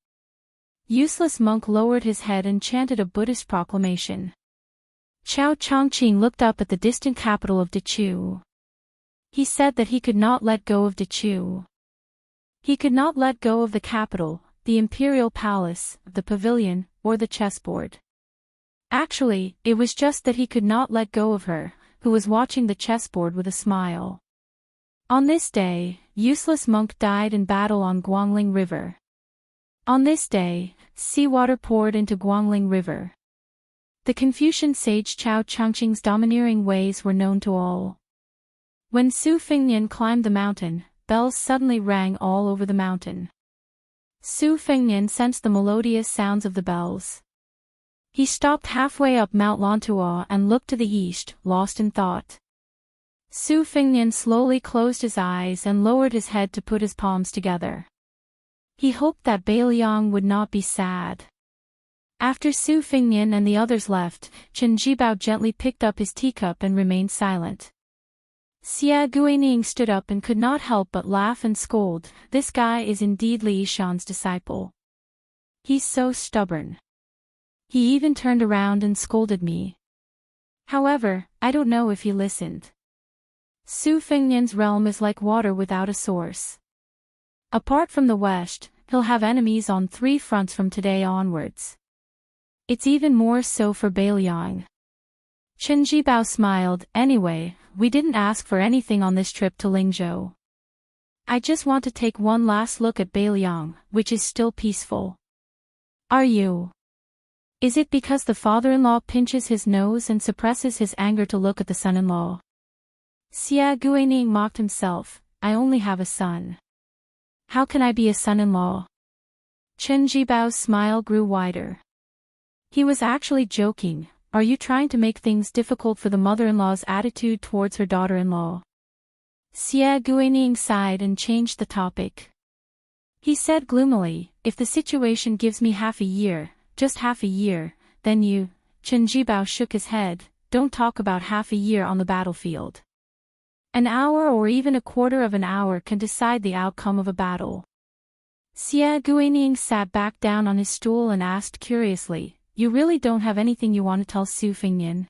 Useless monk lowered his head and chanted a Buddhist proclamation. Chao Changqing looked up at the distant capital of Dechu. He said that he could not let go of Dechu. He could not let go of the capital, the imperial palace, the pavilion, or the chessboard. Actually, it was just that he could not let go of her, who was watching the chessboard with a smile. On this day, Useless Monk died in battle on Guangling River. On this day, seawater poured into Guangling River. The Confucian sage Chao Changqing's domineering ways were known to all. When Su Fengnian climbed the mountain, bells suddenly rang all over the mountain. Su Fengnian sensed the melodious sounds of the bells. He stopped halfway up Mount Lantua and looked to the east, lost in thought. Su Fengnian slowly closed his eyes and lowered his head to put his palms together. He hoped that Beiliang would not be sad. After Su Fengnian and the others left, Chen Jibao gently picked up his teacup and remained silent. Xia Guining stood up and could not help but laugh and scold, this guy is indeed Li Yishan's disciple. He's so stubborn. He even turned around and scolded me. However, I don't know if he listened. Su Fengnian's realm is like water without a source. Apart from the west, he'll have enemies on 3 fronts from today onwards. It's even more so for Beiliang. Chen Jibao smiled, anyway, we didn't ask for anything on this trip to Lingzhou. I just want to take one last look at Beiliang, which is still peaceful. Are you? Is it because the father-in-law pinches his nose and suppresses his anger to look at the son-in-law? Xia Guining mocked himself, I only have a son. How can I be a son-in-law? Chen Jibao's smile grew wider. He was actually joking, are you trying to make things difficult for the mother-in-law's attitude towards her daughter-in-law? Xia Guining sighed and changed the topic. He said gloomily, if the situation gives me half a year, just half a year, then you, Chen Jibao shook his head, don't talk about half a year on the battlefield. An hour or even a quarter of an hour can decide the outcome of a battle. Xia Guining sat back down on his stool and asked curiously, "You really don't have anything you want to tell Su Fingyan?"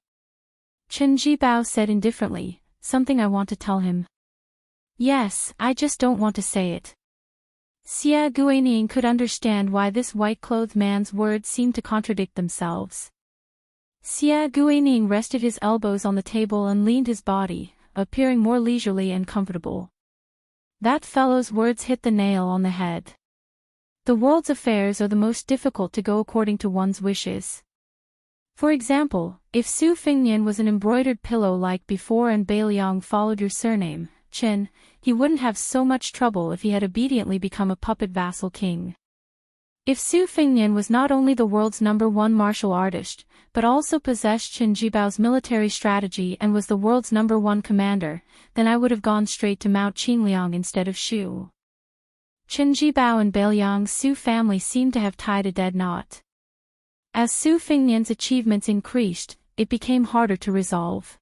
Chen Jibao said indifferently, "Something I want to tell him. Yes, I just don't want to say it." Xia Guining could understand why this white-clothed man's words seemed to contradict themselves. Xia Guining rested his elbows on the table and leaned his body, appearing more leisurely and comfortable. That fellow's words hit the nail on the head. The world's affairs are the most difficult to go according to one's wishes. For example, if Su Fingyan was an embroidered pillow like before and Beiliang followed your surname, Chen, he wouldn't have so much trouble if he had obediently become a puppet vassal king. If Su Fingyan was not only the world's #1 martial artist, but also possessed Chen Jibao's military strategy and was the world's #1 commander, then I would have gone straight to Mount Qingliang instead of Shu. Chen Jibao and Beiliang's Su family seemed to have tied a dead knot. As Su Fingyan's achievements increased, it became harder to resolve.